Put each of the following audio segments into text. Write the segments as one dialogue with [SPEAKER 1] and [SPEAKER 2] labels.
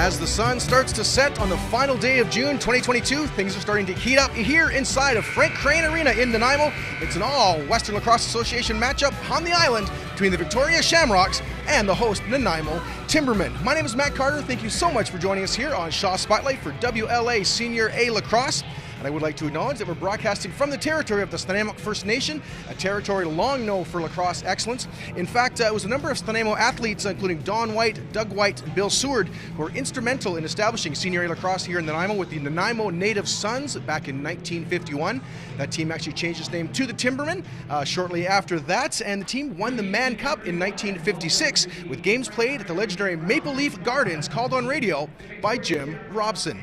[SPEAKER 1] As the sun starts to set on the final day of June 2022, things are starting to heat up here inside of Frank Crane Arena in Nanaimo. It's an all-Western Lacrosse Association matchup on the island between the Victoria Shamrocks and the host Nanaimo Timbermen. My name is Matt Carter. Thank you so much for joining us here on Shaw Spotlight for WLA Senior A Lacrosse. And I would like to acknowledge that we're broadcasting from the territory of the Nanaimo First Nation, a territory long known for lacrosse excellence. In fact, it was a number of Nanaimo athletes, including Don White, Doug White, and Bill Seward, who were instrumental in establishing Senior A Lacrosse here in Nanaimo with the Nanaimo Native Sons back in 1951. That team actually changed its name to the Timbermen shortly after that, and the team won the Mann Cup in 1956 with games played at the legendary Maple Leaf Gardens, called on radio by Jim Robson.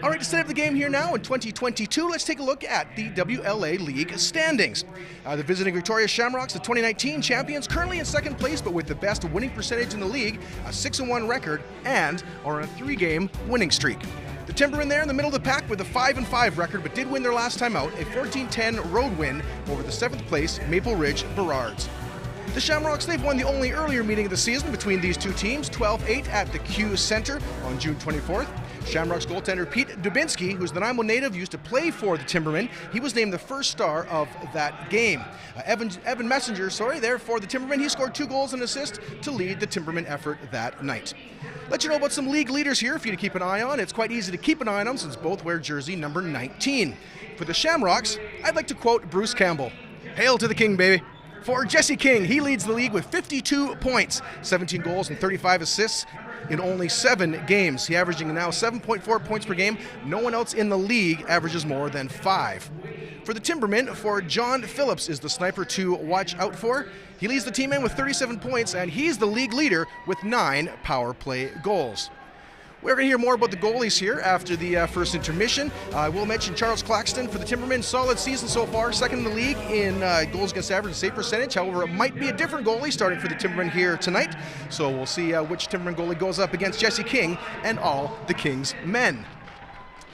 [SPEAKER 1] All right, to set up the game here now in 2022, let's take a look at the WLA League standings. The visiting Victoria Shamrocks, the 2019 champions, currently in second place, but with the best winning percentage in the league, a 6-1 record, and are on a 3-game winning streak. The Timbermen there in the middle of the pack with a 5-5 record, but did win their last time out, a 14-10 road win over the 7th place Maple Ridge Burrards. The Shamrocks, they've won the only earlier meeting of the season between these two teams, 12-8 at the Q Center on June 24th. Shamrocks goaltender Pete Dubinsky, who's the Nanaimo native, used to play for the Timbermen. He was named the first star of that game. Evan Messenger, there for the Timbermen, he scored 2 goals and assists to lead the Timbermen effort that night. Let you know about some league leaders here for you to keep an eye on. It's quite easy to keep an eye on them since both wear jersey number 19. For the Shamrocks, I'd like to quote Bruce Campbell. Hail to the king, baby. For Jesse King, he leads the league with 52 points, 17 goals and 35 assists in only 7 games. He's averaging now 7.4 points per game. No one else in the league averages more than 5. For the Timbermen, for John Phillips is the sniper to watch out for. He leads the team in with 37 points, and he's the league leader with 9 power play goals. We're going to hear more about the goalies here after the first intermission. We'll mention Charles Claxton for the Timbermen. Solid season so far, second in the league in goals against average and save percentage. However, it might be a different goalie starting for the Timbermen here tonight. So we'll see which Timbermen goalie goes up against Jesse King and all the King's men.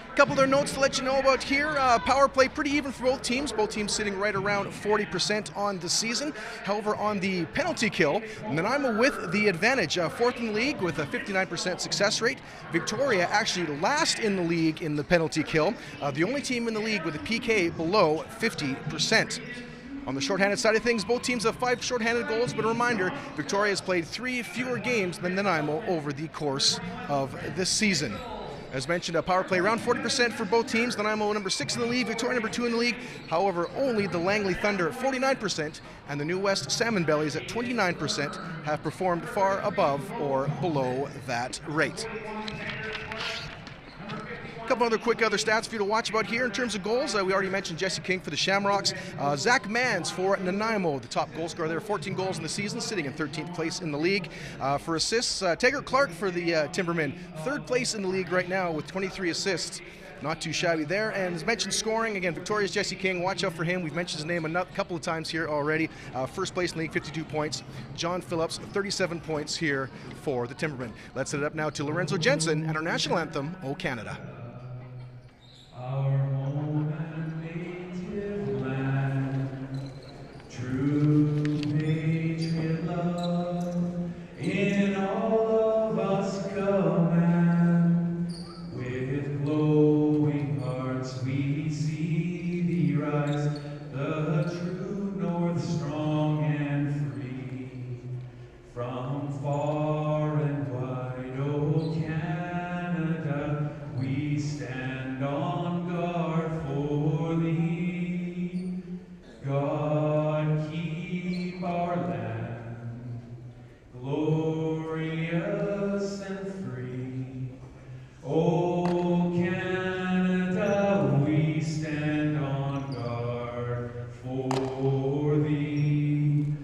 [SPEAKER 1] A couple other notes to let you know about here. Power play pretty even for both teams sitting right around 40% on the season. However, on the penalty kill, Nanaimo with the advantage, 4th in the league with a 59% success rate. Victoria actually last in the league in the penalty kill, the only team in the league with a PK below 50%. On the shorthanded side of things, both teams have 5 shorthanded goals, but a reminder, Victoria has played 3 fewer games than Nanaimo over the course of this season. As mentioned, a power play around 40% for both teams. Nanaimo number 6 in the league, Victoria number 2 in the league. However, only the Langley Thunder at 49% and the New West Salmon Bellies at 29% have performed far above or below that rate. A couple other quick stats for you to watch about here in terms of goals. We already mentioned Jesse King for the Shamrocks. Zach Mans for Nanaimo, the top goal scorer there, 14 goals in the season, sitting in 13th place in the league. For assists, Taggart Clark for the Timbermen, 3rd place in the league right now with 23 assists. Not too shabby there. And as mentioned, scoring, again, Victoria's Jesse King. Watch out for him. We've mentioned his name a couple of times here already. 1st place in the league, 52 points. John Phillips, 37 points here for the Timbermen. Let's set it up now to Lorenzo Jensen and our national anthem, O Canada.
[SPEAKER 2] Our home and native land, true patriot love, in all of us command. With glowing hearts we see thee rise, the true north strong and free. From far and wide, O Canada, we stand on guard for thee. God keep our land glorious and free. O Canada, we stand on guard for thee.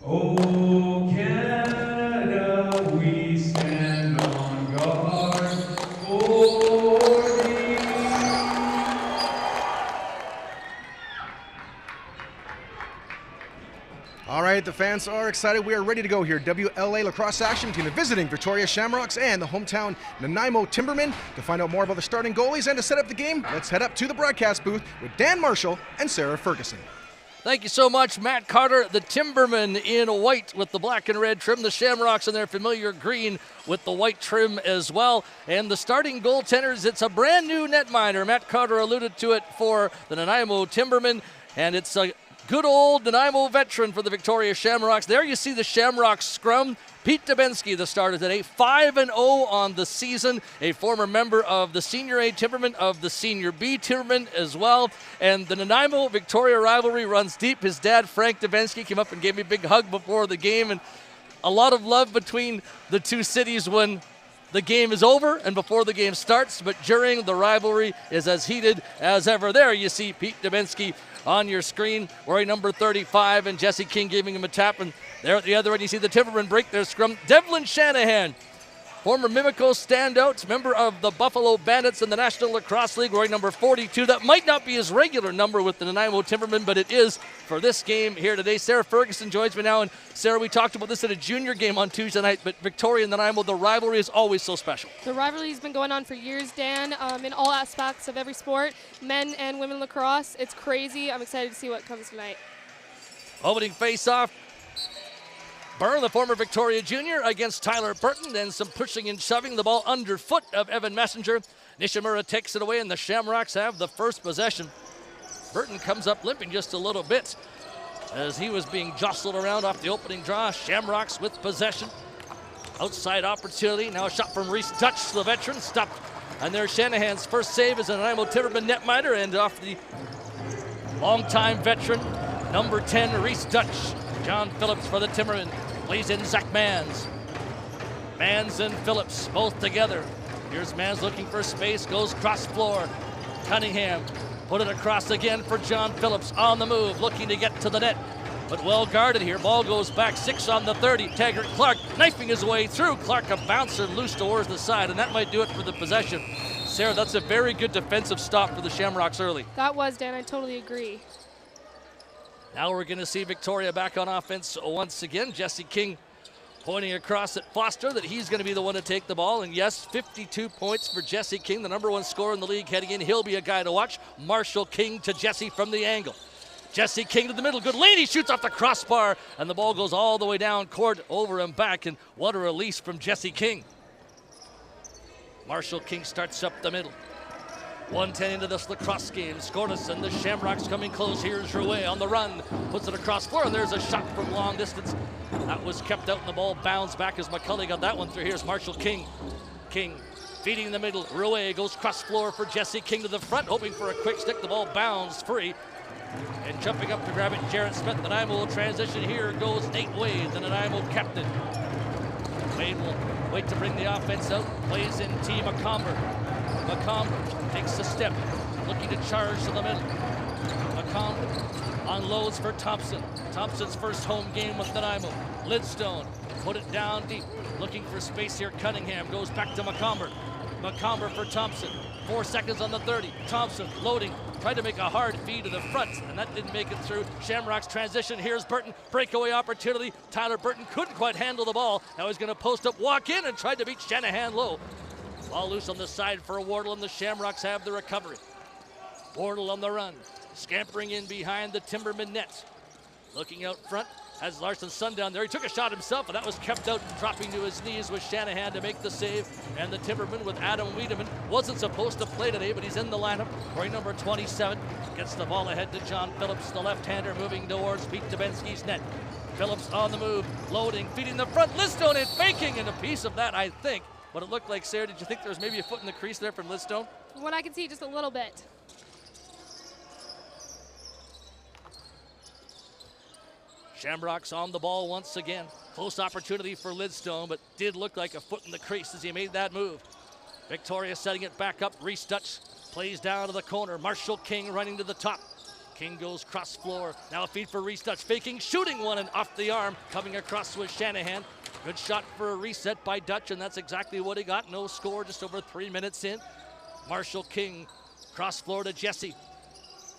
[SPEAKER 2] O Canada, we stand on guard for thee.
[SPEAKER 1] All right, the fans are excited. We are ready to go here. WLA Lacrosse action between the visiting Victoria Shamrocks and the hometown Nanaimo Timbermen. To find out more about the starting goalies and to set up the game, let's head up to the broadcast booth with Dan Marshall and Sarah Ferguson.
[SPEAKER 3] Thank you so much, Matt Carter. The Timbermen in white with the black and red trim. The Shamrocks in their familiar green with the white trim as well. And the starting goaltenders, it's a brand new netminder. Matt Carter alluded to it for the Nanaimo Timbermen. And it's a good old Nanaimo veteran for the Victoria Shamrocks. There you see the Shamrocks scrum. Pete Dubinsky, the starter today, 5-0 on the season, a former member of the Senior A Timbermen, of the Senior B Timbermen as well. And the Nanaimo-Victoria rivalry runs deep. His dad, Frank Dubinsky, came up and gave me a big hug before the game. And a lot of love between the two cities when the game is over and before the game starts. But during, the rivalry is as heated as ever. There you see Pete Dubinsky on your screen, wearing number 35, and Jesse King giving him a tap. And there at the other end, you see the Timbermen break their scrum. Devlin Shanahan, former Mimico standout, member of the Buffalo Bandits in the National Lacrosse League, wearing number 42. That might not be his regular number with the Nanaimo Timbermen, but it is for this game here today. Sarah Ferguson joins me now. And Sarah, we talked about this at a junior game on Tuesday night, but Victoria and Nanaimo, the rivalry is always so special.
[SPEAKER 4] The rivalry's been going on for years, Dan, in all aspects of every sport, men and women lacrosse. It's crazy. I'm excited to see what comes tonight.
[SPEAKER 3] Opening face-off. Byrne, the former Victoria junior, against Tyler Burton. Then some pushing and shoving. The ball underfoot of Evan Messenger. Nishimura takes it away, and the Shamrocks have the first possession. Burton comes up limping just a little bit as he was being jostled around off the opening draw. Shamrocks with possession. Outside opportunity. Now a shot from Reese Dutch, the veteran, stopped. And there's Shanahan's first save as an Nanaimo Timberman netminder, and off the longtime veteran, number 10, Reese Dutch. John Phillips for the Timbermen. Plays in Zach Mans. Mans and Phillips both together. Here's Mans looking for space, goes cross floor. Cunningham put it across again for John Phillips on the move, looking to get to the net. But well guarded here. Ball goes back, 6 on the 30. Taggart Clark knifing his way through. Clark a bouncer loose towards the side, and that might do it for the possession. Sarah, that's a very good defensive stop for the Shamrocks early.
[SPEAKER 4] That was, Dan. I totally agree.
[SPEAKER 3] Now we're going to see Victoria back on offense once again. Jesse King pointing across at Foster that he's going to be the one to take the ball. And yes, 52 points for Jesse King, the number 1 scorer in the league heading in. He'll be a guy to watch. Marshall King to Jesse from the angle. Jesse King to the middle. Good lane. He shoots off the crossbar, and the ball goes all the way down court, over and back. And what a release from Jesse King. Marshall King starts up the middle. 1:10 into this lacrosse game. Scortis and the Shamrocks coming close. Here's Rouet on the run. Puts it across floor, and there's a shot from long distance. That was kept out, and the ball bounds back as McCully got that one through. Here's Marshall King. King feeding the middle. Rouet goes cross floor for Jesse King to the front, hoping for a quick stick. The ball bounds free. And jumping up to grab it, Jarrett Smith. The Nanaimo will transition. Here goes Nate Wade, the Nanaimo captain. Wade will wait to bring the offense out. Plays in T. McComber. McComber takes a step, looking to charge to the middle. McComber unloads for Thompson. Thompson's first home game with Nanaimo. Lidstone put it down deep, looking for space here. Cunningham goes back to McComber. McComber for Thompson. 4 seconds on the 30. Thompson loading, tried to make a hard feed to the front, and that didn't make it through. Shamrocks transition. Here's Burton. Breakaway opportunity. Tyler Burton couldn't quite handle the ball. Now he's going to post up, walk in, and tried to beat Shanahan low. Ball loose on the side for Wardle, and the Shamrocks have the recovery. Wardle on the run, scampering in behind the Timberman net. Looking out front, has Larson Sundown there. He took a shot himself, and that was kept out, dropping to his knees with Shanahan to make the save. And the Timberman with Adam Wiedemann wasn't supposed to play today, but he's in the lineup. Wearing number 27, gets the ball ahead to John Phillips, the left-hander, moving towards Pete Dubinsky's net. Phillips on the move, loading, feeding the front. Lidstone in, faking, and a piece of that, I think. But it looked like, Sarah, did you think there was maybe a foot in the crease there from Lidstone?
[SPEAKER 4] From what I can see, just a little bit.
[SPEAKER 3] Shamrocks on the ball once again. Close opportunity for Lidstone, but did look like a foot in the crease as he made that move. Victoria setting it back up. Reese Dutch plays down to the corner. Marshall King running to the top. King goes cross floor. Now a feed for Reese Dutch, faking, shooting one, and off the arm. Coming across with Shanahan. Good shot for a reset by Dutch, and that's exactly what he got. No score, just over 3 minutes in. Marshall King, cross floor to Jesse.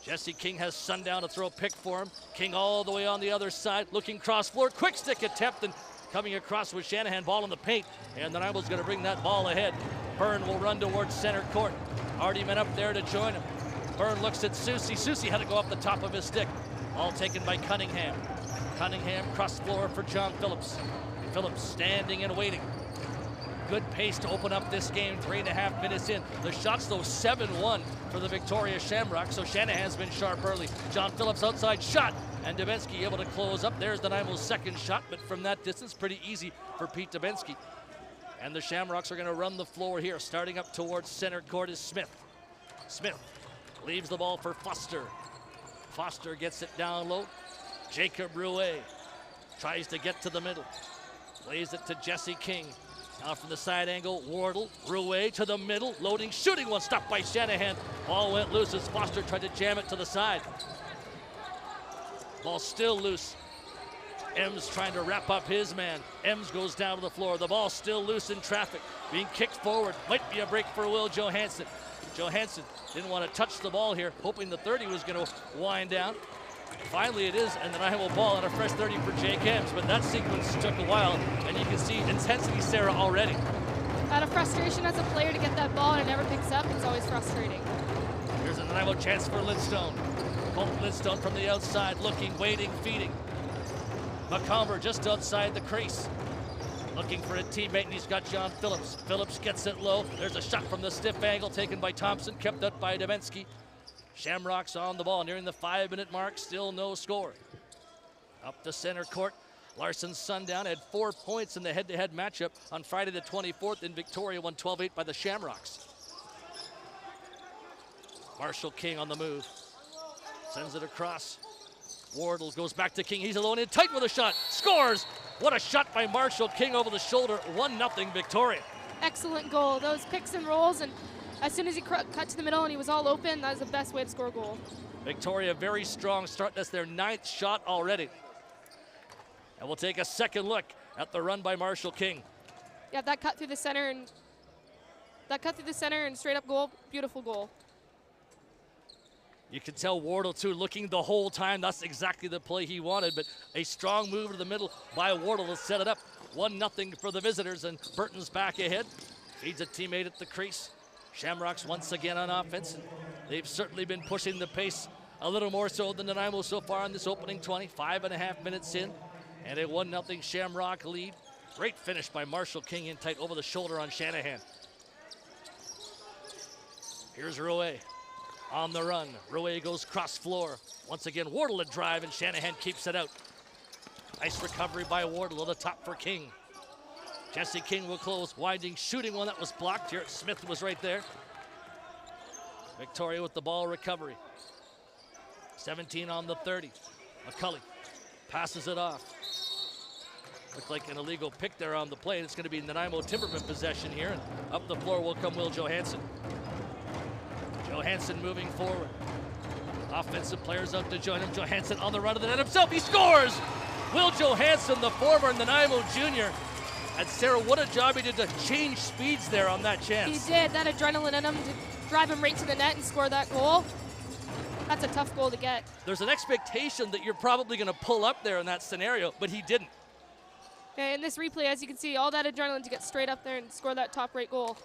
[SPEAKER 3] Jesse King has Sundown to throw a pick for him. King all the way on the other side, looking cross floor. Quick stick attempt, and coming across with Shanahan, ball in the paint. And the Nanaimo's going to bring that ball ahead. Byrne will run towards center court. Already been up there to join him. Byrne looks at Susie. Susie had to go off the top of his stick. Ball taken by Cunningham. Cunningham cross floor for John Phillips. Phillips standing and waiting. Good pace to open up this game, 3.5 minutes in. The shots, though, 7-1 for the Victoria Shamrocks, so Shanahan's been sharp early. John Phillips outside shot, and Dubinsky able to close up. There's Nanaimo's second shot, but from that distance, pretty easy for Pete Dubinsky. And the Shamrocks are going to run the floor here. Starting up towards center court is Smith. Smith leaves the ball for Foster. Foster gets it down low. Jacob Rouet tries to get to the middle. Lays it to Jesse King. Now from the side angle, Wardle, Rouet to the middle, loading, shooting one, stopped by Shanahan. Ball went loose as Foster tried to jam it to the side. Ball still loose. Ems trying to wrap up his man. Ems goes down to the floor. The ball still loose in traffic. Being kicked forward. Might be a break for Will Johansson. Johansson didn't want to touch the ball here, hoping the 30 was going to wind down. Finally it is, and the Nanaimo ball and a fresh 30 for Jake Ems, but that sequence took a while, and you can see intensity, Sarah, already.
[SPEAKER 4] Out of frustration as a player to get that ball and it never picks up, it's always frustrating.
[SPEAKER 3] Here's a Nanaimo chance for Lidstone. Colton Lidstone from the outside, looking, waiting, feeding. McComber just outside the crease. Looking for a teammate, and he's got John Phillips. Phillips gets it low. There's a shot from the stiff angle taken by Thompson, kept up by Dubinsky. Shamrocks on the ball, nearing the 5-minute mark, still no score. Up to center court. Larson Sundown had 4 points in the head-to-head matchup on Friday the 24th in Victoria, won 12-8 by the Shamrocks. Marshall King on the move. Sends it across. Wardle goes back to King. He's alone in tight with a shot. Scores! What a shot by Marshall King over the shoulder. 1-0 Victoria.
[SPEAKER 4] Excellent goal. Those picks and rolls, and as soon as he cut to the middle and he was all open, that was the best way to score a goal.
[SPEAKER 3] Victoria, very strong start. That's their 9th shot already. And we'll take a second look at the run by Marshall King.
[SPEAKER 4] Yeah, that cut through the center and straight up goal. Beautiful goal.
[SPEAKER 3] You can tell Wardle, too, looking the whole time. That's exactly the play he wanted, but a strong move to the middle by Wardle to set it up. 1-0 for the visitors, and Burton's back ahead. Feeds a teammate at the crease. Shamrocks once again on offense. They've certainly been pushing the pace a little more so than Nanaimo so far in this opening 20. 5.5 minutes in, and a 1-0 Shamrock lead. Great finish by Marshall King in tight over the shoulder on Shanahan. Here's Rouet on the run. Rouet goes cross floor. Once again, Wardle a drive, and Shanahan keeps it out. Nice recovery by Wardle to the top for King. Jesse King will close, winding, shooting one that was blocked here. Smith was right there. Victoria with the ball recovery. 17 on the 30. McCulley passes it off. Looked like an illegal pick there on the play, and it's going to be Nanaimo Timbermen possession here, and up the floor will come Will Johansson. Johansson moving forward. Offensive players out to join him. Johansson on the run of the net himself. He scores! Will Johansson, the former Nanaimo junior. And Sarah, what a job he did to change speeds there on that chance.
[SPEAKER 4] He did. That adrenaline in him to drive him right to the net and score that goal. That's a tough goal to get.
[SPEAKER 3] There's an expectation that you're probably going to pull up there in that scenario, but he didn't.
[SPEAKER 4] In this replay, as you can see, all that adrenaline to get straight up there and score that top right goal.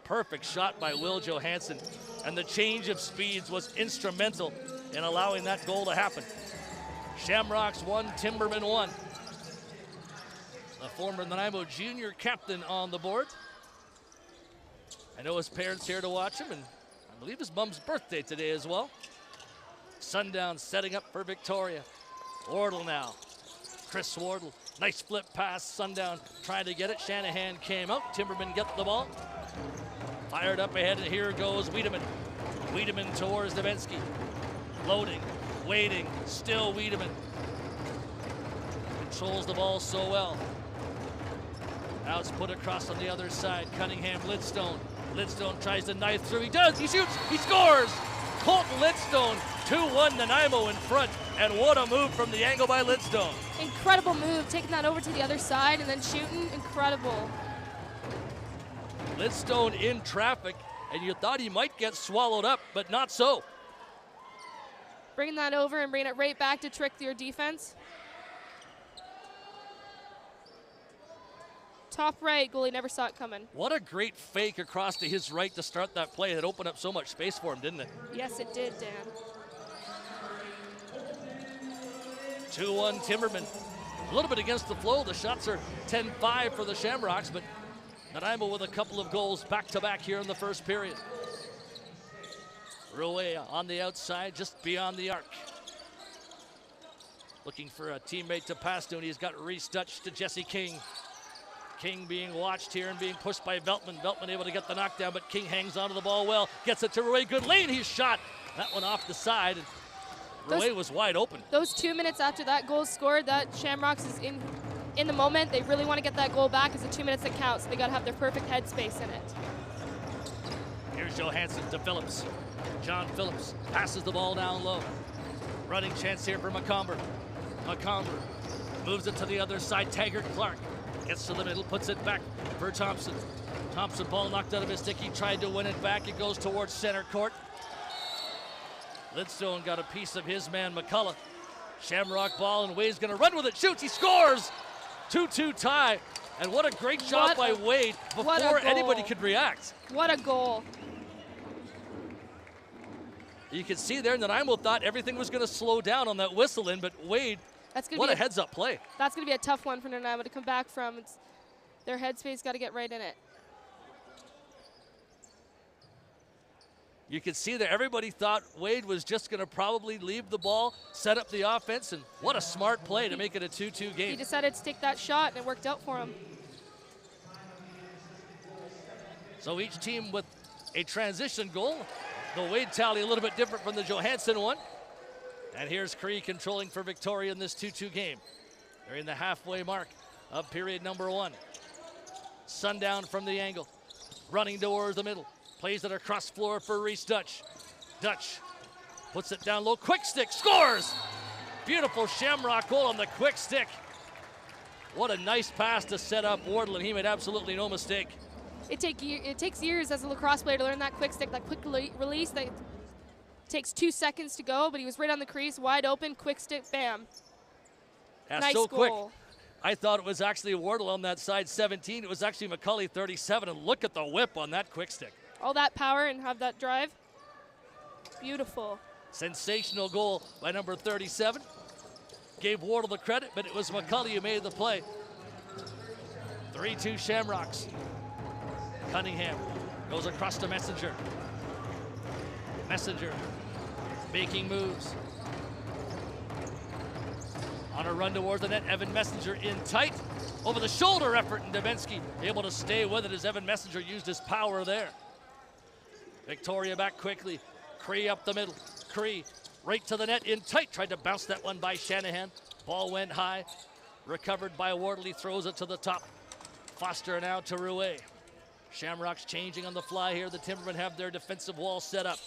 [SPEAKER 3] Perfect shot by Will Johansson, and the change of speeds was instrumental in allowing that goal to happen. Shamrocks 1, Timbermen 1. The former Nanaimo junior captain on the board. I know his parents here to watch him, and I believe his mom's birthday today as well. Sundown setting up for Victoria. Wardle now. Chris Wardle, nice flip pass. Sundown trying to get it. Shanahan came out. Timbermen get the ball. Fired up ahead, and here goes Wiedemann. Wiedemann towards Dubinsky. Loading, waiting, still Wiedemann. Controls the ball so well. Now it's put across on the other side. Cunningham, Lidstone. Lidstone tries to knife through. He does, he shoots, he scores! Colton Lidstone, 2-1 Nanaimo in front, and what a move from the angle by Lidstone.
[SPEAKER 4] Incredible move, taking that over to the other side and then shooting, incredible.
[SPEAKER 3] Lidstone in traffic, and you thought he might get swallowed up, but not so.
[SPEAKER 4] Bringing that over and bringing it right back to trick your defense. Top right, goalie never saw it coming.
[SPEAKER 3] What a great fake across to his right to start that play. It opened up so much space for him, didn't it?
[SPEAKER 4] Yes, it did, Dan.
[SPEAKER 3] 2-1 Timbermen. A little bit against the flow. The shots are 10-5 for the Shamrocks, but Nanaimo with a couple of goals back-to-back here in the first period. Rouet on the outside, just beyond the arc. Looking for a teammate to pass to, and he's got Reese Dutch to Jesse King. King being watched here and being pushed by Veltman. Veltman able to get the knockdown, but King hangs onto the ball well. Gets it to Rouet. Good lane. He's shot. That one off the side. And Rouet was wide open.
[SPEAKER 4] Those 2 minutes after that goal scored, that Shamrocks is in the moment. They really want to get that goal back. It's the 2 minutes that count, so they got to have their perfect headspace in it.
[SPEAKER 3] Here's Johansson to Phillips. John Phillips passes the ball down low. Running chance here for McComber. McComber moves it to the other side. Taggart Clark gets to the middle, puts it back for Thompson. Thompson, ball knocked out of his stick. He tried to win it back. It goes towards center court. Lidstone got a piece of his man, McCullough. Shamrock ball, and Wade's going to run with it. Shoots, he scores! 2-2 tie. And what a great job by Wade before anybody could react.
[SPEAKER 4] What a goal.
[SPEAKER 3] You can see there, Nanaimo thought everything was going to slow down on that whistle in, but Wade, what a heads-up play.
[SPEAKER 4] That's going to be a tough one for Nanaimo to come back from. Their headspace got to get right in it.
[SPEAKER 3] You can see there, everybody thought Wade was just going to probably leave the ball, set up the offense, and what a smart play to make it a 2-2 game.
[SPEAKER 4] He decided to take that shot, and it worked out for him.
[SPEAKER 3] So each team with a transition goal. The Wade tally a little bit different from the Johansson one. And here's Cree controlling for Victoria in this 2-2 game. They're in the halfway mark of period number 1. Sundown from the angle. Running towards the middle. Plays it across floor for Reese Dutch. Dutch puts it down low. Quick stick. Scores! Beautiful Shamrock goal on the quick stick. What a nice pass to set up Wardle, and he made absolutely no mistake.
[SPEAKER 4] It takes years as a lacrosse player to learn that quick stick, that quick release that takes 2 seconds to go, but he was right on the crease, wide open, quick stick, bam.
[SPEAKER 3] That's
[SPEAKER 4] nice
[SPEAKER 3] so
[SPEAKER 4] goal.
[SPEAKER 3] Quick. I thought it was actually Wardle on that side, 17. It was actually McCulley, 37, and look at the whip on that quick stick.
[SPEAKER 4] All that power and have that drive. Beautiful.
[SPEAKER 3] Sensational goal by number 37. Gave Wardle the credit, but it was McCulley who made the play. 3-2 Shamrocks. Cunningham goes across to Messenger. Messenger making moves. On a run towards the net, Evan Messenger in tight. Over the shoulder effort, and Dubinsky able to stay with it as Evan Messenger used his power there. Victoria back quickly. Cree up the middle. Cree right to the net in tight. Tried to bounce that one by Shanahan. Ball went high. Recovered by Wardle. He throws it to the top. Foster now to Rouet. Shamrocks changing on the fly here. The Timbermen have their defensive wall set up.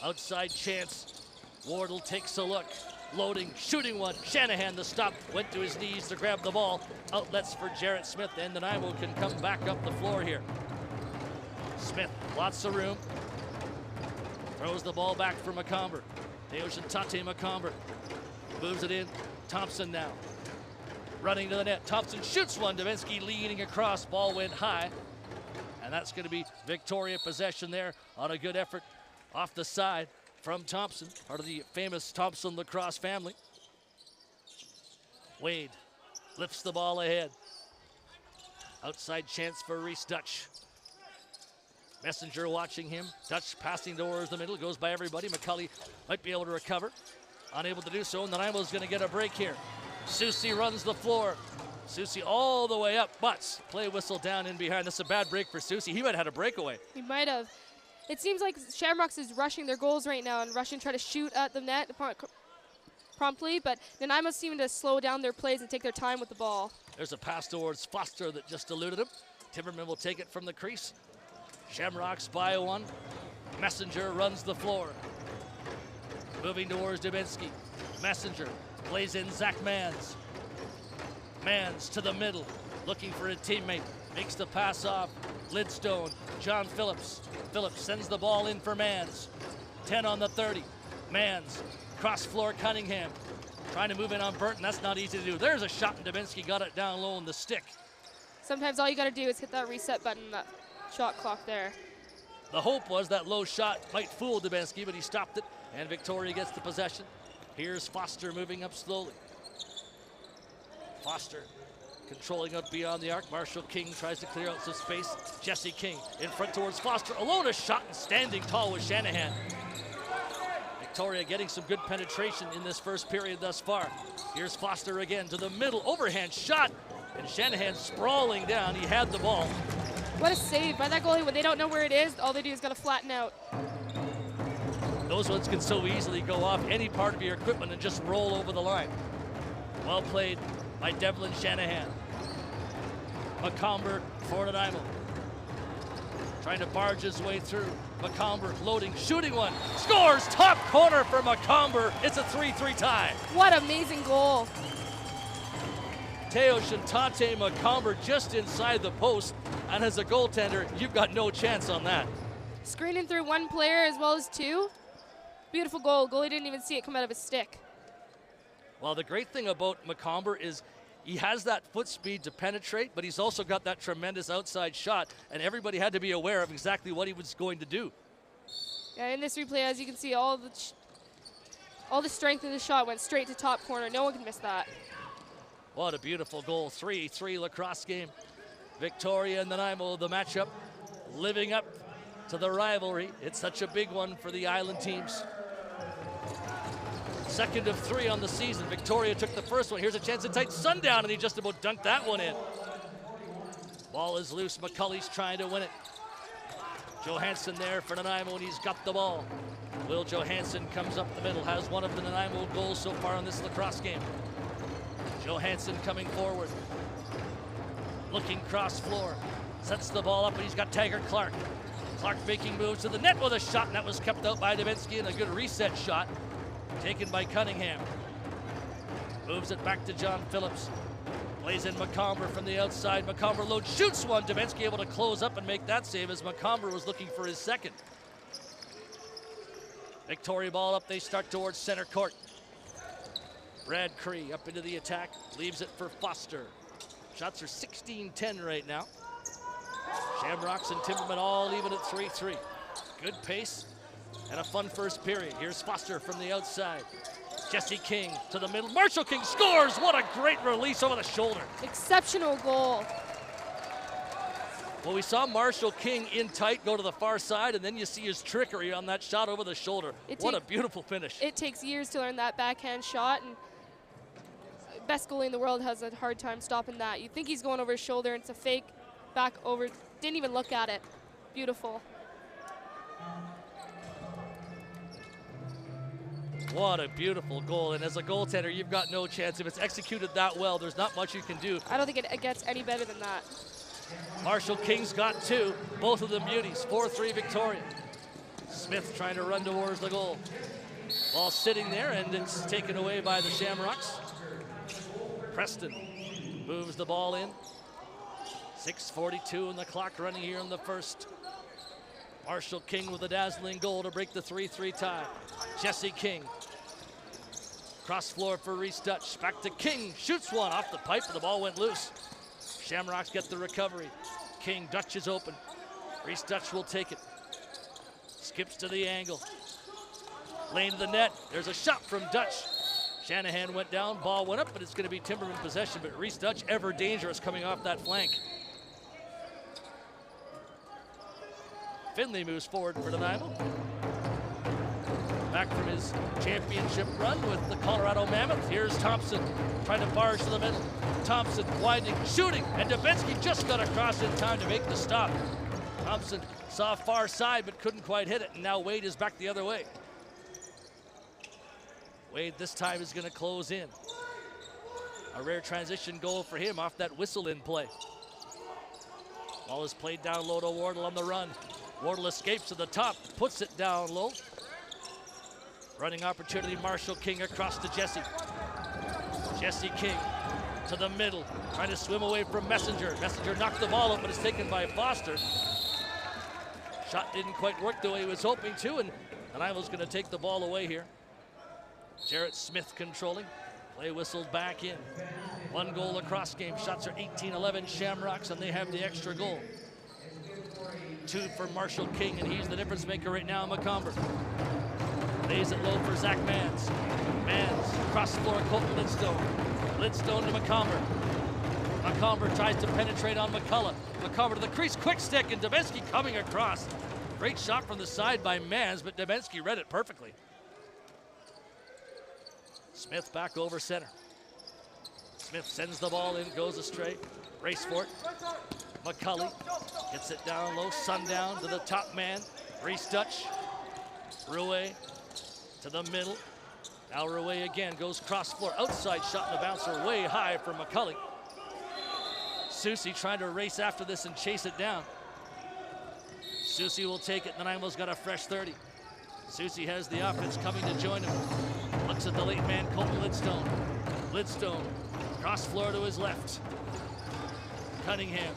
[SPEAKER 3] Outside chance. Wardle takes a look. Loading, shooting one. Shanahan, the stop, went to his knees to grab the ball. Outlets for Jarrett Smith, and Nanaimo can come back up the floor here. Smith, lots of room. Throws the ball back for McComber. Deoshin Tate McComber moves it in. Thompson now. Running to the net. Thompson shoots one. Dubinsky leaning across. Ball went high. And that's going to be Victoria possession there on a good effort off the side from Thompson, part of the famous Thompson lacrosse family. Wade lifts the ball ahead. Outside chance for Reese Dutch. Messenger watching him. Dutch passing towards the middle. Goes by everybody. McCulley might be able to recover. Unable to do so. And Nanaimo's going to get a break here. Susie runs the floor. Susie all the way up, but play whistle down in behind. That's a bad break for Susie. He might have had a breakaway.
[SPEAKER 4] He might have. It seems like Shamrocks is rushing their goals right now and rushing, try to shoot at the net promptly, but Nanaimo's seeming to slow down their plays and take their time with the ball.
[SPEAKER 3] There's a pass towards Foster that just eluded him. Timberman will take it from the crease. Shamrocks by one. Messenger runs the floor. Moving towards Dubinsky. Messenger plays in Zach Mans. Mans to the middle, looking for a teammate. Makes the pass off. Lidstone, John Phillips. Phillips sends the ball in for Mans. 10 on the 30. Mans, cross floor Cunningham. Trying to move in on Burton. That's not easy to do. There's a shot, and Dubinsky got it down low on the stick.
[SPEAKER 4] Sometimes all you got to do is hit that reset button, that shot clock there.
[SPEAKER 3] The hope was that low shot might fool Dubinsky, but he stopped it, and Victoria gets the possession. Here's Foster moving up slowly. Foster controlling up beyond the arc. Marshall King tries to clear out some space. Jesse King in front towards Foster. Alone a shot and standing tall with Shanahan. Victoria getting some good penetration in this first period thus far. Here's Foster again to the middle, overhand shot, and Shanahan sprawling down. He had the ball.
[SPEAKER 4] What a save by that goalie. When they don't know where it is, all they do is got to flatten out.
[SPEAKER 3] Those ones can so easily go off any part of your equipment and just roll over the line. Well played by Devlin Shanahan. McComber for Nanaimo. Trying to barge his way through. McComber loading, shooting one. Scores! Top corner for McComber. It's a 3-3 tie.
[SPEAKER 4] What amazing goal.
[SPEAKER 3] Teo Shintate McComber just inside the post. And as a goaltender, you've got no chance on that.
[SPEAKER 4] Screening through one player as well as two. Beautiful goal. Goalie didn't even see it come out of his stick.
[SPEAKER 3] Well, the great thing about McComber is he has that foot speed to penetrate, but he's also got that tremendous outside shot, and everybody had to be aware of exactly what he was going to do.
[SPEAKER 4] Yeah, in this replay, as you can see, all the strength of the shot went straight to top corner. No one can miss that.
[SPEAKER 3] What a beautiful goal. 3-3 lacrosse game. Victoria and Nanaimo, the matchup, living up to the rivalry. It's such a big one for the island teams. Second of 3 on the season. Victoria took the first one. Here's a chance to tight Sundown, and he just about dunked that one in. Ball is loose. McCulley's trying to win it. Johansson there for Nanaimo, and he's got the ball. Will Johansson comes up the middle, has one of the Nanaimo goals so far in this lacrosse game. Johansson coming forward. Looking cross floor. Sets the ball up, and he's got Taggart Clark. Clark making moves to the net with a shot, and that was kept out by Dubinsky, and a good reset shot taken by Cunningham. Moves it back to John Phillips. Plays in McComber from the outside. McComber loads, shoots one. Dubinsky able to close up and make that save as McComber was looking for his second. Victoria ball up, they start towards center court. Brad Cree up into the attack, leaves it for Foster. Shots are 16-10 right now. Shamrocks and Timbermen all even at 3-3. Good pace and a fun first period. Here's Foster from the outside. Jesse King to the middle. Marshall King scores! What a great release over the shoulder.
[SPEAKER 4] Exceptional goal.
[SPEAKER 3] Well, we saw Marshall King in tight go to the far side, and then you see his trickery on that shot over the shoulder. What a beautiful finish.
[SPEAKER 4] It takes years to learn that backhand shot, and best goalie in the world has a hard time stopping that. You think he's going over his shoulder, and it's a fake back over. Didn't even look at it. Beautiful.
[SPEAKER 3] What a beautiful goal, and as a goaltender, you've got no chance. If it's executed that well, there's not much you can do.
[SPEAKER 4] I don't think it gets any better than that.
[SPEAKER 3] Marshall King's got 2, both of them beauties. 4-3 Victoria. Smith trying to run towards the goal. Ball sitting there, and it's taken away by the Shamrocks. Preston moves the ball in. 6:42 in the clock running here in the first. Marshall King with a dazzling goal to break the 3-3 tie. Jesse King. Cross floor for Reese Dutch. Back to King. Shoots one off the pipe, and the ball went loose. Shamrocks get the recovery. King, Dutch is open. Reese Dutch will take it. Skips to the angle. Lane to the net. There's a shot from Dutch. Shanahan went down. Ball went up, but it's going to be Timberman possession. But Reese Dutch, ever dangerous coming off that flank. Finley moves forward for Nanaimo. Back from his championship run with the Colorado Mammoth. Here's Thompson trying to barge to the middle. Thompson widening, shooting, and Dubinsky just got across in time to make the stop. Thompson saw far side but couldn't quite hit it, and now Wade is back the other way. Wade this time is going to close in. A rare transition goal for him off that whistle in play. Ball is played down low to Wardle on the run. Wardle escapes to the top, puts it down low. Running opportunity, Marshall King across to Jesse. Jesse King to the middle, trying to swim away from Messenger. Messenger knocked the ball up, but it's taken by Foster. Shot didn't quite work the way he was hoping to, and Nanaimo's going to take the ball away here. Jarrett Smith controlling. Play whistled back in. 1-goal lacrosse game. Shots are 18-11 Shamrocks, and they have the extra goal. 2 for Marshall King, and he's the difference maker right now, McComber. Lays it low for Zach Mans. Mans, across the floor, Colton Lidstone. Lidstone to McComber. McComber tries to penetrate on McCullough. McComber to the crease, quick stick, and Dubensky coming across. Great shot from the side by Mans, but Dubensky read it perfectly. Smith back over center. Smith sends the ball in, goes astray. Race for it. McCulley gets it down low. Sundown to the top man. Reese Dutch. Rouet to the middle. Now Rouet again goes cross floor. Outside shot and a bouncer way high for McCulley. Susie trying to race after this and chase it down. Susie will take it. Nanaimo's got a fresh 30. Susie has the offense coming to join him. Looks at the late man, Colton Lidstone. Lidstone, cross floor to his left. Cunningham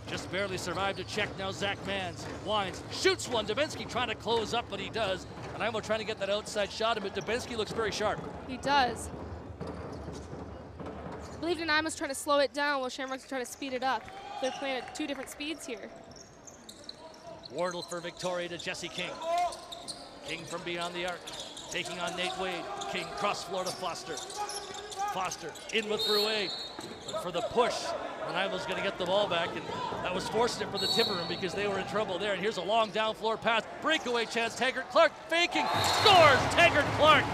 [SPEAKER 3] just barely survived a check. Now Zach Mans winds, shoots one. Dubensky trying to close up, but he does. Nanaimo trying to get that outside shot, but Dubensky looks very sharp.
[SPEAKER 4] He does. I believe Nanaimo's trying to slow it down while Shamrocks are trying to speed it up. They're playing at 2 different speeds here.
[SPEAKER 3] Wardle for Victoria to Jesse King. King from beyond the arc, taking on Nate Wade. King cross floor to Foster. Foster in with Rouet. But for the push, Nanaimo's going to get the ball back, and that was fortunate for the Timbermen because they were in trouble there. And here's a long down floor pass. Breakaway chance. Taggart Clark faking. Scores! Taggart Clark.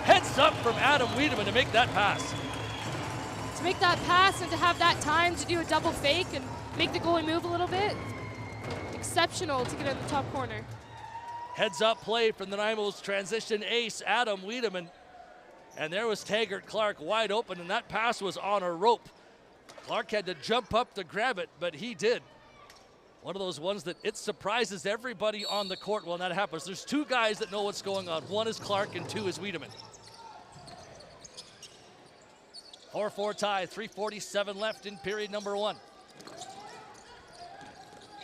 [SPEAKER 3] Heads up from Adam Wiedemann to make that pass.
[SPEAKER 4] To make that pass and to have that time to do a double fake and make the goalie move a little bit. Exceptional to get in the top corner.
[SPEAKER 3] Heads up play from the Nanaimo's transition ace, Adam Wiedemann. And there was Taggart Clark wide open, and that pass was on a rope. Clark had to jump up to grab it, but he did. One of those ones that it surprises everybody on the court when that happens. There's 2 guys that know what's going on. 1 is Clark and 2 is Wiedemann. 4-4 tie, 3:47 left in period number 1.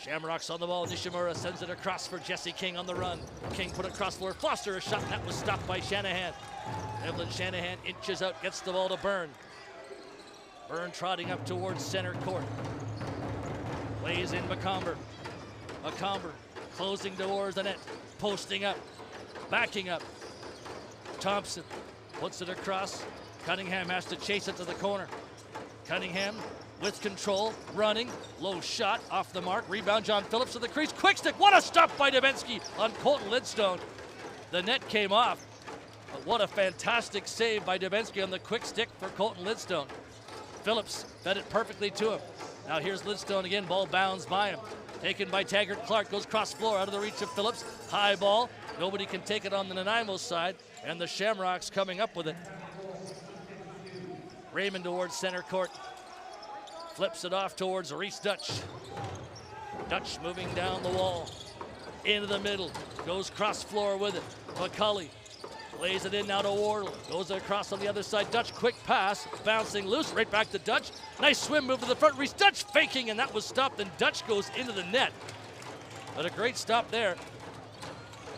[SPEAKER 3] Shamrocks on the ball. Nishimura sends it across for Jesse King on the run. King put it across floor. Foster a shot, and that was stopped by Shanahan. Evelyn Shanahan inches out, gets the ball to Byrne. Byrne trotting up towards center court. Plays in McComber. McComber closing towards the net. Posting up. Backing up. Thompson puts it across. Cunningham has to chase it to the corner. Cunningham with control, running, low shot, off the mark, rebound John Phillips to the crease, quick stick, what a stop by Dubensky on Colton Lidstone. The net came off, but what a fantastic save by Dubensky on the quick stick for Colton Lidstone. Phillips fed it perfectly to him. Now here's Lidstone again, ball bounds by him. Taken by Taggart Clark, goes cross floor out of the reach of Phillips, high ball, nobody can take it on the Nanaimo side, and the Shamrocks coming up with it. Raymond towards center court. Flips it off towards Reese Dutch. Dutch moving down the wall. Into the middle. Goes cross floor with it. McCulley lays it in now to Wardle. Goes across on the other side. Dutch quick pass. Bouncing loose. Right back to Dutch. Nice swim move to the front. Reese Dutch faking, and that was stopped. And Dutch goes into the net. But a great stop there.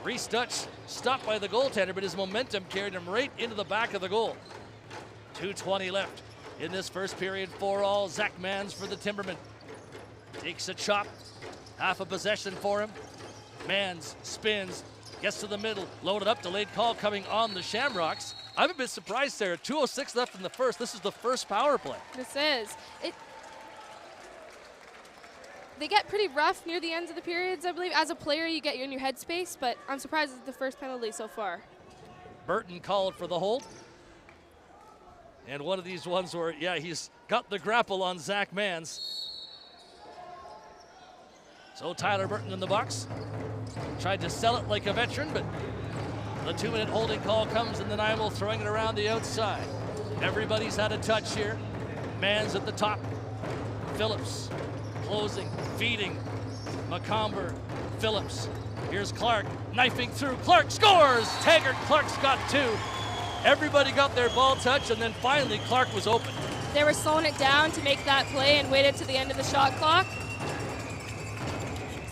[SPEAKER 3] Reese Dutch stopped by the goaltender, but his momentum carried him right into the back of the goal. 2:20 left in this first period. 4-all. Zach Mans for the Timbermen. Takes a chop. Half a possession for him. Mans spins. Gets to the middle. Loaded up. Delayed call coming on the Shamrocks. I'm a bit surprised, Sarah. 2:06 left in the first. This is the first power play.
[SPEAKER 4] This is. They get pretty rough near the ends of the periods, I believe. As a player, you get in your headspace, but I'm surprised it's the first penalty so far.
[SPEAKER 3] Burton called for the hold. And one of these ones where, yeah, he's got the grapple on Zach Mans. So Tyler Burton in the box. Tried to sell it like a veteran, but the 2-minute holding call comes and Nanaimo throwing it around the outside. Everybody's had a touch here. Mans at the top. Phillips closing, feeding. McComber, Phillips. Here's Clark, knifing through. Clark scores! Taggart Clark's got 2. Everybody got their ball touch, and then finally Clark was open.
[SPEAKER 4] They were slowing it down to make that play and waited to the end of the shot clock.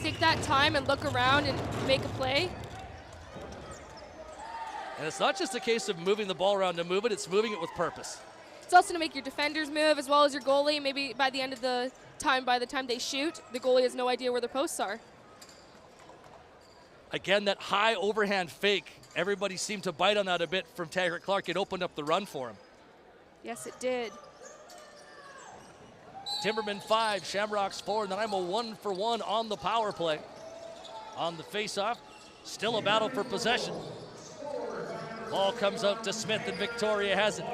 [SPEAKER 4] Take that time and look around and make a play.
[SPEAKER 3] And it's not just a case of moving the ball around to move it, it's moving it with purpose.
[SPEAKER 4] It's also to make your defenders move as well as your goalie. Maybe by the end of the time, by the time they shoot, the goalie has no idea where their posts are.
[SPEAKER 3] Again, that high overhand fake. Everybody seemed to bite on that a bit from Taggart Clark. It opened up the run for him.
[SPEAKER 4] Yes, it did.
[SPEAKER 3] Timbermen 5, Shamrocks 4, Nanaimo 1 for 1 on the power play. On the face-off, still a battle for possession. Ball comes out to Smith, and Victoria has it.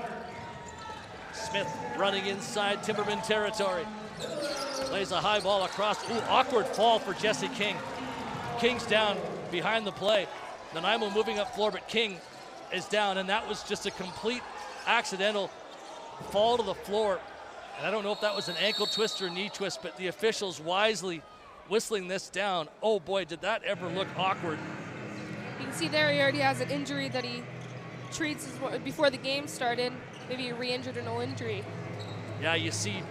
[SPEAKER 3] Smith running inside Timbermen territory. Plays a high ball across. Ooh, awkward fall for Jesse King. King's down behind the play. Nanaimo moving up floor, but King is down, and that was just a complete accidental fall to the floor. And I don't know if that was an ankle twist or knee twist, but the officials wisely whistling this down. Oh boy, did that ever look awkward.
[SPEAKER 4] You can see there he already has an injury that he treats before the game started. Maybe he re-injured an old injury.
[SPEAKER 3] Yeah, you see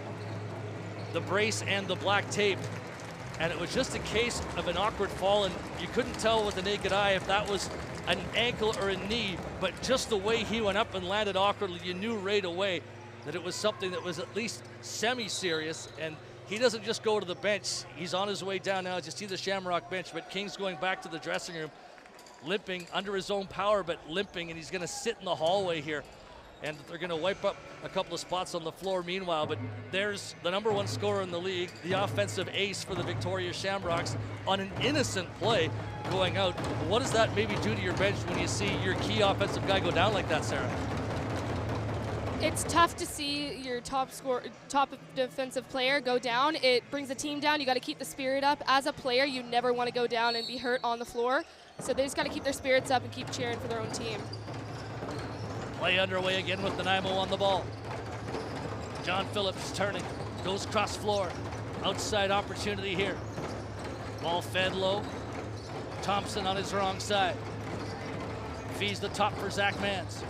[SPEAKER 3] the brace and the black tape. And it was just a case of an awkward fall, and you couldn't tell with the naked eye if that was an ankle or a knee, but just the way he went up and landed awkwardly, you knew right away that it was something that was at least semi-serious. And he doesn't just go to the bench. He's on his way down now. As you see the Shamrock bench, but King's going back to the dressing room, limping under his own power, but limping, and he's going to sit in the hallway here. And they're going to wipe up a couple of spots on the floor meanwhile. But there's the #1 scorer in the league, the offensive ace for the Victoria Shamrocks, on an innocent play going out. What does that maybe do to your bench when you see your key offensive guy go down like that, Sarah?
[SPEAKER 4] It's tough to see your top defensive player go down. It brings the team down. You got to keep the spirit up. As a player, you never want to go down and be hurt on the floor. So they just got to keep their spirits up and keep cheering for their own team.
[SPEAKER 3] Play underway again with Nanaimo on the ball. John Phillips turning, goes cross floor. Outside opportunity here. Ball fed low. Thompson on his wrong side. Feeds the top for Zach Mans.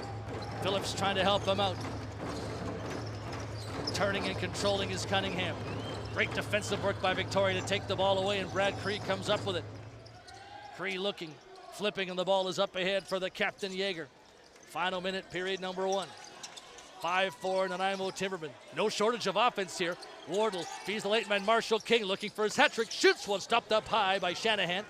[SPEAKER 3] Phillips trying to help him out. Turning and controlling is Cunningham. Great defensive work by Victoria to take the ball away, and Brad Cree comes up with it. Cree looking, flipping, and the ball is up ahead for the captain Yeager. Final minute, period #1. 5-4 Nanaimo Timbermen. No shortage of offense here. Wardle feeds the late man Marshall King, looking for his hat trick. Shoots one, stopped up high by Shanahan.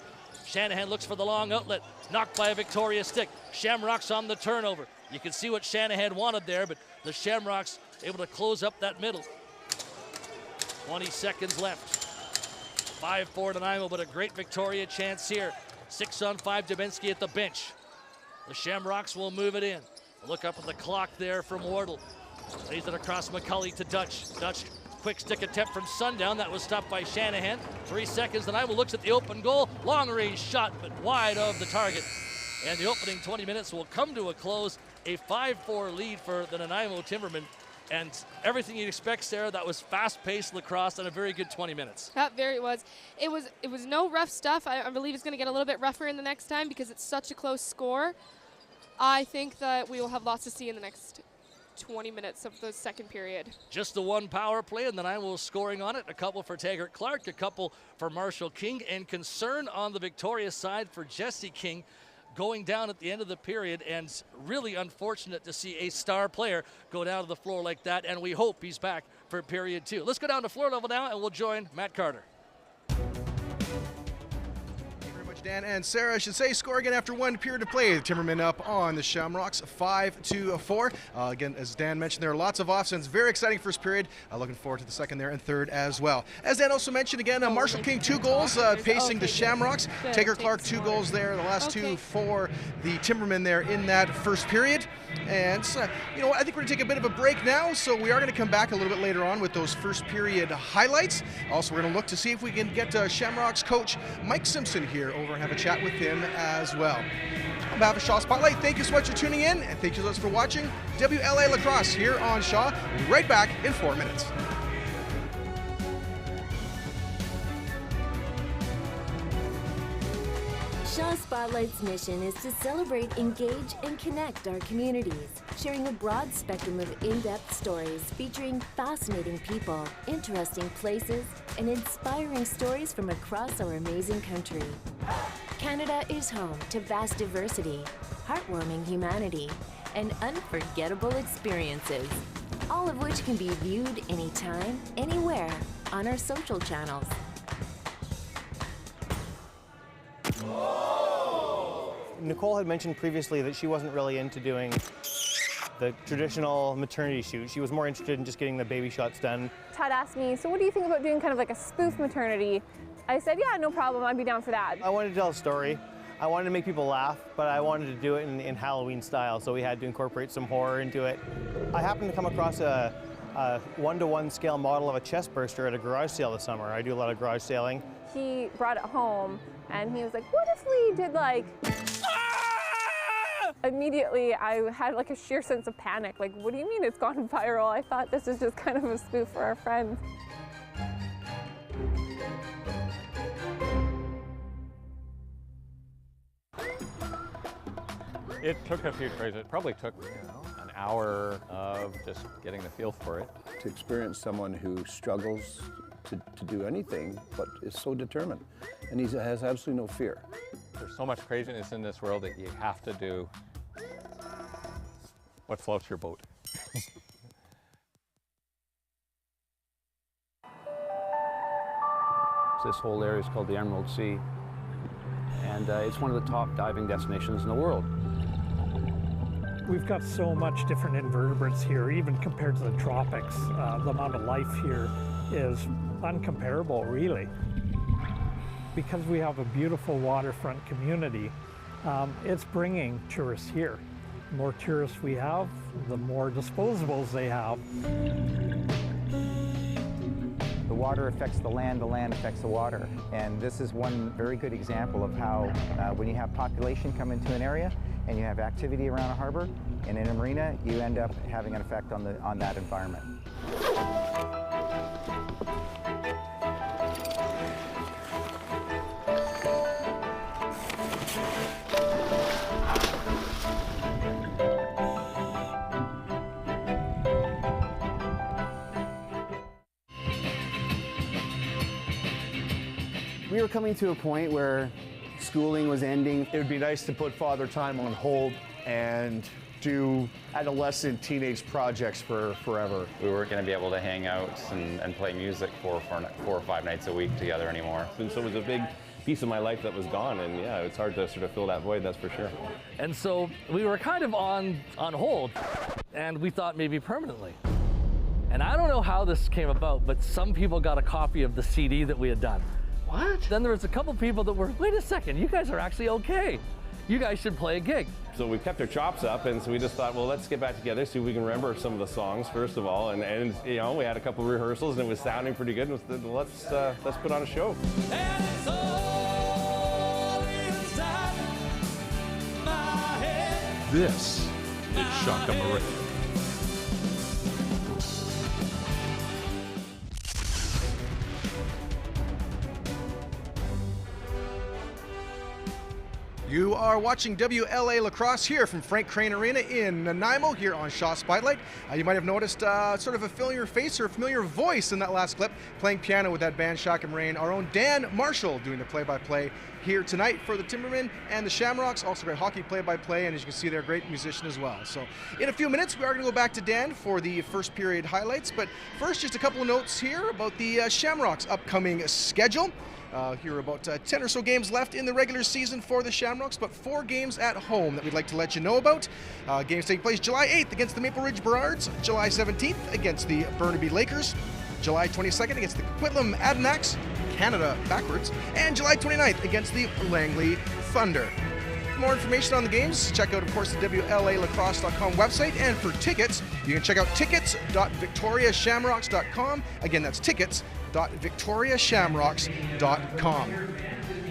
[SPEAKER 3] Shanahan looks for the long outlet. Knocked by a Victoria stick. Shamrocks on the turnover. You can see what Shanahan wanted there, but the Shamrocks able to close up that middle. 20 seconds left. 5-4 Nanaimo, but a great Victoria chance here. 6-on-5 Dubinsky at the bench. The Shamrocks will move it in. Look up at the clock there from Wardle. Lays it across McCulley to Dutch. Dutch, quick stick attempt from Sundown. That was stopped by Shanahan. 3 seconds. Nanaimo looks at the open goal. Long range shot, but wide of the target. And the opening 20 minutes will come to a close. A 5-4 lead for the Nanaimo Timbermen. And everything you'd expect, Sarah, that was fast-paced lacrosse and a very good 20 minutes.
[SPEAKER 4] That very was. It was no rough stuff. I believe it's going to get a little bit rougher in the next time because it's such a close score. I think that we will have lots to see in the next 20 minutes of the second period.
[SPEAKER 3] Just the one power play, and then I will scoring on it. A couple for Taggart Clark, a couple for Marshall King, and concern on the Victoria side for Jesse King going down at the end of the period, and really unfortunate to see a star player go down to the floor like that, and we hope he's back for period 2. Let's go down to floor level now, and we'll join Matt Carter.
[SPEAKER 1] Dan and Sarah, I should say, score again after one period of play. The Timbermen up on the Shamrocks, 5-4. Again, as Dan mentioned, there are lots of offense. Very exciting first period. Looking forward to the second there and third as well. As Dan also mentioned, again, Marshall King, 2 goals, pacing the Shamrocks. Taggart Clark, 2 goals there. The last 2 for the Timbermen there in that first period. And, you know, I think we're going to take a bit of a break now, so we are going to come back a little bit later on with those first period highlights. Also, we're going to look to see if we can get Shamrocks coach Mike Simpson here over and have a chat with him as well. On behalf of Shaw Spotlight, thank you so much for tuning in, and thank you so much for watching WLA Lacrosse here on Shaw. We'll be right back in 4 minutes.
[SPEAKER 5] Shaw Spotlight's mission is to celebrate, engage, and connect our communities, sharing a broad spectrum of in-depth stories featuring fascinating people, interesting places, and inspiring stories from across our amazing country. Canada is home to vast diversity, heartwarming humanity, and unforgettable experiences, all of which can be viewed anytime, anywhere on our social channels.
[SPEAKER 6] Nicole had mentioned previously that she wasn't really into doing the traditional maternity shoot. She was more interested in just getting the baby shots done.
[SPEAKER 7] Todd asked me, so what do you think about doing kind of like a spoof maternity? I said, yeah, no problem, I'd be down for that.
[SPEAKER 6] I wanted to tell a story. I wanted to make people laugh, but I wanted to do it in Halloween style, so we had to incorporate some horror into it. I happened to come across a 1-to-1 scale model of a chest burster at a garage sale this summer. I do a lot of garage sailing.
[SPEAKER 7] He brought it home and he was like, what if we did like... Immediately, I had like a sheer sense of panic. Like, what do you mean it's gone viral? I thought this was just kind of a spoof for our friends.
[SPEAKER 8] It took a few tries. It probably took, an hour of just getting the feel for it.
[SPEAKER 9] To experience someone who struggles to do anything, but is so determined, and he has absolutely no fear.
[SPEAKER 8] There's so much craziness in this world that you have to do what floats your boat.
[SPEAKER 10] This whole area is called the Emerald Sea, and it's one of the top diving destinations in the world.
[SPEAKER 11] We've got so much different invertebrates here, even compared to the tropics. The amount of life here is uncomparable, really. Because we have a beautiful waterfront community, it's bringing tourists here. The more tourists we have, the more disposables they have.
[SPEAKER 12] The water affects the land affects the water. And this is one very good example of how when you have population come into an area and you have activity around a harbor and in a marina, you end up having an effect on that environment.
[SPEAKER 13] We were coming to a point where schooling was ending.
[SPEAKER 14] It would be nice to put Father Time on hold and do adolescent teenage projects for forever.
[SPEAKER 15] We weren't going to be able to hang out and play music for 4 or 5 nights a week together anymore.
[SPEAKER 16] And so it was a big piece of my life that was gone, and yeah, it's hard to sort of fill that void, that's for sure.
[SPEAKER 3] And so we were kind of on hold, and we thought maybe permanently. And I don't know how this came about, but some people got a copy of the CD that we had done. What? Then there was a couple people that were, wait a second, you guys are actually okay. You guys should play a gig.
[SPEAKER 16] So we kept our chops up, and so we just thought, well, let's get back together, see if we can remember some of the songs, first of all. And you know, we had a couple of rehearsals, and it was sounding pretty good, and we said, well, let's put on a show.
[SPEAKER 17] And it's all inside my head.
[SPEAKER 18] This is Shaka Marie.
[SPEAKER 1] You are watching WLA Lacrosse here from Frank Crane Arena in Nanaimo here on Shaw Spotlight. You might have noticed sort of a familiar face or a familiar voice in that last clip, playing piano with that band Shaka Marine. Our own Dan Marshall doing the play-by-play here tonight for the Timbermen and the Shamrocks. Also great hockey play-by-play, and as you can see, they're a great musician as well. So in a few minutes, we are going to go back to Dan for the first period highlights. But first, just a couple of notes here about the Shamrocks' upcoming schedule. Here are about 10 or so games left in the regular season for the Shamrocks, but 4 games at home that we'd like to let you know about. Games taking place July 8th against the Maple Ridge Burrards, July 17th against the Burnaby Lakers, July 22nd against the Coquitlam Adenacks, Canada backwards, and July 29th against the Langley Thunder. For more information on the games, check out, of course, the WLALacrosse.com website, and for tickets, you can check out tickets.victoriashamrocks.com. Again, that's tickets.victoriashamrocks.com.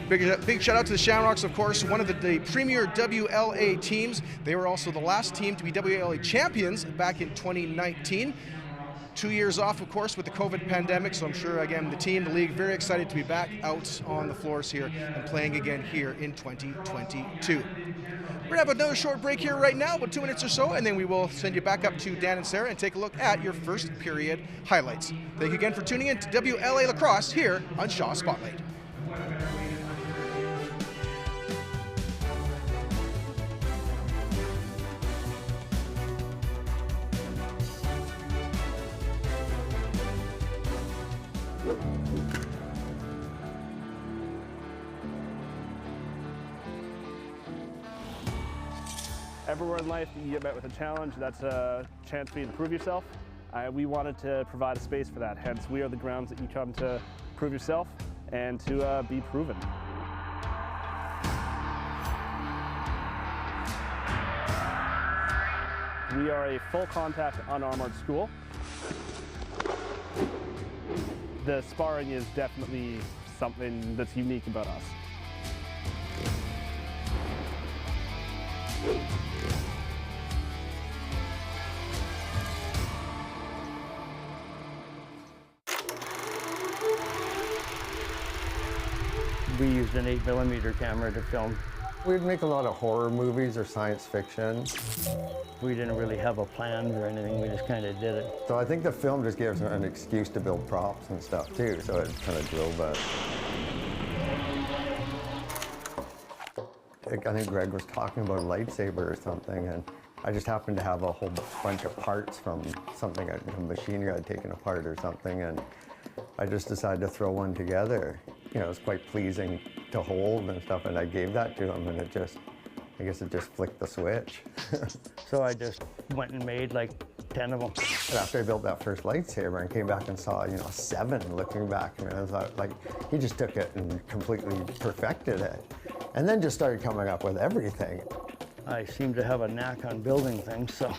[SPEAKER 1] Big shout out to the Shamrocks, of course, one of the premier WLA teams. They were also the last team to be WLA champions back in 2019. 2 years off, of course, with the COVID pandemic, so I'm sure, again, the team, the league, very excited to be back out on the floors here and playing again here in 2022. We're going to have another short break here right now, about 2 minutes or so, and then we will send you back up to Dan and Sarah and take a look at your first period highlights. Thank you again for tuning in to WLA Lacrosse here on Shaw Spotlight.
[SPEAKER 19] Everywhere in life you get met with a challenge, that's a chance for you to prove yourself. We wanted to provide a space for that, hence we are the grounds that you come to prove yourself and to be proven. We are a full contact unarmored school. The sparring is definitely something that's unique about us.
[SPEAKER 20] We used an 8mm camera to film.
[SPEAKER 21] We'd make a lot of horror movies or science fiction.
[SPEAKER 20] We didn't really have a plan or anything, we just kind of did it.
[SPEAKER 21] So I think the film just gave us an excuse to build props and stuff too, so it kind of drove us. I think Greg was talking about a lightsaber or something, and I just happened to have a whole bunch of parts from something, a machine I had taken apart or something, and I just decided to throw one together. You know, it was quite pleasing to hold and stuff, and I gave that to him, and it just, I guess it just flicked the switch.
[SPEAKER 20] So I just went and made like 10 of them.
[SPEAKER 21] And after I built that first lightsaber and came back and saw, 7 looking back, and I thought, like, he just took it and completely perfected it. And then just started coming up with everything.
[SPEAKER 20] I seem to have a knack on building things, so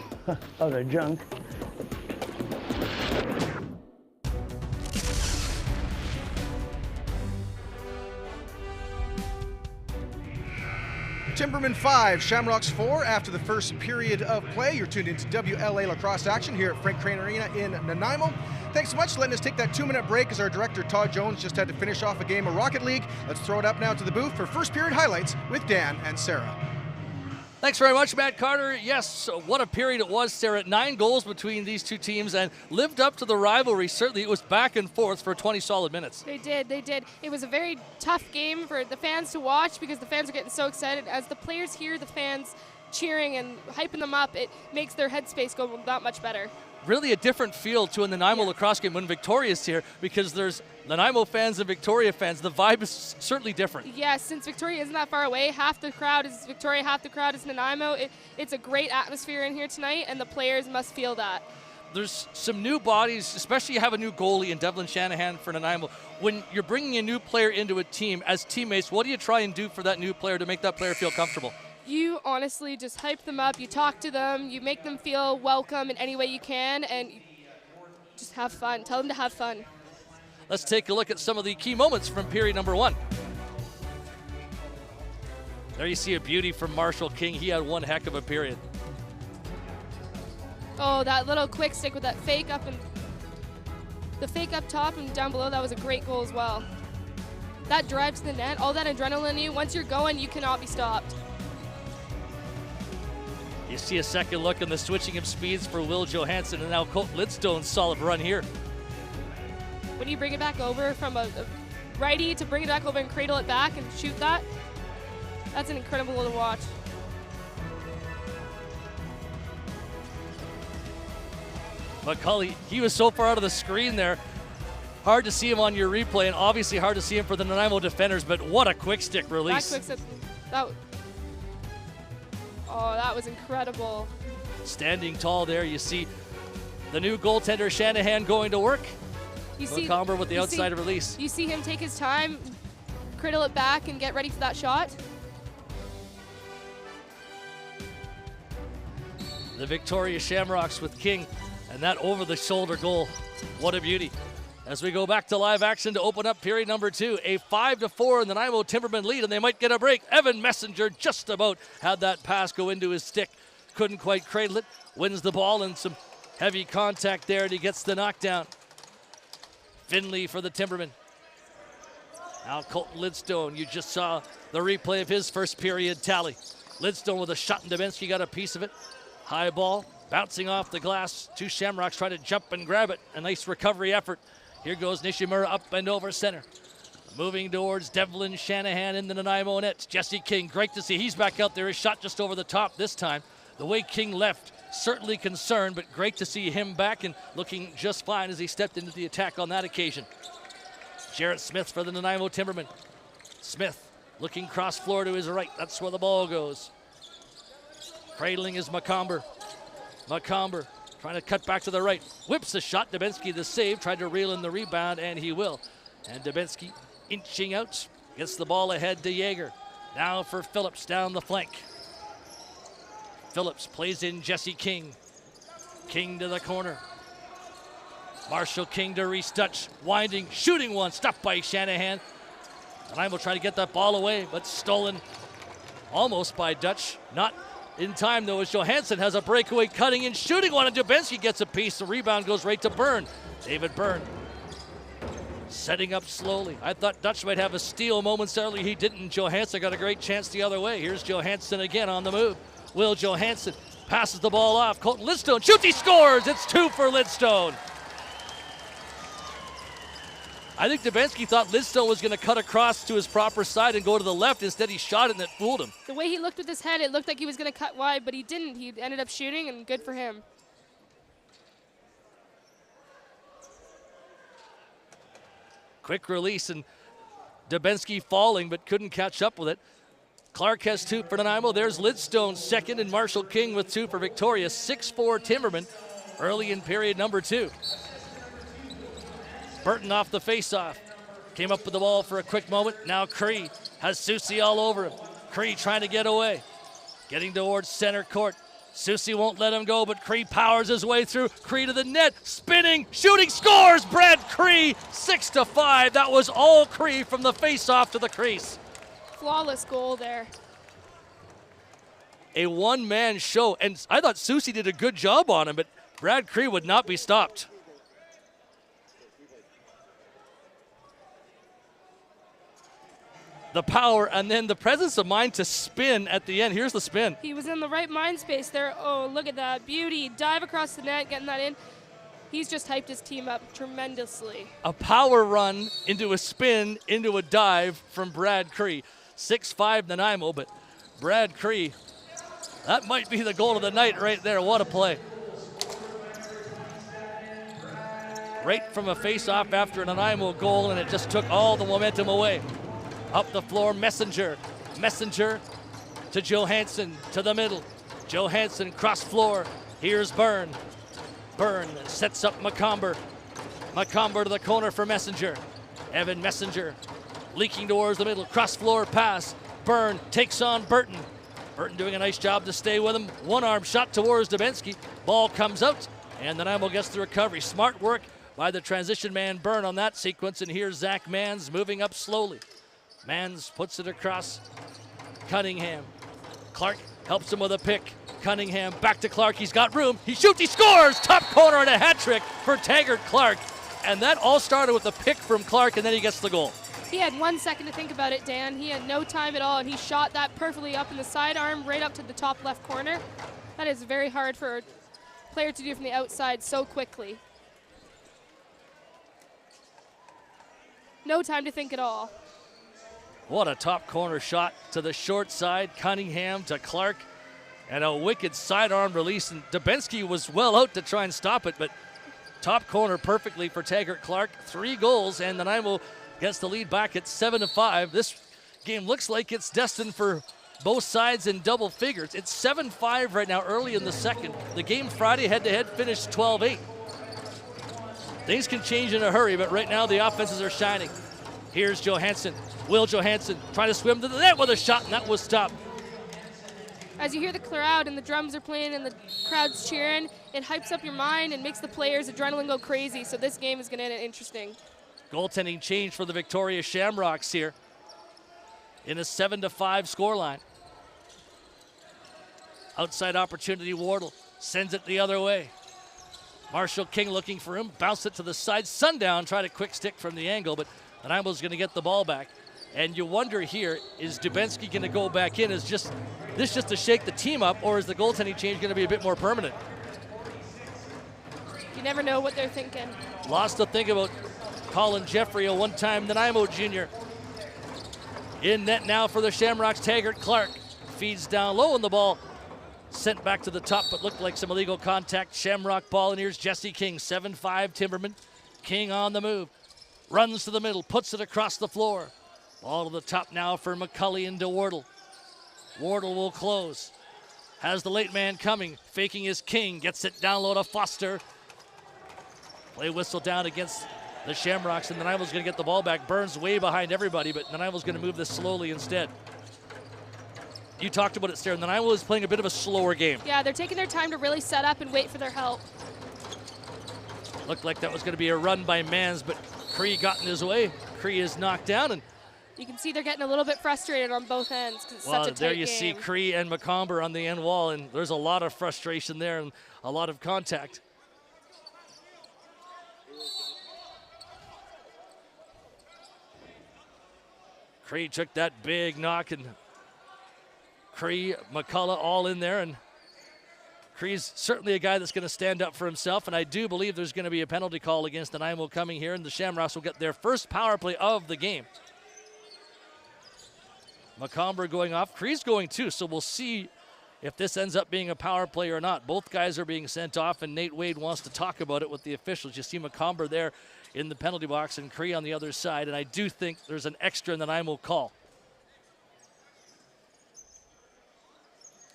[SPEAKER 20] out of junk.
[SPEAKER 1] Timbermen 5, Shamrocks 4 after the first period of play. You're tuned into WLA Lacrosse action here at Frank Crane Arena in Nanaimo. Thanks so much for letting us take that 2-minute break as our director Todd Jones just had to finish off a game of Rocket League. Let's throw it up now to the booth for first period highlights with Dan and Sarah.
[SPEAKER 3] Thanks very much, Matt Carter. Yes, what a period it was, Sarah. 9 goals between these two teams and lived up to the rivalry. Certainly, it was back and forth for 20 solid minutes.
[SPEAKER 4] They did. It was a very tough game for the fans to watch because the fans are getting so excited. As the players hear the fans cheering and hyping them up, it makes their headspace go that much better.
[SPEAKER 3] Really a different feel to a Nanaimo lacrosse game when Victoria's here, because there's Nanaimo fans and Victoria fans. The vibe is certainly different.
[SPEAKER 4] Yes, since Victoria isn't that far away, half the crowd is Victoria, half the crowd is Nanaimo. It's a great atmosphere in here tonight, and the players must feel that.
[SPEAKER 3] There's some new bodies, especially you have a new goalie in Devlin Shanahan for Nanaimo. When you're bringing a new player into a team as teammates, what do you try and do for that new player to make that player feel comfortable?
[SPEAKER 4] You honestly just hype them up, you talk to them, you make them feel welcome in any way you can, and just have fun. Tell them to have fun.
[SPEAKER 3] Let's take a look at some of the key moments from period number 1. There you see a beauty from Marshall King. He had one heck of a period.
[SPEAKER 4] Oh, that little quick stick with that fake up and the fake up top and down below, that was a great goal as well. That drive to the net, all that adrenaline in you, once you're going, you cannot be stopped.
[SPEAKER 3] You see a second look in the switching of speeds for Will Johansson, and now Colton Lidstone's solid run here.
[SPEAKER 4] When you bring it back over from a righty to bring it back over and cradle it back and shoot that, that's an incredible goal to watch.
[SPEAKER 3] McCulley, he was so far out of the screen there. Hard to see him on your replay, and obviously hard to see him for the Nanaimo defenders, but what a quick stick release.
[SPEAKER 4] That quick stick, that was incredible.
[SPEAKER 3] Standing tall there, you see the new goaltender Shanahan going to work.
[SPEAKER 4] You see
[SPEAKER 3] Comber with the outside release.
[SPEAKER 4] You see him take his time, cradle it back, and get ready for that shot.
[SPEAKER 3] The Victoria Shamrocks with King, and that over-the-shoulder goal. What a beauty. As we go back to live action to open up period number 2, a 5-4 in the Nanaimo Timbermen lead, and they might get a break. Evan Messenger just about had that pass go into his stick. Couldn't quite cradle it. Wins the ball and some heavy contact there, and he gets the knockdown. Finley for the Timbermen. Now Colton Lidstone, you just saw the replay of his first period tally. Lidstone with a shot, and Dubensky got a piece of it. High ball, bouncing off the glass. 2 Shamrocks trying to jump and grab it. A nice recovery effort. Here goes Nishimura up and over center. Moving towards Devlin Shanahan in the Nanaimo net. Jesse King, great to see. He's back out there. His shot just over the top this time. The way King left, certainly concerned, but great to see him back and looking just fine as he stepped into the attack on that occasion. Jarrett Smith for the Nanaimo Timbermen. Smith looking cross floor to his right. That's where the ball goes. Cradling is McComber. McComber trying to cut back to the right. Whips the shot. Dubinsky the save. Tried to reel in the rebound, and he will. And Dubinsky inching out. Gets the ball ahead to Jaeger. Now for Phillips down the flank. Phillips plays in Jesse King. King to the corner. Marshall King to Reese Dutch. Winding, shooting one. Stopped by Shanahan. Nanaimo trying to get that ball away, but stolen almost by Dutch. Not in time, though, as Johansson has a breakaway, cutting in, shooting one, and Dubinsky gets a piece. The rebound goes right to Byrne. David Byrne setting up slowly. I thought Dutch might have a steal momentarily. He didn't. Johansson got a great chance the other way. Here's Johansson again on the move. Will Johansson passes the ball off. Colton Lidstone shoots, he scores. It's 2 for Lidstone. I think Dubinsky thought Lidstone was going to cut across to his proper side and go to the left. Instead, he shot it and it fooled him.
[SPEAKER 4] The way he looked with his head, it looked like he was going to cut wide, but he didn't. He ended up shooting, and good for him.
[SPEAKER 3] Quick release, and Dubinsky falling, but couldn't catch up with it. Clark has 2 for Nanaimo. There's Lidstone second, and Marshall King with 2 for Victoria. 6-4 Timbermen early in period number 2. Burton off the faceoff. Came up with the ball for a quick moment. Now Cree has Susie all over him. Cree trying to get away. Getting towards center court. Susie won't let him go, but Cree powers his way through. Cree to the net, spinning, shooting, scores! Brad Cree, 6-5. That was all Cree from the faceoff to the crease.
[SPEAKER 4] Flawless goal there.
[SPEAKER 3] A one-man show, and I thought Susie did a good job on him, but Brad Cree would not be stopped. The power and then the presence of mind to spin at the end. Here's the spin.
[SPEAKER 4] He was in the right mind space there. Oh, look at that. Beauty. Dive across the net, getting that in. He's just hyped his team up tremendously.
[SPEAKER 3] A power run into a spin, into a dive from Brad Cree. 6-5 Nanaimo, but Brad Cree, that might be the goal of the night right there. What a play. Right from a face-off after a Nanaimo goal, and it just took all the momentum away. Up the floor, Messenger. Messenger to Johansson, to the middle. Johansson cross floor. Here's Byrne. Byrne sets up McComber. McComber to the corner for Messenger. Evan Messenger leaking towards the middle. Cross floor pass. Byrne takes on Burton. Burton doing a nice job to stay with him. One-arm shot towards Dubinsky. Ball comes out, and Nanaimo gets the recovery. Smart work by the transition man Byrne on that sequence, and here's Zach Manns moving up slowly. Manns puts it across Cunningham. Clark helps him with a pick. Cunningham back to Clark. He's got room. He shoots. He scores. Top corner and a hat trick for Taggart Clark. And that all started with a pick from Clark, and then he gets the goal.
[SPEAKER 4] He had 1 second to think about it, Dan. He had no time at all, and he shot that perfectly up in the sidearm, right up to the top left corner. That is very hard for a player to do from the outside so quickly. No time to think at all.
[SPEAKER 3] What a top corner shot to the short side. Cunningham to Clark. And a wicked sidearm release. And Dubinsky was well out to try and stop it, but top corner perfectly for Taggart Clark. 3 goals, and Nanaimo gets the lead back at 7-5. This game looks like it's destined for both sides in double figures. It's 7-5 right now, early in the second. The game Friday head-to-head finished 12-8. Things can change in a hurry, but right now the offenses are shining. Here's Johansson. Will Johansson trying to swim to the net with a shot, and that was stopped.
[SPEAKER 4] As you hear the crowd and the drums are playing and the crowd's cheering, it hypes up your mind and makes the players' adrenaline go crazy. So this game is going to end interesting.
[SPEAKER 3] Goaltending change for the Victoria Shamrocks here in a 7-5 scoreline. Outside opportunity, Wardle sends it the other way. Marshall King looking for him, bounce it to the side. Sundown tried a quick stick from the angle, but Nanaimo's going to get the ball back. And you wonder here, is Dubinsky going to go back in? Is this just to shake the team up, or is the goaltending change going to be a bit more permanent?
[SPEAKER 4] You never know what they're thinking.
[SPEAKER 3] Lots to think about. Colin Jeffrey, a one-time Nanaimo junior. In net now for the Shamrocks, Taggart Clark. Feeds down low, and the ball sent back to the top, but looked like some illegal contact. Shamrock ball, and here's Jesse King, 7-5 Timbermen. King on the move. runs to the middle, puts it across the floor. Ball to the top now for McCulley into Wardle. Wardle will close. Has the late man coming, faking his King, gets it down low to Foster. Play whistle down against the Shamrocks, and Nanaimo's going to get the ball back. Burns way behind everybody, but Nanaimo's going to move this slowly instead. You talked about it, Sarah. Nanaimo is playing a bit of a slower game.
[SPEAKER 4] Yeah, they're taking their time to really set up and wait for their help.
[SPEAKER 3] Looked like that was going to be a run by Mans, but Cree got in his way. Cree is knocked down, and
[SPEAKER 4] you can see they're getting a little bit frustrated on both ends because it's such a tight
[SPEAKER 3] there you
[SPEAKER 4] game.
[SPEAKER 3] see Cree and McComber on the end wall, and there's a lot of frustration there and a lot of contact. Cree took that big knock, and Cree, McCullough all in there, and Cree's certainly a guy that's going to stand up for himself, and I do believe there's going to be a penalty call against Nanaimo coming here, and the Shamrocks will get their first power play of the game. McComber going off, Cree's going too, so we'll see if this ends up being a power play or not. Both guys are being sent off, and Nate Wade wants to talk about it with the officials. You see McComber there in the penalty box and Cree on the other side, and I do think there's an extra Nanaimo call.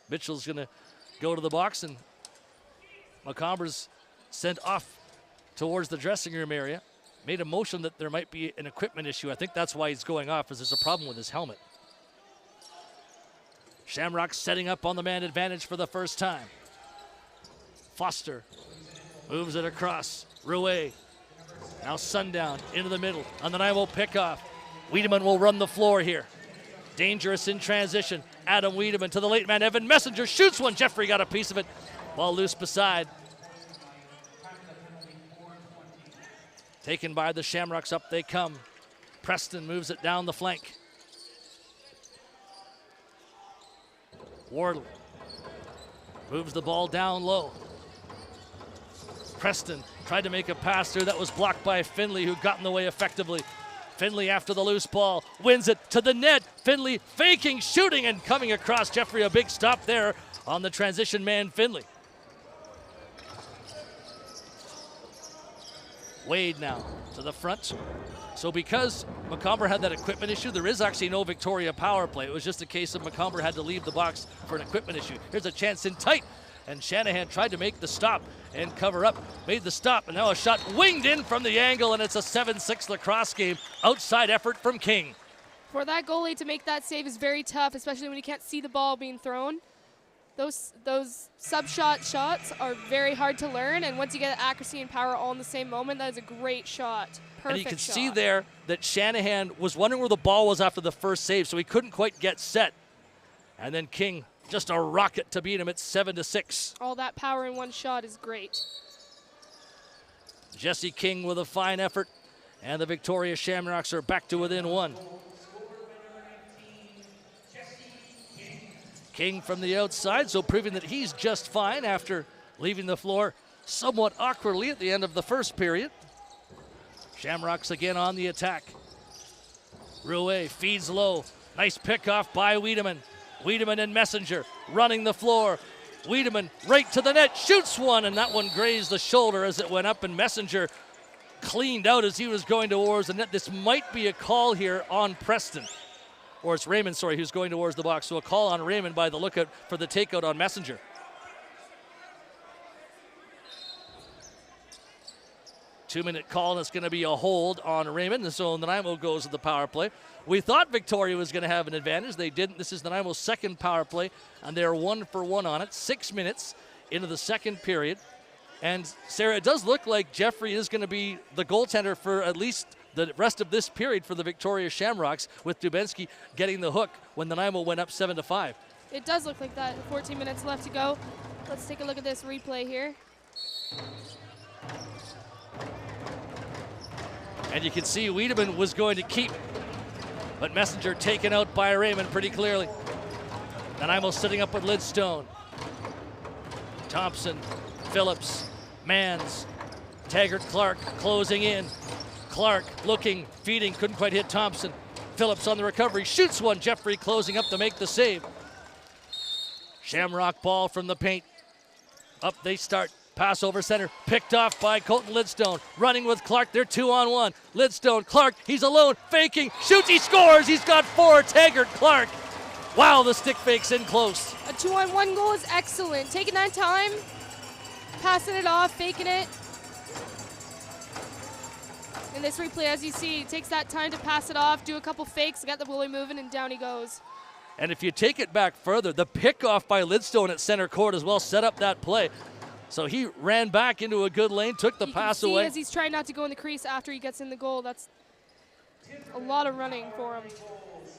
[SPEAKER 3] Mitchell's going to go to the box, and McComber's sent off towards the dressing room area. Made a motion that there might be an equipment issue. I think that's why he's going off, is there's a problem with his helmet. Shamrocks setting up on the man advantage for the first time. Foster moves it across. Rouet. Now Sundown into the middle. On the Nanaimo pickoff. Wiedemann will run the floor here. Dangerous in transition. Adam Wiedemann to the late man. Evan Messenger shoots one. Jeffrey got a piece of it. Ball loose beside. Taken by the Shamrocks. Up they come. Preston moves it down the flank. Wardle moves the ball down low. Preston tried to make a pass there that was blocked by Finley, who got in the way effectively. Finley after the loose ball, wins it to the net. Finley faking, shooting, and coming across. Jeffrey, a big stop there on the transition man, Finley. Wade now to the front. So because McComber had that equipment issue, there is actually no Victoria power play. It was just a case of McComber had to leave the box for an equipment issue. Here's a chance in tight, and Shanahan tried to make the stop and cover up. Made the stop, and now a shot winged in from the angle, and it's a 7-6 lacrosse game. Outside effort from King.
[SPEAKER 4] For that goalie to make that save is very tough, especially when you can't see the ball being thrown. Those sub-shot shots are very hard to learn, and once you get accuracy and power all in the same moment, that is a great shot. Perfect
[SPEAKER 3] and you can
[SPEAKER 4] shot.
[SPEAKER 3] see there that Shanahan was wondering where the ball was after the first save, so he couldn't quite get set. And then King, just a rocket to beat him at 7-6.
[SPEAKER 4] All that power in one shot is great.
[SPEAKER 3] Jesse King with a fine effort, and the Victoria Shamrocks are back to within one. King from the outside, so proving that he's just fine after leaving the floor somewhat awkwardly at the end of the first period. Shamrocks again on the attack. Rouet feeds low. Nice pickoff by Wiedemann. Wiedemann and Messenger running the floor. Wiedemann right to the net, shoots one, and that one grazed the shoulder as it went up, and Messenger cleaned out as he was going towards the net. This might be a call here on Preston. Or it's Raymond, sorry, who's going towards the box. So a call on Raymond by the lookout for the takeout on Messenger. Two-minute call, and it's going to be a hold on Raymond. And so Nanaimo goes to the power play. We thought Victoria was going to have an advantage. They didn't. This is Nanaimo's second power play, and they're 1-for-1 on it. 6 minutes into the second period. And, Sarah, it does look like Jeffrey is going to be the goaltender for at least the rest of this period for the Victoria Shamrocks, with Dubinsky getting the hook when Nanaimo went up 7-5.
[SPEAKER 4] It does look like that. 14 minutes left to go. Let's take a look at this replay here.
[SPEAKER 3] And you can see Wiedemann was going to keep, but Messenger taken out by Raymond pretty clearly. Nanaimo sitting up with Lidstone. Thompson, Phillips, Mans, Taggart Clark closing in. Clark looking, feeding, couldn't quite hit Thompson. Phillips on the recovery, shoots one. Jeffrey closing up to make the save. Shamrock ball from the paint. Up they start. Pass over center, picked off by Colton Lidstone. Running with Clark, they're 2-on-1. Lidstone, Clark, he's alone, faking, shoots, he scores! He's got 4, Taggart Clark. Wow, the stick fake's in close.
[SPEAKER 4] A 2-on-1 goal is excellent. Taking that time, passing it off, faking it. In this replay, as you see, he takes that time to pass it off, do a couple fakes, get the goalie moving, and down he goes.
[SPEAKER 3] And if you take it back further, the pickoff by Lidstone at center court as well set up that play. So he ran back into a good lane, took the pass
[SPEAKER 4] away.
[SPEAKER 3] away.
[SPEAKER 4] As he's trying not to go in the crease after he gets in the goal, that's a lot of running for him.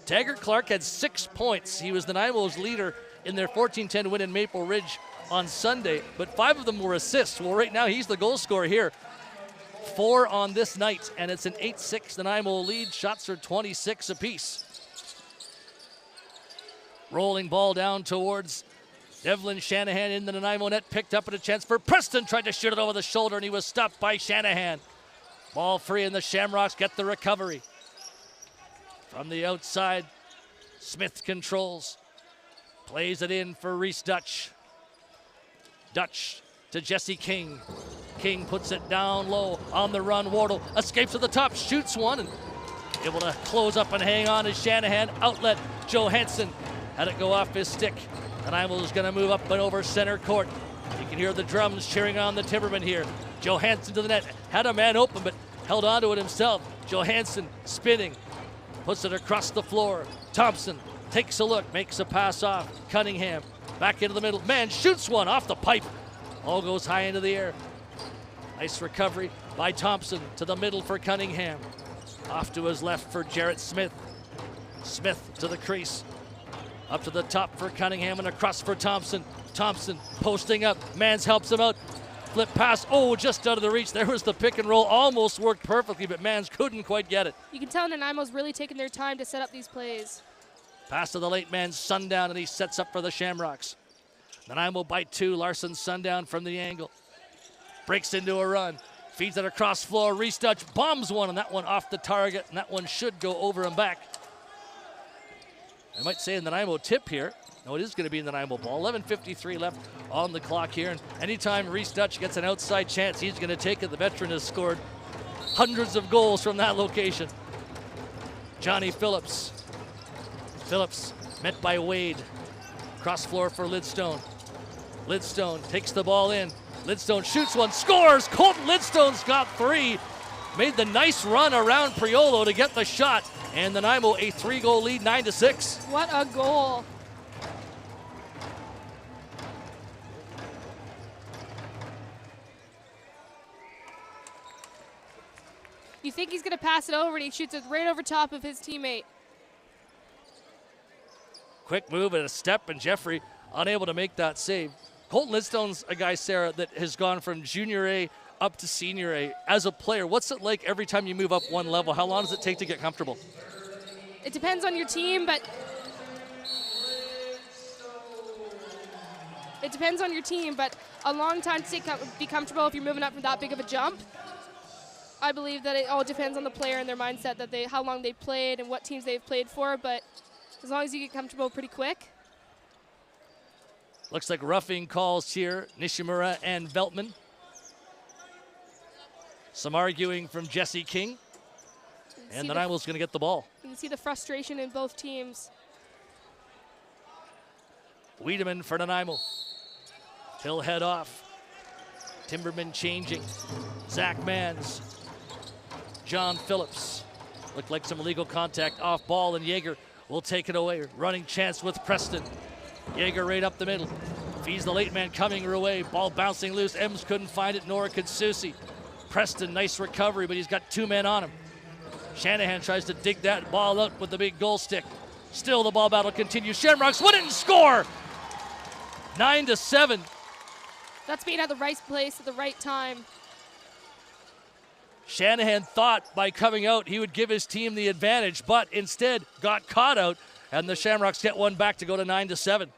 [SPEAKER 3] Taggart Clark had 6 points. He was Nanaimo's leader in their 14-10 win in Maple Ridge on Sunday, but 5 of them were assists. Well, right now he's the goal scorer here. 4 on this night, and it's an 8-6 Nanaimo lead. Shots are 26 apiece. Rolling ball down towards Devlin Shanahan in the Nanaimo net, picked up at a chance for Preston, tried to shoot it over the shoulder, and he was stopped by Shanahan. Ball free, and the Shamrocks get the recovery. From the outside, Smith controls. Plays it in for Reese Dutch. Dutch to Jesse King. King puts it down low on the run. Wardle escapes to the top, shoots one, and able to close up and hang on as Shanahan. Outlet, Johansson had it go off his stick. Nanaimo is going to move up and over center court. You can hear the drums cheering on the Timbermen here. Johansson to the net, had a man open, but held onto it himself. Johansson spinning, puts it across the floor. Thompson takes a look, makes a pass off. Cunningham back into the middle. Man shoots one off the pipe. All goes high into the air. Nice recovery by Thompson to the middle for Cunningham. Off to his left for Jarrett Smith. Smith to the crease. Up to the top for Cunningham and across for Thompson. Thompson posting up. Mans helps him out. Flip pass. Oh, just out of the reach. There was the pick and roll. Almost worked perfectly, but Mans couldn't quite get it.
[SPEAKER 4] You can tell Nanaimo's really taking their time to set up these plays.
[SPEAKER 3] Pass to the late man, Sundown, and he sets up for the Shamrocks. Nanaimo by 2. Larson Sundown from the angle. Breaks into a run. Feeds it across floor. Reese Dutch bombs one, and that one off the target, and that one should go over and back. I might say a Nanaimo tip here. No, it is going to be in the Nanaimo ball. 11:53 left on the clock here. And anytime Reese Dutch gets an outside chance, he's going to take it. The veteran has scored hundreds of goals from that location. Johnny Phillips. Phillips met by Wade. Cross floor for Lidstone. Lidstone takes the ball in. Lidstone shoots one, scores! Colton Lidstone's got 3. Made the nice run around Priolo to get the shot. And Nanaimo a 3-goal lead, 9-6.
[SPEAKER 4] What a goal. You think he's going to pass it over, and he shoots it right over top of his teammate.
[SPEAKER 3] Quick move and a step, and Jeffrey unable to make that save. Colton Lidstone's a guy, Sarah, that has gone from junior A up to senior A. As a player, what's it like every time you move up one level? How long does it take to get comfortable?
[SPEAKER 4] It depends on your team, but a long time to be comfortable if you're moving up from that big of a jump. I believe that it all depends on the player and their mindset, that how long they've played and what teams they've played for, but as long as you get comfortable pretty quick.
[SPEAKER 3] Looks like roughing calls here, Nishimura and Veltman. Some arguing from Jesse King. And Nanaimo's going to get the ball.
[SPEAKER 4] You can see the frustration in both teams.
[SPEAKER 3] Wiedemann for Nanaimo. He'll head off. Timbermen changing. Zach Mans. John Phillips. Looked like some illegal contact off ball, and Yeager will take it away. Running chance with Preston. Yeager right up the middle. Feeds the late man coming her away. Ball bouncing loose. Ems couldn't find it, nor could Susie. Preston, nice recovery, but he's got 2 men on him. Shanahan tries to dig that ball out with the big goal stick. Still the ball battle continues. Shamrocks win it and score! 9-7.
[SPEAKER 4] That's being at the right place at the right time.
[SPEAKER 3] Shanahan thought by coming out he would give his team the advantage, but instead got caught out, and the Shamrocks get one back to go to 9-7.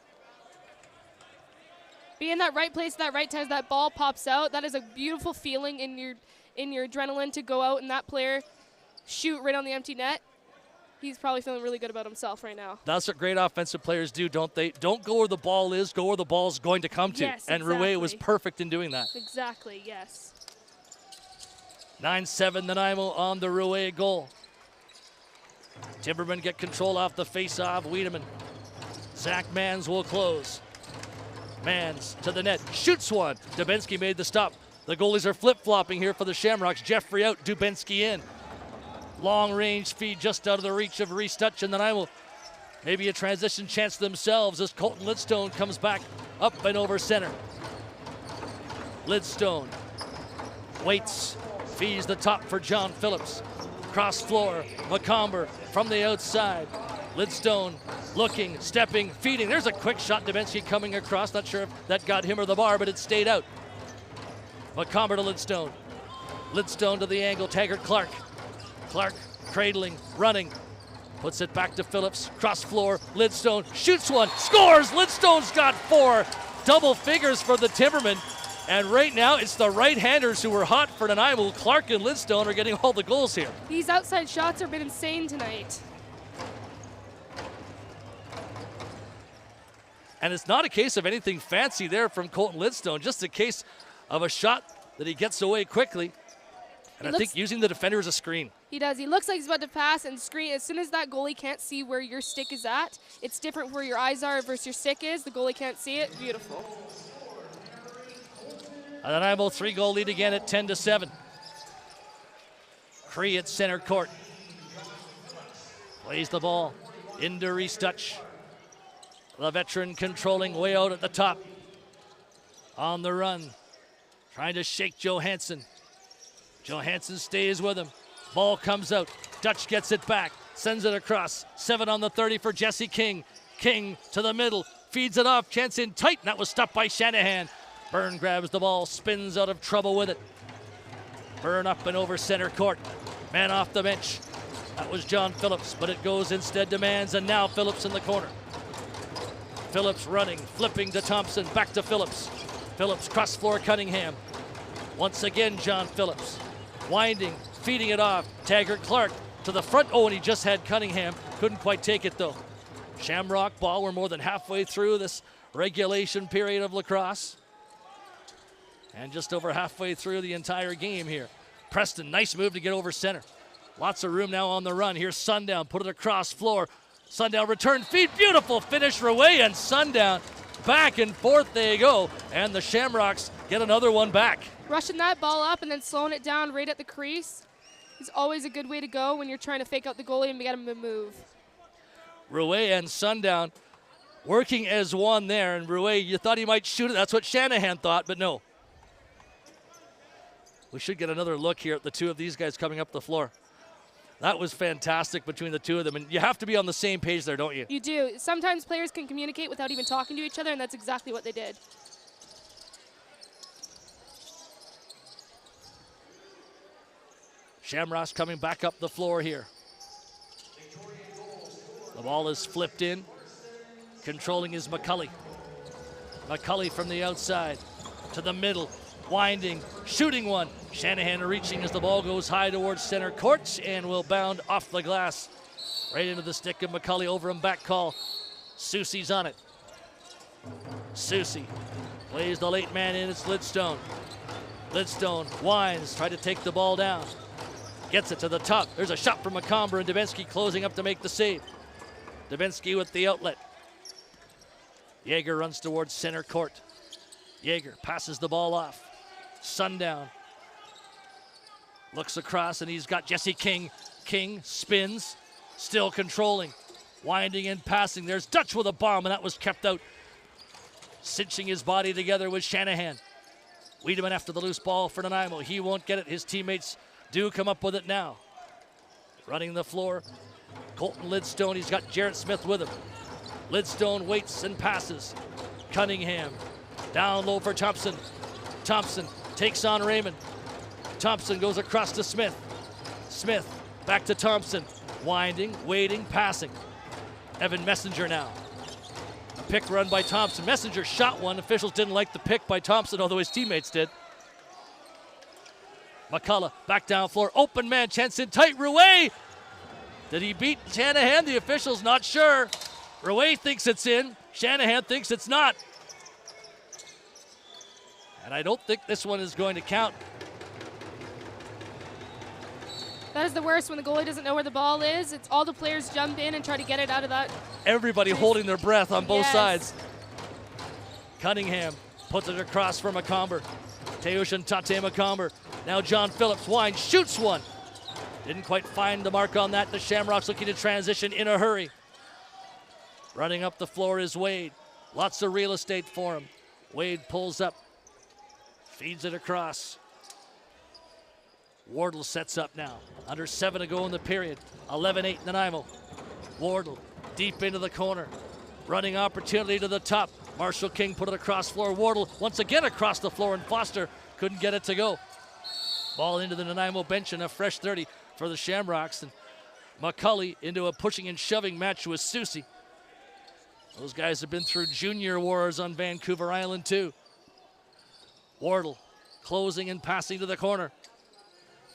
[SPEAKER 4] Be in that right place at that right time as that ball pops out. That is a beautiful feeling in your adrenaline to go out and that player shoot right on the empty net. He's probably feeling really good about himself right now.
[SPEAKER 3] That's what great offensive players do, don't they? Don't go where the ball is, go where the ball's going to come to.
[SPEAKER 4] Yes,
[SPEAKER 3] and
[SPEAKER 4] exactly.
[SPEAKER 3] Rouet was perfect in doing that.
[SPEAKER 4] Exactly, yes.
[SPEAKER 3] 9-7 Nanaimo on the Rouet goal. Timbermen get control off the face-off. Wiedemann. Zach Mans will close. Mans to the net. Shoots one. Dubinsky made the stop. The goalies are flip-flopping here for the Shamrocks. Jeffrey out, Dubinsky in. Long-range feed just out of the reach of Reese Dutch and Nanaimo. Maybe a transition chance themselves as Colton Lidstone comes back up and over center. Lidstone waits, feeds the top for John Phillips. Cross floor, McComber from the outside. Lidstone looking, stepping, feeding. There's a quick shot, Dubinsky coming across. Not sure if that got him or the bar, but it stayed out. McComber to Lidstone. Lidstone to the angle, Taggart Clark. Clark cradling, running. Puts it back to Phillips. Cross floor, Lidstone shoots one, scores! Lidstone's got 4. Double figures for the Timbermen. And right now, it's the right-handers who were hot for Nanaimo. Clark and Lidstone are getting all the goals here.
[SPEAKER 4] These outside shots have been insane tonight.
[SPEAKER 3] And it's not a case of anything fancy there from Colton Lidstone, just a case of a shot that he gets away quickly. And I think using the defender as a screen.
[SPEAKER 4] He does. He looks like he's about to pass and screen. As soon as that goalie can't see where your stick is at, it's different where your eyes are versus your stick is. The goalie can't see it. Beautiful.
[SPEAKER 3] A Nanaimo 3-goal lead again at 10-7. Cree at center court. Plays the ball into Reese Dutch. The veteran controlling way out at the top. On the run. Trying to shake Johansson. Johansson stays with him. Ball comes out. Dutch gets it back. Sends it across. 7 on the 30 for Jesse King. King to the middle. Feeds it off. Chance in tight. And that was stopped by Shanahan. Byrne grabs the ball. Spins out of trouble with it. Byrne up and over center court. Man off the bench. That was John Phillips, but it goes instead to Mans, and now Phillips in the corner. Phillips running, flipping to Thompson, back to Phillips. Phillips cross floor Cunningham. Once again, John Phillips. Winding, feeding it off. Taggart Clark to the front. Oh, and he just had Cunningham. Couldn't quite take it, though. Shamrock ball. We're more than halfway through this regulation period of lacrosse. And just over halfway through the entire game here. Preston, nice move to get over center. Lots of room now on the run. Here's Sundown, put it across floor. Sundown return feed, beautiful finish, Rouet and Sundown. Back and forth they go, and the Shamrocks get another one back.
[SPEAKER 4] Rushing that ball up and then slowing it down right at the crease is always a good way to go when you're trying to fake out the goalie and get him to move.
[SPEAKER 3] Rouet and Sundown working as one there, and Rouet, you thought he might shoot it. That's what Shanahan thought, but no. We should get another look here at the two of these guys coming up the floor. That was fantastic between the two of them, and you have to be on the same page there, don't you?
[SPEAKER 4] You do. Sometimes players can communicate without even talking to each other, and that's exactly what they did.
[SPEAKER 3] Shamrocks coming back up the floor here. The ball is flipped in. Controlling is McCulley. McCulley from the outside to the middle. Winding, shooting one. Shanahan reaching as the ball goes high towards center court and will bound off the glass. Right into the stick of McCulley, over him back call. Susie's on it. Susie plays the late man in, it's Lidstone. Lidstone winds, try to take the ball down. Gets it to the top. There's a shot from McComber and Dubinsky closing up to make the save. Dubinsky with the outlet. Yeager runs towards center court. Yeager passes the ball off. Sundown looks across and he's got Jesse King. King spins, still controlling, winding and passing. There's Dutch with a bomb, and that was kept out. Cinching his body together with Shanahan. Wiedemann after the loose ball for Nanaimo. He won't get it. His teammates do come up with it now. Running the floor, Colton Lidstone. He's got Jarrett Smith with him. Lidstone waits and passes. Cunningham down low for Thompson. Thompson takes on Raymond. Thompson goes across to Smith. Smith back to Thompson. Winding, waiting, passing. Evan Messenger now. A pick run by Thompson. Messenger shot one. Officials didn't like the pick by Thompson, although his teammates did. McCullough back down floor. Open man, chance in tight. Rouet Did he beat Shanahan? The official's not sure. Rouet thinks it's in. Shanahan thinks it's not. And I don't think this one is going to count.
[SPEAKER 4] That is the worst when the goalie doesn't know where the ball is. It's all the players jump in and try to get it out of that.
[SPEAKER 3] Everybody holding their breath on both
[SPEAKER 4] Yes.
[SPEAKER 3] sides. Cunningham puts it across for McComber. Teoshin Tate McComber. Now John Phillips winds, shoots one. Didn't quite find the mark on that. The Shamrocks looking to transition in a hurry. Running up the floor is Wade. Lots of real estate for him. Wade pulls up, feeds it across. Wardle sets up now. Under 7 to go in the period. 11-8 Nanaimo. Wardle deep into the corner. Running opportunity to the top. Marshall King put it across floor. Wardle once again across the floor, and Foster couldn't get it to go. Ball into the Nanaimo bench and a fresh 30 for the Shamrocks. And McCulley into a pushing and shoving match with Susie. Those guys have been through junior wars on Vancouver Island too. Wardle closing and passing to the corner.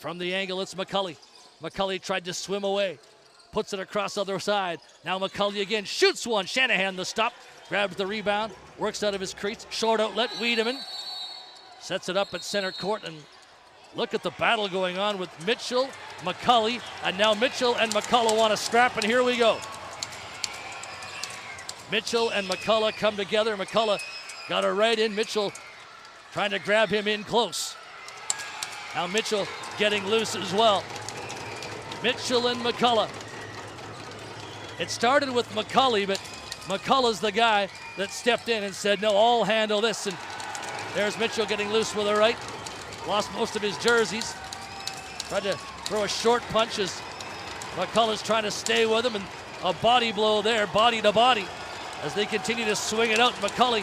[SPEAKER 3] From the angle, it's McCulley. McCulley tried to swim away. Puts it across the other side. Now McCulley again shoots one. Shanahan the stop. Grabs the rebound. Works out of his crease. Short outlet. Wiedemann sets it up at center court. And look at the battle going on with Mitchell, McCulley, and now Mitchell and McCullough want to scrap, and here we go. Mitchell and McCullough come together. McCullough got her right in. Mitchell trying to grab him in close. Now Mitchell getting loose as well. Mitchell and McCullough. It started with McCulley, but McCullough's the guy that stepped in and said, no, I'll handle this. And there's Mitchell getting loose with the right. Lost most of his jerseys. Tried to throw a short punch as McCullough's trying to stay with him, and a body blow there, body to body, as they continue to swing it out. McCulley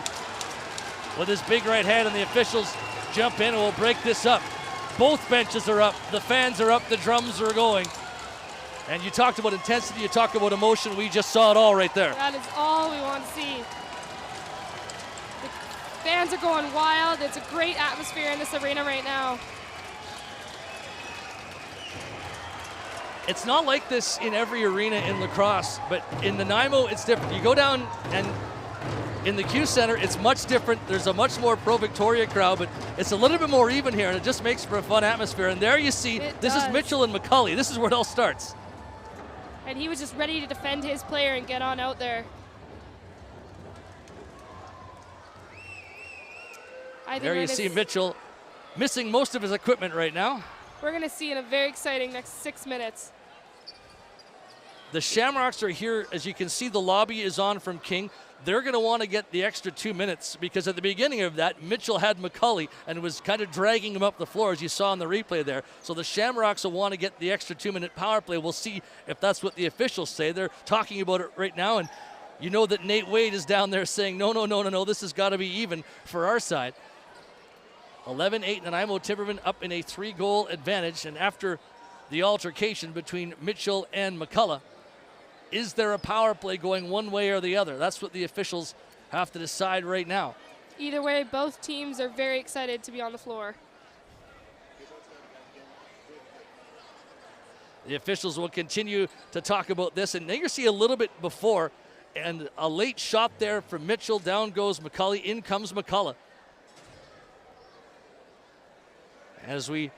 [SPEAKER 3] with his big right hand, and the officials jump in and will break this up. Both benches are up, the fans are up, the drums are going. And you talked about intensity, you talked about emotion, we just saw it all right there.
[SPEAKER 4] That is all we want to see. The fans are going wild. It's a great atmosphere in this arena right now.
[SPEAKER 3] It's not like this in every arena in lacrosse, but in Nanaimo, it's different. You go down, and in the Q Center, it's much different. There's a much more pro-Victoria crowd, but it's a little bit more even here, and it just makes for a fun atmosphere. And there you see, this is Mitchell and McCulley. This is where it all starts.
[SPEAKER 4] And he was just ready to defend his player and get on out there.
[SPEAKER 3] There you see Mitchell missing most of his equipment right now.
[SPEAKER 4] We're going to see in a very exciting next 6 minutes.
[SPEAKER 3] The Shamrocks are here. As you can see, the lobby is on from King. They're going to want to get the extra 2 minutes, because at the beginning of that, Mitchell had McCulley and was kind of dragging him up the floor, as you saw in the replay there. So the Shamrocks will want to get the extra 2-minute power play. We'll see if that's what the officials say. They're talking about it right now, and you know that Nate Wade is down there saying, no, this has got to be even for our side. 11-8 Nanaimo Timbermen up in a 3-goal advantage, and after the altercation between Mitchell and McCullough, is there a power play going one way or the other? That's what the officials have to decide right now.
[SPEAKER 4] Either way, both teams are very excited to be on the floor.
[SPEAKER 3] The officials will continue to talk about this, and you see a little bit before, and a late shot there from Mitchell. Down goes McCulley, in comes McCullough. As we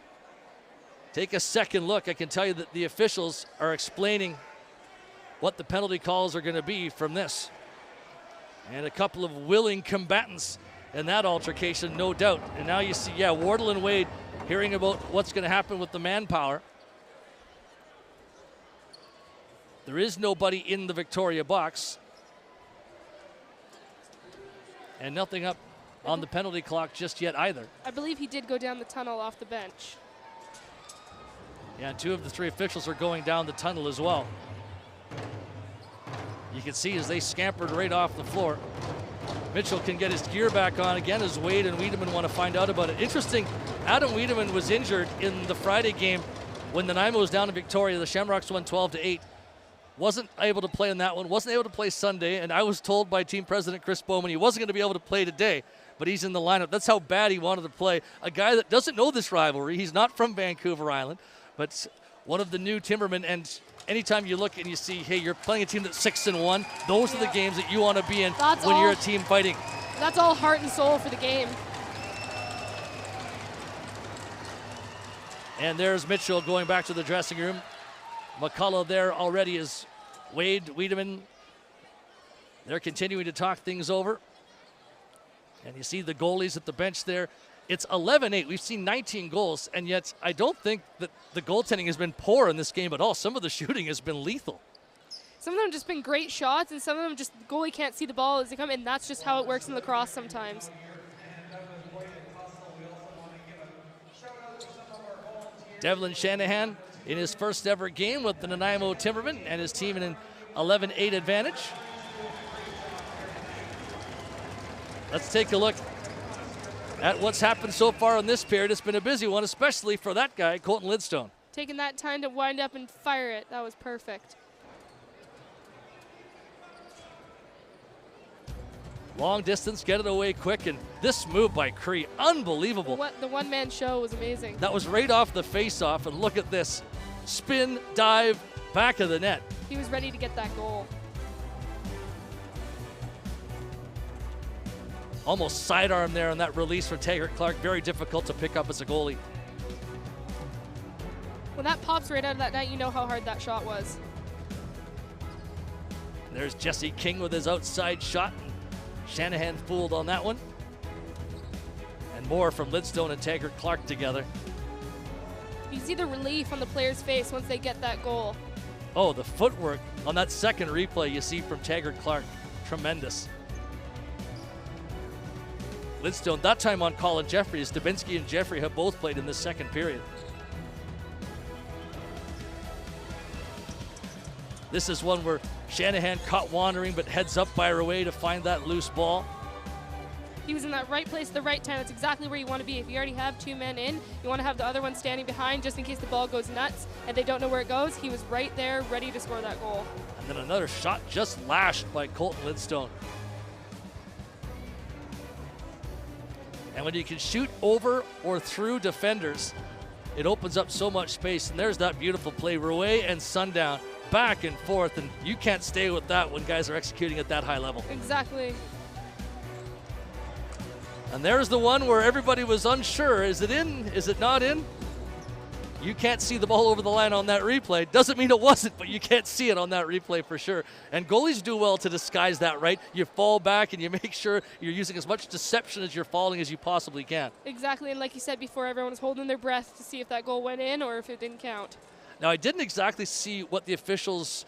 [SPEAKER 3] take a second look, I can tell you that the officials are explaining what the penalty calls are going to be from this. And a couple of willing combatants in that altercation, no doubt. And now you see, Wardle and Wade hearing about what's going to happen with the manpower. There is nobody in the Victoria box. And nothing up on the penalty clock just yet either.
[SPEAKER 4] I believe he did go down the tunnel off the bench.
[SPEAKER 3] Yeah, and 2 of the 3 officials are going down the tunnel as well. You can see as they scampered right off the floor. Mitchell can get his gear back on again as Wade and Wiedemann want to find out about it. Interesting, Adam Wiedemann was injured in the Friday game when Nanaimo was down in Victoria. The Shamrocks won 12-8. Wasn't able to play in that one, wasn't able to play Sunday, and I was told by team president Chris Bowman he wasn't going to be able to play today, but he's in the lineup. That's how bad he wanted to play. A guy that doesn't know this rivalry. He's not from Vancouver Island, but one of the new Timbermen, and anytime you look and you see, hey, you're playing a team that's 6-1, those are the games that you want to be in
[SPEAKER 4] That's
[SPEAKER 3] when
[SPEAKER 4] all-
[SPEAKER 3] you're a team fighting.
[SPEAKER 4] That's all heart and soul for the game.
[SPEAKER 3] And there's Mitchell going back to the dressing room. McCullough there already is Wade, Wiedemann. They're continuing to talk things over. And you see the goalies at the bench there. It's 11-8. We've seen 19 goals, and yet I don't think that the goaltending has been poor in this game at all. Some of the shooting has been lethal.
[SPEAKER 4] Some of them just been great shots, and some of them just the goalie can't see the ball as they come, and that's just how it works in lacrosse sometimes.
[SPEAKER 3] Devlin Shanahan in his first ever game with the Nanaimo Timbermen and his team in an 11-8 advantage. Let's take a look at what's happened so far in this period. It's been a busy one, especially for that guy, Colton Lidstone.
[SPEAKER 4] Taking that time to wind up and fire it, that was perfect.
[SPEAKER 3] Long distance, get it away quick, and this move by Cree, unbelievable.
[SPEAKER 4] The one-man show was amazing.
[SPEAKER 3] That was right off the face-off, and look at this. Spin, dive, back of the net.
[SPEAKER 4] He was ready to get that goal.
[SPEAKER 3] Almost sidearm there on that release from Taggart Clark. Very difficult to pick up as a goalie.
[SPEAKER 4] When that pops right out of that net, you know how hard that shot was.
[SPEAKER 3] There's Jesse King with his outside shot. Shanahan fooled on that one. And more from Lidstone and Taggart Clark together.
[SPEAKER 4] You see the relief on the player's face once they get that goal.
[SPEAKER 3] Oh, the footwork on that second replay you see from Taggart Clark. Tremendous. Lidstone, that time on Colin Jeffrey, as Dubinsky and Jeffrey have both played in this second period. This is one where Shanahan caught wandering, but heads up by Rouet to find that loose ball.
[SPEAKER 4] He was in that right place at the right time. That's exactly where you want to be. If you already have two men in, you want to have the other one standing behind just in case the ball goes nuts and they don't know where it goes. He was right there, ready to score that goal.
[SPEAKER 3] And then another shot just lashed by Colton Lidstone. And when you can shoot over or through defenders, it opens up so much space. And there's that beautiful play. Rouet and Sundown back and forth, and you can't stay with that when guys are executing at that high level.
[SPEAKER 4] Exactly.
[SPEAKER 3] And there's the one where everybody was unsure. Is it in? Is it not in? You can't see the ball over the line on that replay. Doesn't mean it wasn't, but you can't see it on that replay for sure. And goalies do well to disguise that, right? You fall back and you make sure you're using as much deception as you're falling as you possibly can.
[SPEAKER 4] Exactly, and like you said before, everyone was holding their breath to see if that goal went in or if it didn't count.
[SPEAKER 3] Now, I didn't exactly see what the officials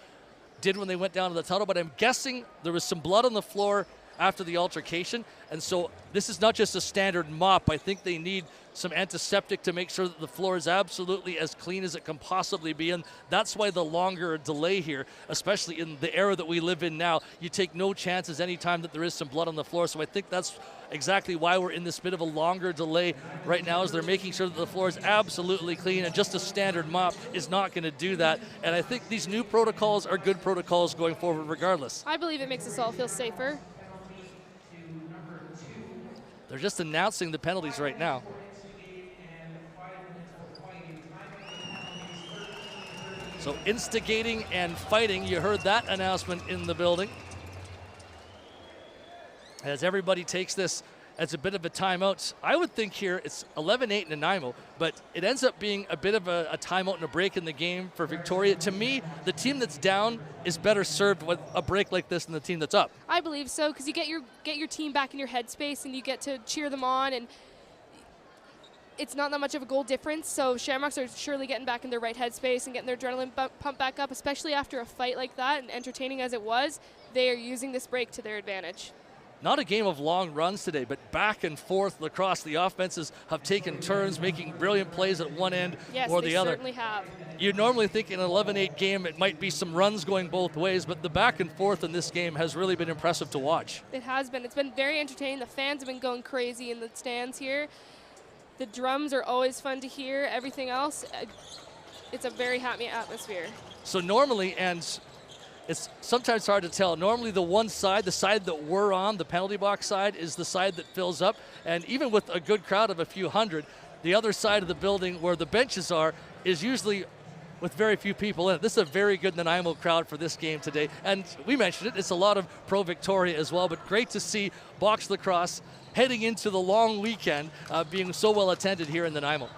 [SPEAKER 3] did when they went down to the tunnel, but I'm guessing there was some blood on the floor after the altercation. And so this is not just a standard mop. I think they need some antiseptic to make sure that the floor is absolutely as clean as it can possibly be. And that's why the longer delay here, especially in the era that we live in now, you take no chances anytime that there is some blood on the floor. So I think that's exactly why we're in this bit of a longer delay right now, is they're making sure that the floor is absolutely clean, and just a standard mop is not going to do that. And I think these new protocols are good protocols going forward regardless.
[SPEAKER 4] I believe it makes us all feel safer.
[SPEAKER 3] They're just announcing the penalties right now. So instigating and fighting, you heard that announcement in the building. As everybody takes this as a bit of a timeout. I would think here it's 11-8 Nanaimo, but it ends up being a bit of a timeout and a break in the game for Victoria. To me, the team that's down is better served with a break like this than the team that's up.
[SPEAKER 4] I believe so, because you get your team back in your headspace and you get to cheer them on, and it's not that much of a goal difference. So Shamrocks are surely getting back in their right headspace and getting their adrenaline pumped back up, especially after a fight like that, and entertaining as it was. They are using this break to their advantage.
[SPEAKER 3] Not a game of long runs today, but back and forth lacrosse. The offenses have taken turns making brilliant plays at one end or the other.
[SPEAKER 4] Yes, they certainly have.
[SPEAKER 3] You'd normally think in an 11-8 game it might be some runs going both ways, but the back and forth in this game has really been impressive to watch.
[SPEAKER 4] It has been. It's been very entertaining. The fans have been going crazy in the stands here. The drums are always fun to hear. Everything else, it's a very happy atmosphere.
[SPEAKER 3] So normally, and it's sometimes hard to tell, normally the one side, the side that we're on, the penalty box side, is the side that fills up. And even with a good crowd of a few hundred, the other side of the building where the benches are is usually with very few people in it. This is a very good Nanaimo crowd for this game today. And we mentioned it, it's a lot of pro Victoria as well, but great to see box lacrosse heading into the long weekend being so well attended here in Nanaimo.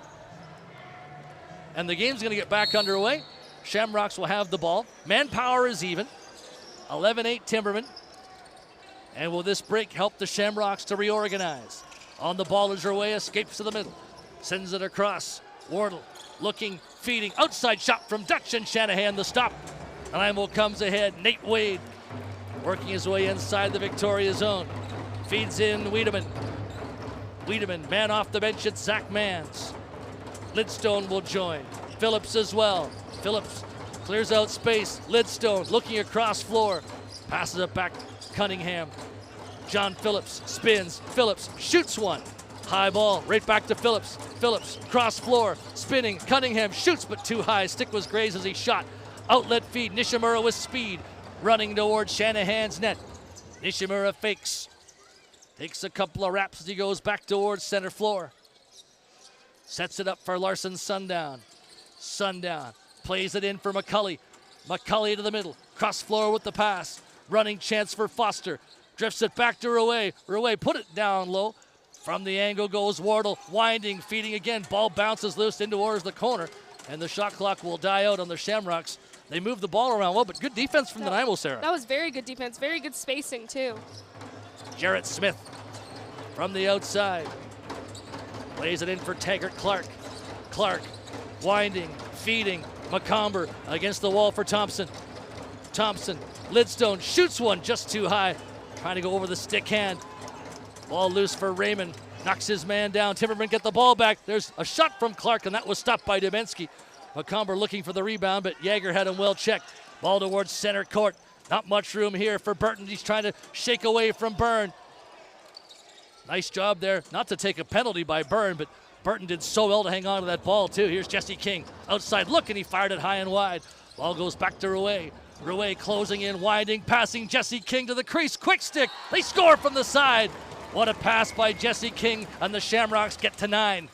[SPEAKER 3] And the game's going to get back underway. Shamrocks will have the ball. Manpower is even. 11-8 Timbermen. And will this break help the Shamrocks to reorganize? On the ball is Rouet, escapes to the middle. Sends it across. Wardle looking, feeding. Outside shot from Dutch and Shanahan, the stop. Nanaimo comes ahead. Nate Wade working his way inside the Victoria zone. Feeds in Wiedemann. Wiedemann, man off the bench, it's Zach Mans. Lidstone will join. Phillips as well. Phillips clears out space. Lidstone looking across floor. Passes it back. Cunningham. John Phillips spins. Phillips shoots one. High ball right back to Phillips. Phillips cross floor. Spinning. Cunningham shoots but too high. Stick was grazed as he shot. Outlet feed. Nishimura with speed. Running towards Shanahan's net. Nishimura fakes. Takes a couple of wraps as he goes back towards center floor. Sets it up for Larson Sundown. Sundown plays it in for McCulley. McCulley to the middle. Cross floor with the pass. Running chance for Foster. Drifts it back to Rouet. Rouet put it down low. From the angle goes Wardle. Winding, feeding again. Ball bounces loose in towards the corner. And the shot clock will die out on the Shamrocks. They move the ball around well, but good defense from Nanaimo, Sarah.
[SPEAKER 4] That was very good defense. Very good spacing, too.
[SPEAKER 3] Jarrett Smith from the outside. Plays it in for Taggart Clark. Clark winding, feeding. McComber against the wall for Thompson. Thompson, Lidstone shoots one just too high. Trying to go over the stick hand. Ball loose for Raymond. Knocks his man down. Timbermen get the ball back. There's a shot from Clark, and that was stopped by Dubensky. McComber looking for the rebound, but Jaeger had him well checked. Ball towards center court. Not much room here for Burton. He's trying to shake away from Byrne. Nice job there, not to take a penalty by Byrne, but Burton did so well to hang on to that ball too. Here's Jesse King, outside look, and he fired it high and wide. Ball goes back to Rouet. Rouet closing in, winding, passing Jesse King to the crease. Quick stick, they score from the side. What a pass by Jesse King, and the Shamrocks get to 9.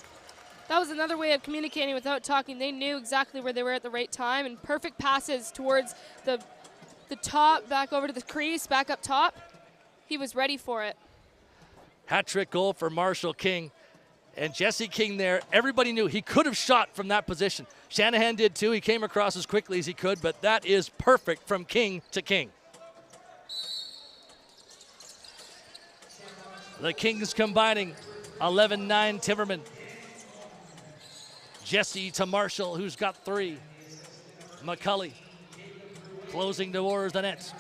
[SPEAKER 4] That was another way of communicating without talking. They knew exactly where they were at the right time, and perfect passes towards the top, back over to the crease, back up top. He was ready for it.
[SPEAKER 3] Hat-trick goal for Marshall King. And Jesse King there, everybody knew he could have shot from that position. Shanahan did too. He came across as quickly as he could, but that is perfect from King to King. The Kings combining 11-9 Timbermen. Jesse to Marshall, who's got 3. McCulley closing towards the net.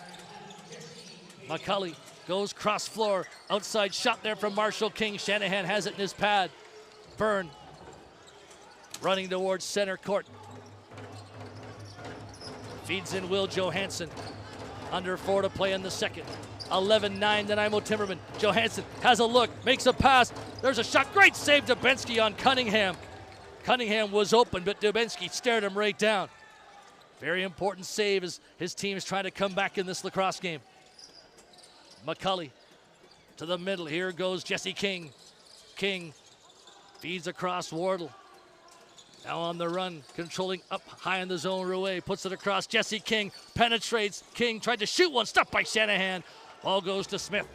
[SPEAKER 3] McCulley goes cross floor, outside shot there from Marshall King. Shanahan has it in his pad. Byrne running towards center court. Feeds in Will Johansson. Under 4 to play in the second. 11-9 Nanaimo Timbermen. Johansson has a look, makes a pass. There's a shot, great save Dubensky on Cunningham. Cunningham was open, but Dubensky stared him right down. Very important save as his team is trying to come back in this lacrosse game. McCulley to the middle. Here goes Jesse King. King feeds across Wardle. Now on the run, controlling up high in the zone. Rouet puts it across. Jesse King penetrates. King tried to shoot one, stopped by Shanahan. Ball goes to Smith.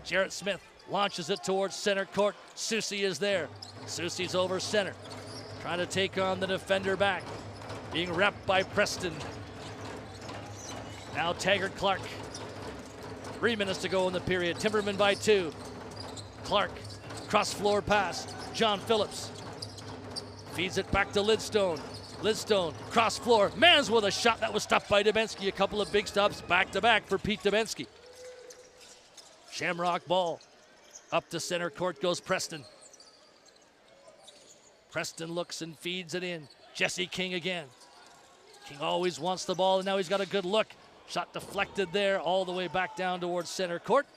[SPEAKER 3] Jarrett Smith launches it towards center court. Susie is there. Susie's over center. Trying to take on the defender back. Being wrapped by Preston. Now Taggart Clark. 3 minutes to go in the period. Timbermen by 2. Clark, cross floor pass. John Phillips feeds it back to Lidstone. Lidstone, cross floor. Mans with a shot that was stopped by Dubensky. A couple of big stops back to back for Pete Dubensky. Shamrock ball. Up to center court goes Preston. Preston looks and feeds it in. Jesse King again. King always wants the ball, and now he's got a good look. Shot deflected there all the way back down towards center court.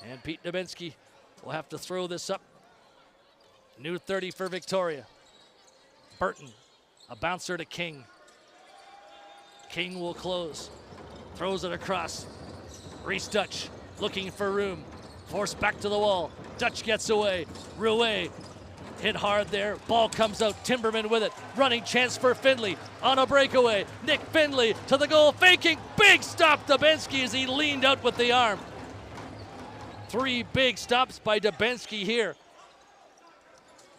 [SPEAKER 3] And Pete Dubensky will have to throw this up. New 30 for Victoria. Burton, a bouncer to King. King will close. Throws it across. Reese Dutch looking for room. Forced back to the wall. Dutch gets away. Rouet Hit hard there. Ball comes out. Timbermen with it. Running chance for Finley on a breakaway. Nick Finley to the goal. Faking. Big stop. Dubinsky as he leaned out with the arm. 3 big stops by Dubinsky here.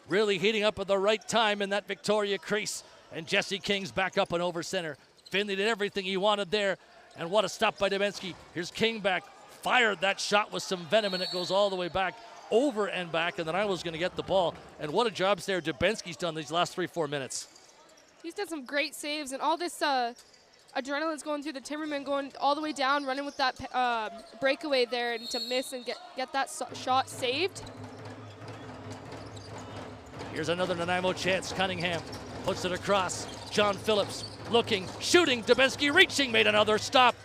[SPEAKER 3] Really heating up at the right time in that Victoria crease. And Jesse King's back up and over center. Finley did everything he wanted there. And what a stop by Dubinsky. Here's King back. Fired that shot with some venom, and it goes all the way back, over and back, and then I was going to get the ball. And what a job there Dubinsky's done these last 3-4 minutes.
[SPEAKER 4] He's done some great saves, and all this adrenaline's going through the Timbermen, going all the way down, running with that breakaway there, and to miss and get that shot saved.
[SPEAKER 3] Here's another Nanaimo chance. Cunningham puts it across. John Phillips looking, shooting. Dubinsky reaching, made another stop.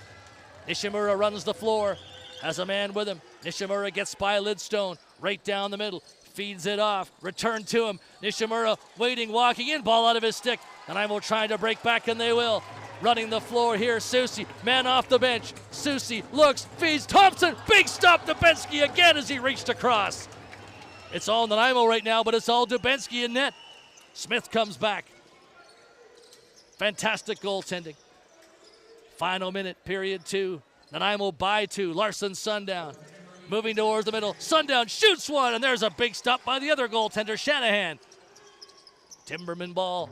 [SPEAKER 3] Nishimura runs the floor, has a man with him. Nishimura gets by Lidstone, right down the middle, feeds it off, return to him. Nishimura waiting, walking in, ball out of his stick. Nanaimo trying to break back, and they will. Running the floor here, Susi, man off the bench. Susi looks, feeds Thompson, big stop, Dubinsky again as he reached across. It's all Nanaimo right now, but it's all Dubinsky in net. Smith comes back. Fantastic goaltending. Final minute, period 2. Nanaimo by 2. Larson Sundown. Moving towards the middle. Sundown shoots one, and there's a big stop by the other goaltender, Shanahan. Timberman ball.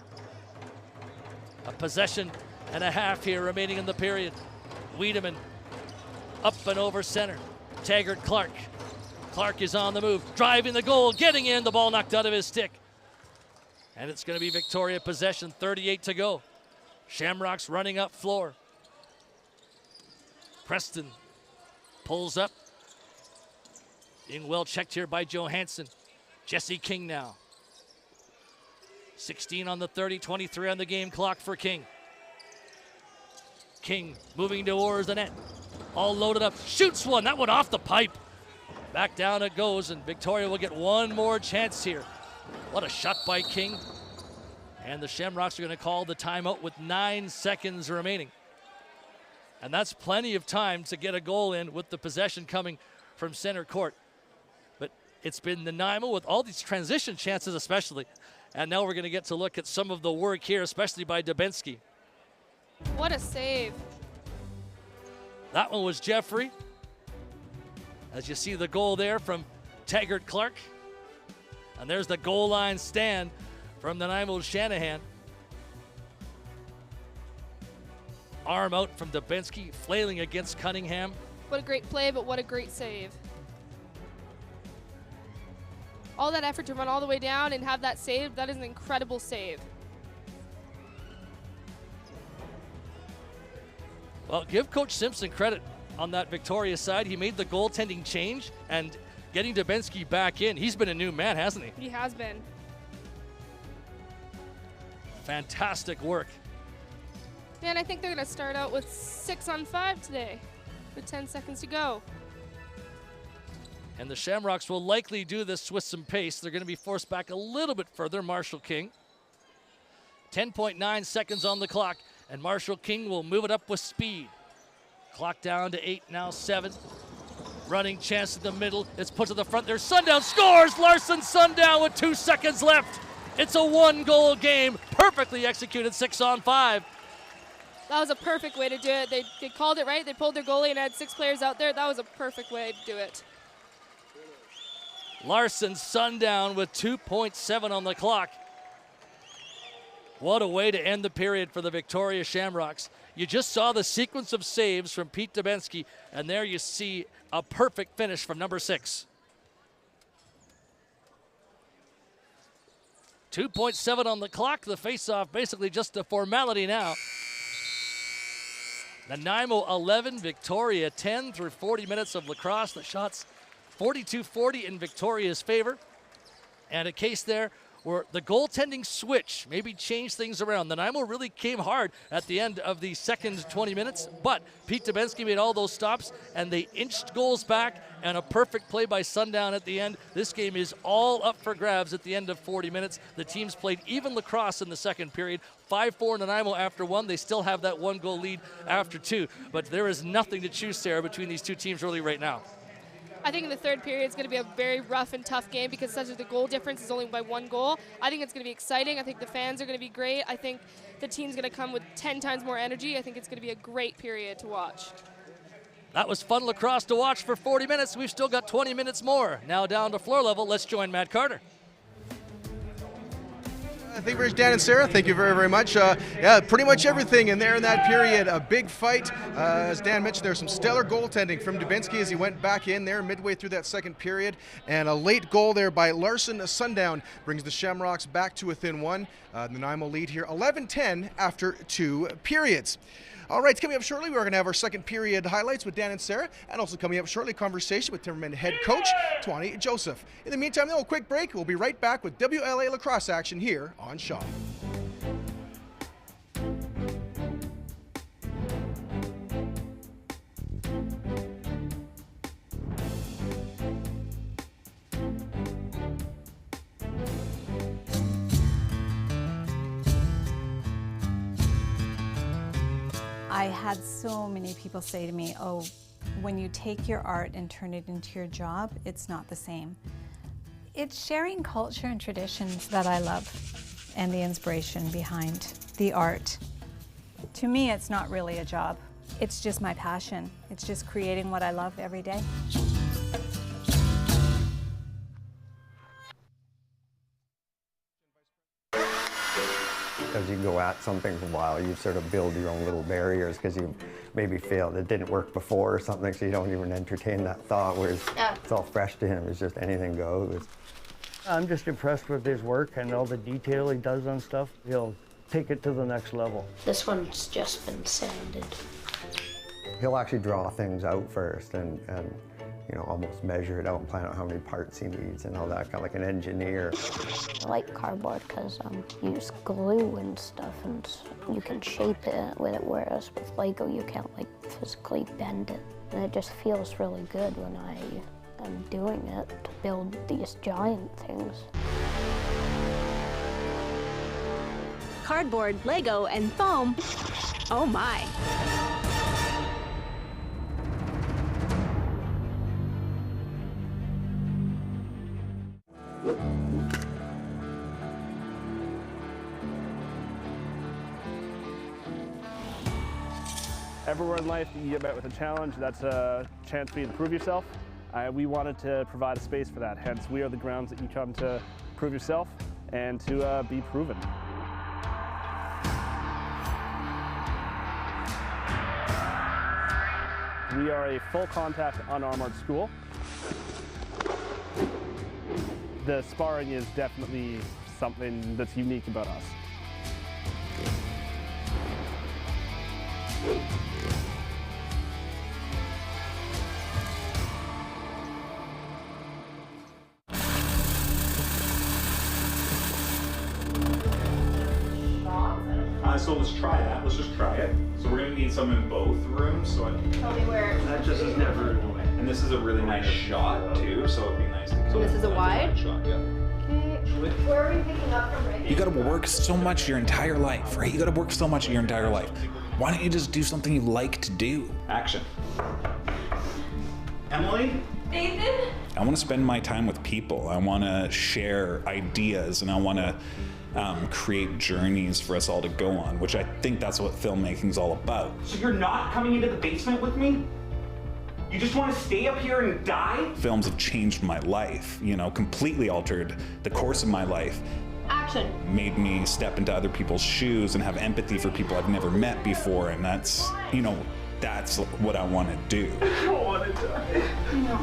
[SPEAKER 3] A possession and a half here remaining in the period. Wiedemann up and over center. Taggart Clark. Clark is on the move, driving the goal, getting in. The ball knocked out of his stick. And it's going to be Victoria possession, 38 to go. Shamrocks running up floor. Preston pulls up. Being well checked here by Johansson. Jesse King now. 16 on the 30, 23 on the game clock for King. King moving towards the net. All loaded up. Shoots one. That one off the pipe. Back down it goes, and Victoria will get one more chance here. What a shot by King. And the Shamrocks are going to call the timeout with 9 seconds remaining. And that's plenty of time to get a goal in with the possession coming from center court. But it's been Nanaimo with all these transition chances especially. And now we're going to get to look at some of the work here, especially by Dubinsky.
[SPEAKER 4] What a save.
[SPEAKER 3] That one was Jeffrey. As you see the goal there from Taggart Clark. And there's the goal line stand from Nanaimo's Shanahan. Arm out from Dubinsky, flailing against Cunningham.
[SPEAKER 4] What a great play, but what a great save. All that effort to run all the way down and have that save, that is an incredible save.
[SPEAKER 3] Well, give Coach Simpson credit on that Victoria side. He made the goaltending change and getting Dubinsky back in. He's been a new man, hasn't he?
[SPEAKER 4] He has been.
[SPEAKER 3] Fantastic work.
[SPEAKER 4] Man, I think they're going to start out with 6-on-5 today with 10 seconds to go.
[SPEAKER 3] And the Shamrocks will likely do this with some pace. They're going to be forced back a little bit further. Marshall King. 10.9 seconds on the clock, and Marshall King will move it up with speed. Clock down to 8, now 7. Running chance in the middle. It's put to the front. There's Sundown. Scores! Larson Sundown with 2 seconds left. It's a 1-goal game. Perfectly executed 6-on-5.
[SPEAKER 4] That was a perfect way to do it. They called it right. They pulled their goalie and had 6 players out there. That was a perfect way to do it.
[SPEAKER 3] Larson Sundown with 2.7 on the clock. What a way to end the period for the Victoria Shamrocks. You just saw the sequence of saves from Pete Dubinsky, and there you see a perfect finish from number 6. 2.7 on the clock. The face-off basically just a formality now. Nanaimo 11, Victoria 10 through 40 minutes of lacrosse. The shots 42-40 in Victoria's favor. And a case there where the goaltending switch maybe changed things around. Nanaimo really came hard at the end of the second 20 minutes, but Pete Dubinsky made all those stops, and they inched goals back, and a perfect play by Sundown at the end. This game is all up for grabs at the end of 40 minutes. The teams played even lacrosse in the second period. 5-4 Nanaimo after 1. They still have that 1-goal lead after 2, but there is nothing to choose, Sarah, between these two teams really right now.
[SPEAKER 4] I think in the third period it's going to be a very rough and tough game because such as the goal difference is only by 1 goal. I think it's going to be exciting. I think the fans are going to be great. I think the team's going to come with 10 times more energy. I think it's going to be a great period to watch.
[SPEAKER 3] That was fun lacrosse to watch for 40 minutes. We've still got 20 minutes more. Now down to floor level. Let's join Matt Carter.
[SPEAKER 1] Thank you very much, Dan and Sarah. Thank you very, very much. Yeah, pretty much everything in there in that period. A big fight. As Dan mentioned, there's some stellar goaltending from Dubinsky as he went back in there midway through that second period. And a late goal there by Larson Sundown brings the Shamrocks back to within 1. The Nanaimo lead here 11-10 after 2 periods. All right, coming up shortly, we're going to have our second period highlights with Dan and Sarah, and also coming up shortly, conversation with Timbermen head coach, Twani Joseph. In the meantime, though, a quick break. We'll be right back with WLA Lacrosse action here on Shaw.
[SPEAKER 2] I had so many people say to me, oh, when you take your art and turn it into your job, it's not the same. It's sharing culture and traditions that I love and the inspiration behind the art. To me, it's not really a job. It's just my passion. It's just creating what I love every day.
[SPEAKER 21] As you go at something for a while, you sort of build your own little barriers because you maybe failed, it didn't work before or something, so you don't even entertain that thought, whereas it's all fresh to him. It's just anything goes.
[SPEAKER 20] I'm just impressed with his work and all the detail he does on stuff. He'll take it to the next level.
[SPEAKER 22] This one's just been sanded.
[SPEAKER 21] He'll actually draw things out first and you know, almost measure it out and plan out how many parts he needs and all that, kind of like an engineer.
[SPEAKER 22] I like cardboard because you use glue and stuff and you can shape it with it, whereas with Lego you can't like physically bend it. And it just feels really good when I am doing it to build these giant things.
[SPEAKER 23] Cardboard, Lego, and foam. Oh my.
[SPEAKER 19] Everywhere in life you get met with a challenge, that's a chance for you to prove yourself. We wanted to provide a space for that, hence we are the grounds that you come to prove yourself and to be proven. We are a full contact unarmored school. The sparring is definitely something that's unique about us.
[SPEAKER 24] So let's try that. Let's just try it. So we're gonna need some in both rooms. So
[SPEAKER 23] Tell me where.
[SPEAKER 24] that just is never in the way. And this is a really nice shot too. So it'd be nice to.
[SPEAKER 23] So this is a wide
[SPEAKER 24] shot. Yeah.
[SPEAKER 23] Okay. Where are we picking up from right
[SPEAKER 25] You gotta work so much your entire life, right? You gotta work so much your entire life. Why don't you just do something you like to do?
[SPEAKER 24] Action. Emily?
[SPEAKER 23] Nathan?
[SPEAKER 25] I wanna spend my time with people. I wanna share ideas and I wanna create journeys for us all to go on, which I think that's what filmmaking is all about.
[SPEAKER 24] So you're not coming into the basement with me? You just want to stay up here and die?
[SPEAKER 25] Films have changed my life, you know, completely altered the course of my life.
[SPEAKER 23] Action.
[SPEAKER 25] Made me step into other people's shoes and have empathy for people I've never met before, and that's, you know, that's what I want to do.
[SPEAKER 24] I don't want to die.
[SPEAKER 23] I know.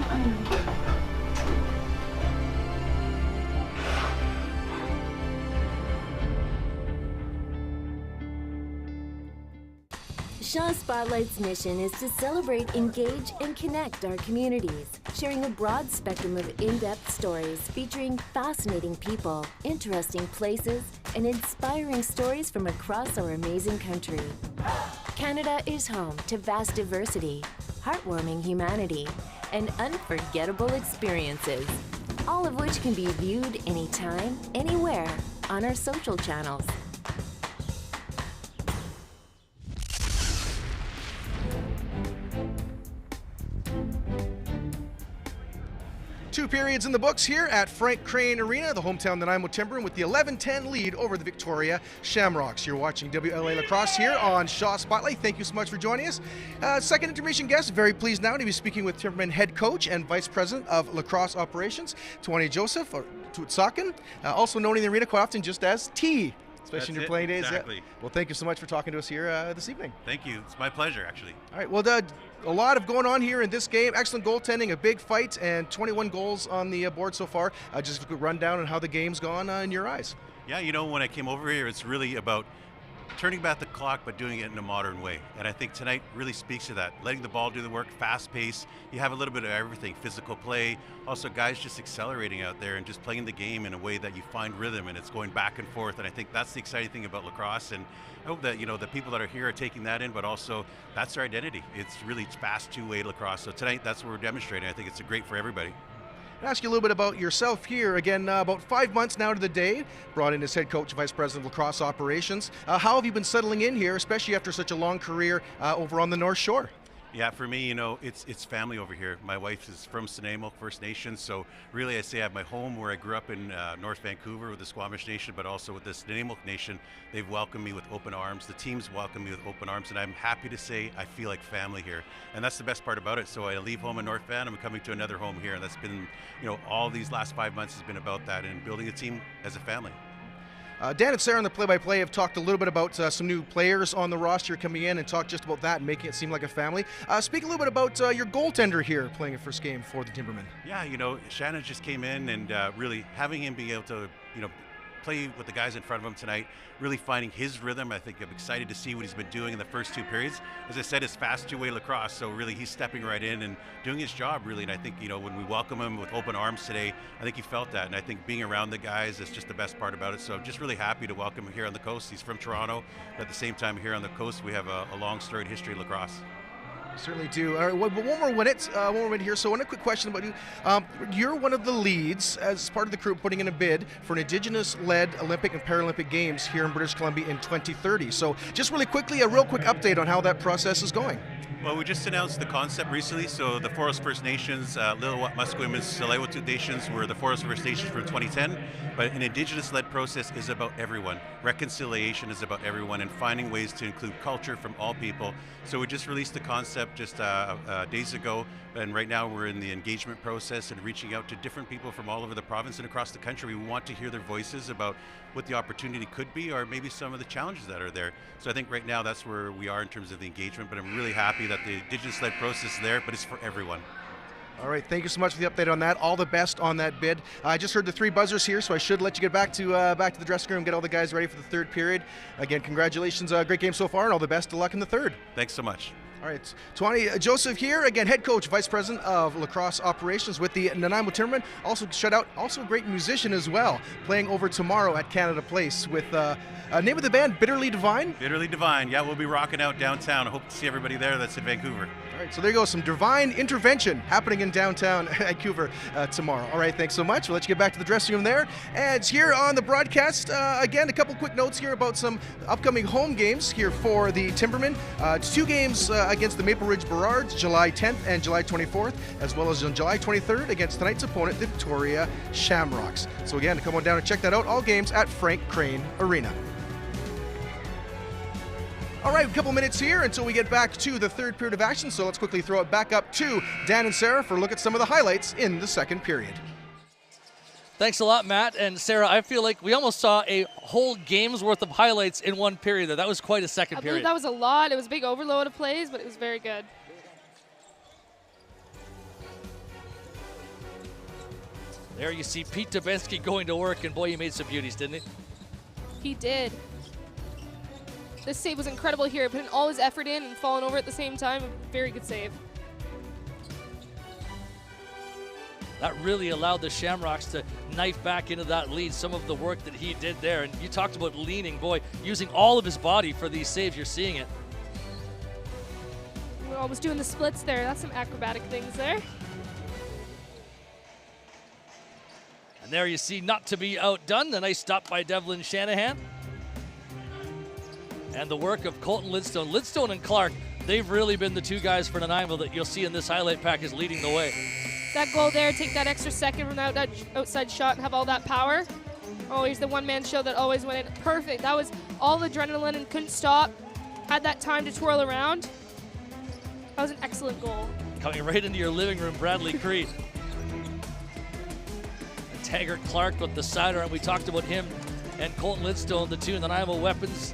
[SPEAKER 5] Shaw Spotlight's mission is to celebrate, engage, and connect our communities, sharing a broad spectrum of in-depth stories featuring fascinating people, interesting places, and inspiring stories from across our amazing country. Canada is home to vast diversity, heartwarming humanity, and unforgettable experiences, all of which can be viewed anytime, anywhere on our social channels.
[SPEAKER 1] 2 periods in the books here at Frank Crane Arena, the hometown Nanaimo Timbermen with the 11-10 lead over the Victoria Shamrocks. You're watching WLA Lacrosse here on Shaw Spotlight. Thank you so much for joining us. Second intermission guest, very pleased now to be speaking with Timbermen head coach and vice president of lacrosse operations, Tuani Joseph, or Tutsakin, also known in the arena quite often just as T. Especially in your playing days.
[SPEAKER 6] Exactly.
[SPEAKER 1] Yeah. Well, thank you so much for talking to us here this evening.
[SPEAKER 6] Thank you. It's my pleasure, actually.
[SPEAKER 1] All right. Well, a lot of going on here in this game. Excellent goaltending, a big fight, and 21 goals on the board so far. Just a quick rundown on how the game's gone in your eyes.
[SPEAKER 6] Yeah, you know, when I came over here, it's really about turning back the clock, but doing it in a modern way. And I think tonight really speaks to that. Letting the ball do the work, fast pace. You have a little bit of everything, physical play. Also, guys just accelerating out there and just playing the game in a way that you find rhythm, and it's going back and forth. And I think that's the exciting thing about lacrosse. And I hope that, you know, the people that are here are taking that in, but also that's our identity. It's really fast two-way lacrosse. So tonight, that's what we're demonstrating. I think it's great for everybody.
[SPEAKER 1] I'll ask you a little bit about yourself here. Again, about 5 months now to the day, brought in as head coach, vice president of lacrosse operations. How have you been settling in here, especially after such a long career over on the North Shore?
[SPEAKER 6] Yeah, for me, you know, it's family over here. My wife is from Nanaimo, First Nation, so really I say I have my home where I grew up in North Vancouver with the Squamish Nation, but also with this Nanaimo Nation. They've welcomed me with open arms. The team's welcomed me with open arms, and I'm happy to say I feel like family here. And that's the best part about it. So I leave home in North Van, I'm coming to another home here, and that's been, you know, all these last 5 months has been about that and building a team as a family.
[SPEAKER 1] Dan and Sarah on the play-by-play have talked a little bit about some new players on the roster coming in and talked just about that and making it seem like a family. Speak a little bit about your goaltender here playing a first game for the Timbermen.
[SPEAKER 6] Yeah, you know, Shannon just came in and really having him be able to, you know, play with the guys in front of him tonight, really finding his rhythm. I think I'm excited to see what he's been doing in the first 2 periods. As I said, it's fast two-way lacrosse, so really he's stepping right in and doing his job, really. And I think, you know, when we welcome him with open arms today, I think he felt that. And I think being around the guys is just the best part about it. So I'm just really happy to welcome him here on the coast. He's from Toronto, but at the same time here on the coast, we have a long storied history of lacrosse.
[SPEAKER 1] Certainly do. All right, one more minute here. So, one quick question about you. You're one of the leads as part of the crew putting in a bid for an Indigenous-led Olympic and Paralympic Games here in British Columbia in 2030. So, just really quickly, a real quick update on how that process is going.
[SPEAKER 6] Well, we just announced the concept recently. So the Forest First Nations, Lil'wat Musqueam, Tsleil-Waututh Nations were the Forest First Nations from 2010. But an Indigenous-led process is about everyone. Reconciliation is about everyone and finding ways to include culture from all people. So we just released the concept just days ago. And right now we're in the engagement process and reaching out to different people from all over the province and across the country. We want to hear their voices about what the opportunity could be or maybe some of the challenges that are there. So I think right now that's where we are in terms of the engagement, but I'm really happy that the Indigenous-led process is there, but it's for everyone.
[SPEAKER 1] All right, thank you so much for the update on that. All the best on that bid. I just heard the 3 buzzers here, so I should let you get back to the dressing room, get all the guys ready for the 3rd period. Again, congratulations, great game so far, and all the best of luck in the 3rd.
[SPEAKER 6] Thanks so much.
[SPEAKER 1] All right, Tuani Joseph here, again, head coach, vice president of lacrosse operations with the Nanaimo Timbermen. Also a great musician as well, playing over tomorrow at Canada Place with name of the band, Bitterly Divine?
[SPEAKER 6] Bitterly Divine, yeah, we'll be rocking out downtown. I hope to see everybody there that's in Vancouver.
[SPEAKER 1] All right, so there you go, some divine intervention happening in downtown Vancouver tomorrow. All right, thanks so much. We'll let you get back to the dressing room there. And here on the broadcast, again, a couple quick notes here about some upcoming home games here for the Timbermen. 2 games against the Maple Ridge Burrards, July 10th and July 24th, as well as on July 23rd against tonight's opponent, the Victoria Shamrocks. So again, come on down and check that out. All games at Frank Crane Arena. All right, a couple minutes here until we get back to the 3rd period of action, so let's quickly throw it back up to Dan and Sarah for a look at some of the highlights in the 2nd period.
[SPEAKER 3] Thanks a lot, Matt. And Sarah, I feel like we almost saw a whole game's worth of highlights in one period there. That was quite a 2nd period.
[SPEAKER 4] I believe that was a lot. It was a big overload of plays, but it was very good.
[SPEAKER 3] There you see Pete Dubinsky going to work, and boy, he made some beauties, didn't he?
[SPEAKER 4] He did. This save was incredible here, putting all his effort in and falling over at the same time. Very good save.
[SPEAKER 3] That really allowed the Shamrocks to knife back into that lead, some of the work that he did there. And you talked about leaning, boy, using all of his body for these saves. You're seeing it.
[SPEAKER 4] We're almost doing the splits there. That's some acrobatic things there.
[SPEAKER 3] And there you see, not to be outdone, the nice stop by Devlin Shanahan. And the work of Colton Lidstone. Lidstone and Clark, they've really been the 2 guys for Nanaimo that you'll see in this highlight package leading the way.
[SPEAKER 4] that goal there, take that extra second from that outside shot and have all that power. Oh, here's the one-man show that always went in. Perfect. That was all adrenaline and couldn't stop. Had that time to twirl around. That was an excellent goal.
[SPEAKER 3] Coming right into your living room, Bradley Creed. Taggart Clark with the sidearm. We talked about him and Colton Lidstone, the two Nanaimo weapons.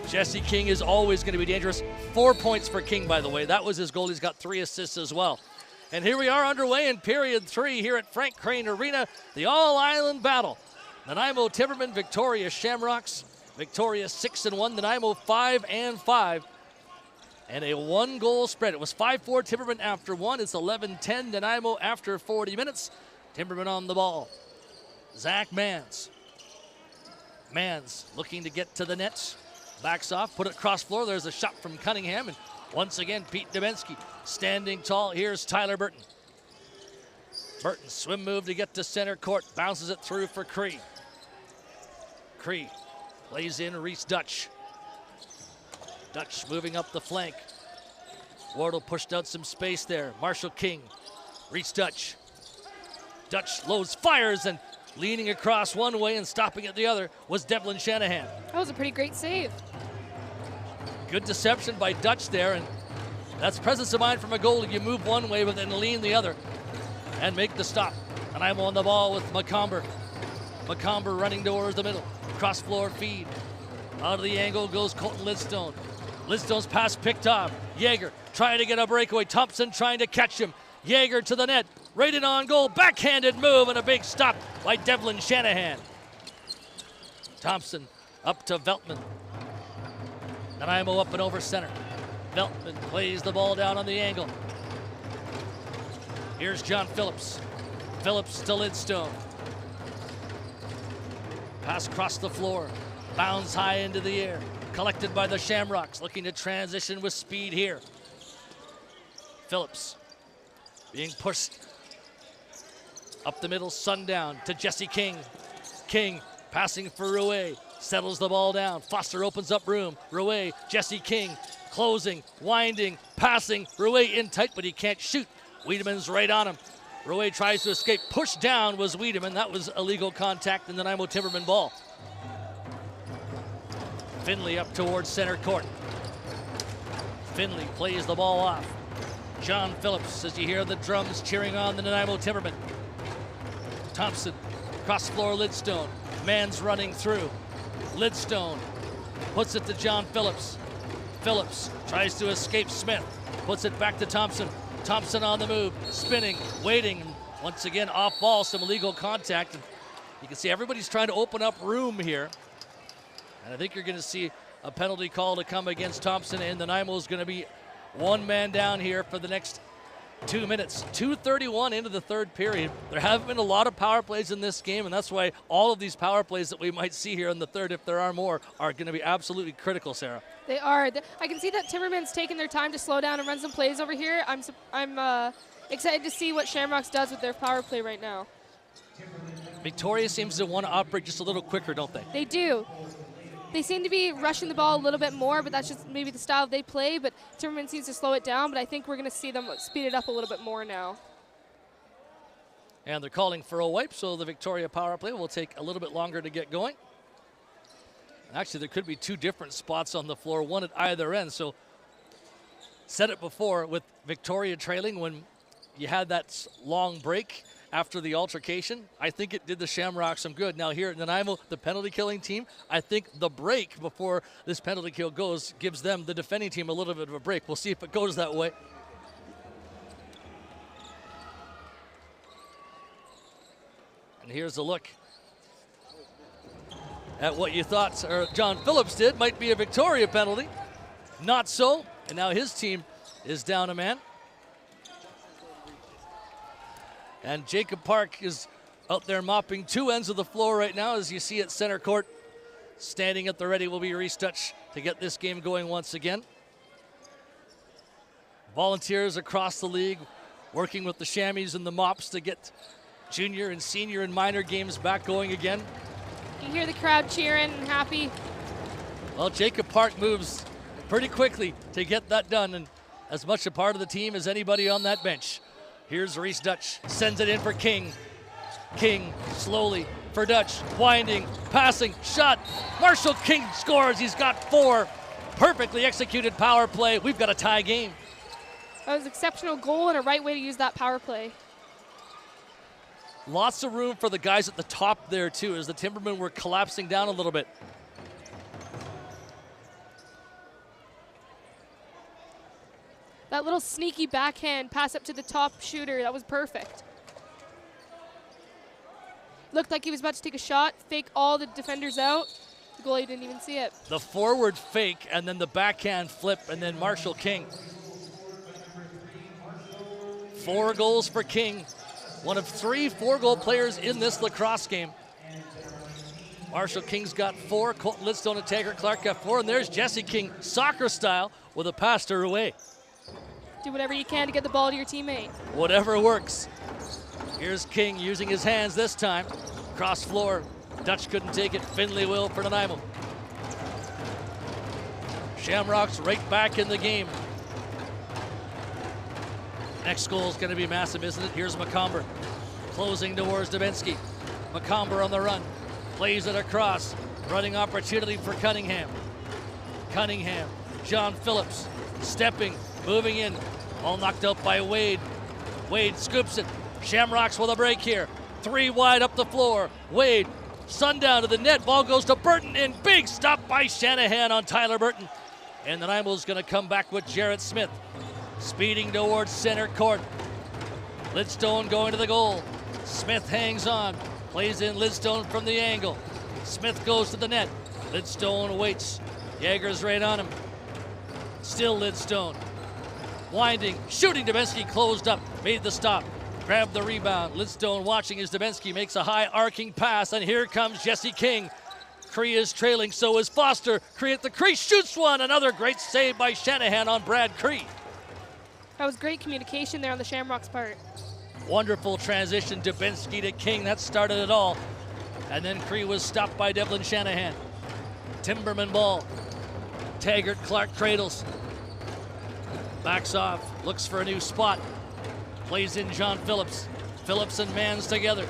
[SPEAKER 3] Jesse King is always going to be dangerous. 4 points for King, by the way. That was his goal. He's got 3 assists as well. And here we are underway in period 3 here at Frank Crane Arena, the All-Island Battle. Nanaimo Timbermen, Victoria Shamrocks. Victoria 6-1, Nanaimo 5-5. And a 1-goal spread. It was 5-4 Timbermen after 1. It's 11-10 Nanaimo after 40 minutes. Timbermen on the ball. Zach Mans. Mans looking to get to the net. Backs off, put it across floor. There's a shot from Cunningham. And once again, Pete Dubensky standing tall. Here's Tyler Burton. Burton, swim move to get to center court. Bounces it through for Cree. Cree plays in Reese Dutch. Dutch moving up the flank. Wardle pushed out some space there. Marshall King. Reese Dutch. Dutch loads, fires, and leaning across one way and stopping it the other was Devlin Shanahan.
[SPEAKER 4] That was a pretty great save.
[SPEAKER 3] Good deception by Dutch there, and that's presence of mind from a goalie. You move one way, but then lean the other and make the stop. And I'm on the ball with McComber. McComber running towards the middle. Cross floor feed. Out of the angle goes Colton Lidstone. Lidstone's pass picked off. Yeager trying to get a breakaway. Thompson trying to catch him. Yeager to the net. Right in on goal. Backhanded move and a big stop by Devlin Shanahan. Thompson up to Veltman. Nanaimo up and over center. Veltman plays the ball down on the angle. Here's John Phillips. Phillips to Lidstone. Pass across the floor. Bounds high into the air. Collected by the Shamrocks. Looking to transition with speed here. Phillips being pushed up the middle. Sundown to Jesse King. King passing for Rouet. Settles the ball down. Foster opens up room. Rouet, Jesse King closing, winding, passing. Rouet in tight, but he can't shoot. Wiedemann's right on him. Rouet tries to escape. Pushed down was Wiedemann. That was illegal contact in the Nanaimo Timbermen ball. Finley up towards center court. Finley plays the ball off. John Phillips, as you hear the drums cheering on the Nanaimo Timbermen. Thompson, cross floor Lidstone. Man's running through. Lidstone puts it to John Phillips. Phillips tries to escape Smith. Puts it back to Thompson. Thompson on the move, spinning, waiting. Once again, off ball, some illegal contact. And you can see everybody's trying to open up room here. And I think you're going to see a penalty call to come against Thompson, and Nanaimo is going to be one man down here for the next 2 minutes. 2:31 into the third period. There haven't been a lot of power plays in this game, and that's why all of these power plays that we might see here in the third, if there are more, are going to be absolutely critical, Sarah.
[SPEAKER 4] They are. I can see that Timberman's taking their time to slow down and run some plays over here. I'm excited to see what Shamrocks does with their power play right now.
[SPEAKER 3] Victoria seems to want to operate just a little quicker, don't they?
[SPEAKER 4] They do. They seem to be rushing the ball a little bit more, but that's just maybe the style they play. But Timberman seems to slow it down, but I think we're going to see them speed it up a little bit more now.
[SPEAKER 3] And they're calling for a wipe, so the Victoria power play will take a little bit longer to get going. Actually, there could be 2 different spots on the floor, one at either end. So, said it before, with Victoria trailing when you had that long break after the altercation, I think it did the Shamrocks some good. Now here at Nanaimo, the penalty killing team, I think the break before this penalty kill goes gives them, the defending team, a little bit of a break. We'll see if it goes that way. And here's a look at what you thought John Phillips did. Might be a Victoria penalty. Not so. And now his team is down a man. And Jacob Park is out there mopping 2 ends of the floor right now, as you see at center court. Standing at the ready will be Reese Dutch to get this game going once again. Volunteers across the league working with the chamois and the mops to get junior and senior and minor games back going again.
[SPEAKER 4] You hear the crowd cheering and happy.
[SPEAKER 3] Well, Jacob Park moves pretty quickly to get that done, and as much a part of the team as anybody on that bench. Here's Reese Dutch, sends it in for King. King slowly for Dutch, winding, passing, shot. Marshall King scores, he's got 4. Perfectly executed power play. We've got a tie game.
[SPEAKER 4] That was an exceptional goal and a right way to use that power play.
[SPEAKER 3] Lots of room for the guys at the top there too, as the Timbermen were collapsing down a little bit.
[SPEAKER 4] That little sneaky backhand pass up to the top shooter, that was perfect. Looked like he was about to take a shot, fake all the defenders out. The goalie didn't even see it.
[SPEAKER 3] The forward fake and then the backhand flip and then Marshall King. 4 goals for King. One of 3 4-goal players in this lacrosse game. Marshall King's got 4. Colton Lidstone and Taggart Clark got 4. And there's Jesse King, soccer style, with a pass to Rouet.
[SPEAKER 4] Do whatever you can to get the ball to your teammate.
[SPEAKER 3] Whatever works. Here's King using his hands this time. Cross floor. Dutch couldn't take it. Finley will for Nanaimo. Shamrocks right back in the game. Next goal is going to be massive, isn't it? Here's McComber closing towards Dubinsky. McComber on the run. Plays it across. Running opportunity for Cunningham. Cunningham. John Phillips stepping, moving in. All knocked out by Wade. Wade scoops it. Shamrocks with a break here. 3 wide up the floor. Wade, sundown to the net. Ball goes to Burton and big stop by Shanahan on Tyler Burton. And Nanaimo's going to come back with Jarrett Smith. Speeding towards center court. Lidstone going to the goal. Smith hangs on. Plays in Lidstone from the angle. Smith goes to the net. Lidstone waits. Jaeger's right on him. Still Lidstone. Winding, shooting. Dubinsky closed up. Made the stop. Grabbed the rebound. Lidstone watching as Dubinsky makes a high arcing pass. And here comes Jesse King. Cree is trailing. So is Foster. Cree at the crease. Shoots one. Another great save by Shanahan on Brad Cree.
[SPEAKER 4] That was great communication there on the Shamrocks' part.
[SPEAKER 3] Wonderful transition, Dubinsky to King. That started it all. And then Cree was stopped by Devlin Shanahan. Timberman ball. Taggart Clark cradles. Backs off. Looks for a new spot. Plays in John Phillips. Phillips and Mans together.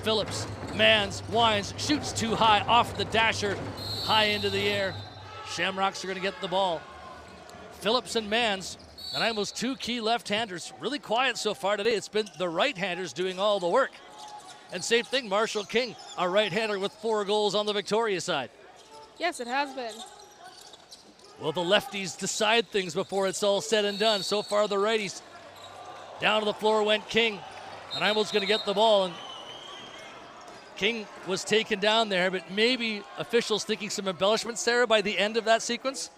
[SPEAKER 3] Phillips, Mans, winds, shoots too high off the dasher. High into the air. Shamrocks are going to get the ball. Phillips and Mans. Nanaimo's 2 key left-handers, really quiet so far today. It's been the right-handers doing all the work. And same thing, Marshall King, a right-hander with 4 goals on the Victoria side.
[SPEAKER 4] Yes, it has been.
[SPEAKER 3] Will the lefties decide things before it's all said and done? So far, the righties. Down to the floor went King. Nanaimo's going to get the ball, and King was taken down there, but maybe officials thinking some embellishments, Sarah, by the end of that sequence?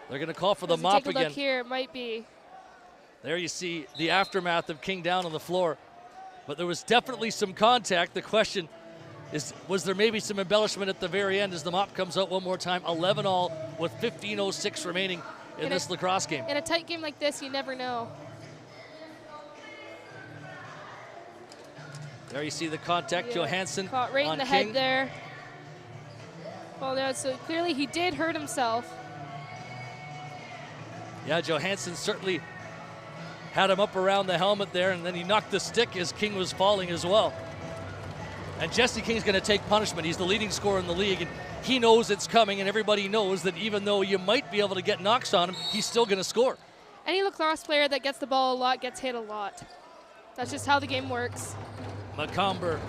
[SPEAKER 3] They're going to call for the mop
[SPEAKER 4] again. Take a look here, it might be.
[SPEAKER 3] There you see the aftermath of King down on the floor. But there was definitely some contact. The question is, was there maybe some embellishment at the very end as the mop comes out one more time? 11-all with 15:06 remaining in this lacrosse game.
[SPEAKER 4] In a tight game like this, you never know.
[SPEAKER 3] There you see the contact, yeah. Johansson
[SPEAKER 4] caught right
[SPEAKER 3] on
[SPEAKER 4] in the
[SPEAKER 3] King.
[SPEAKER 4] head there. Well, no, so clearly he did hurt himself.
[SPEAKER 3] Yeah, Johansson certainly had him up around the helmet there, and then he knocked the stick as King was falling as well. And Jesse King's going to take punishment. He's the leading scorer in the league, and he knows it's coming, and everybody knows that even though you might be able to get knocks on him, he's still going to score.
[SPEAKER 4] Any lacrosse player that gets the ball a lot gets hit a lot. That's just how the game works.
[SPEAKER 3] McComber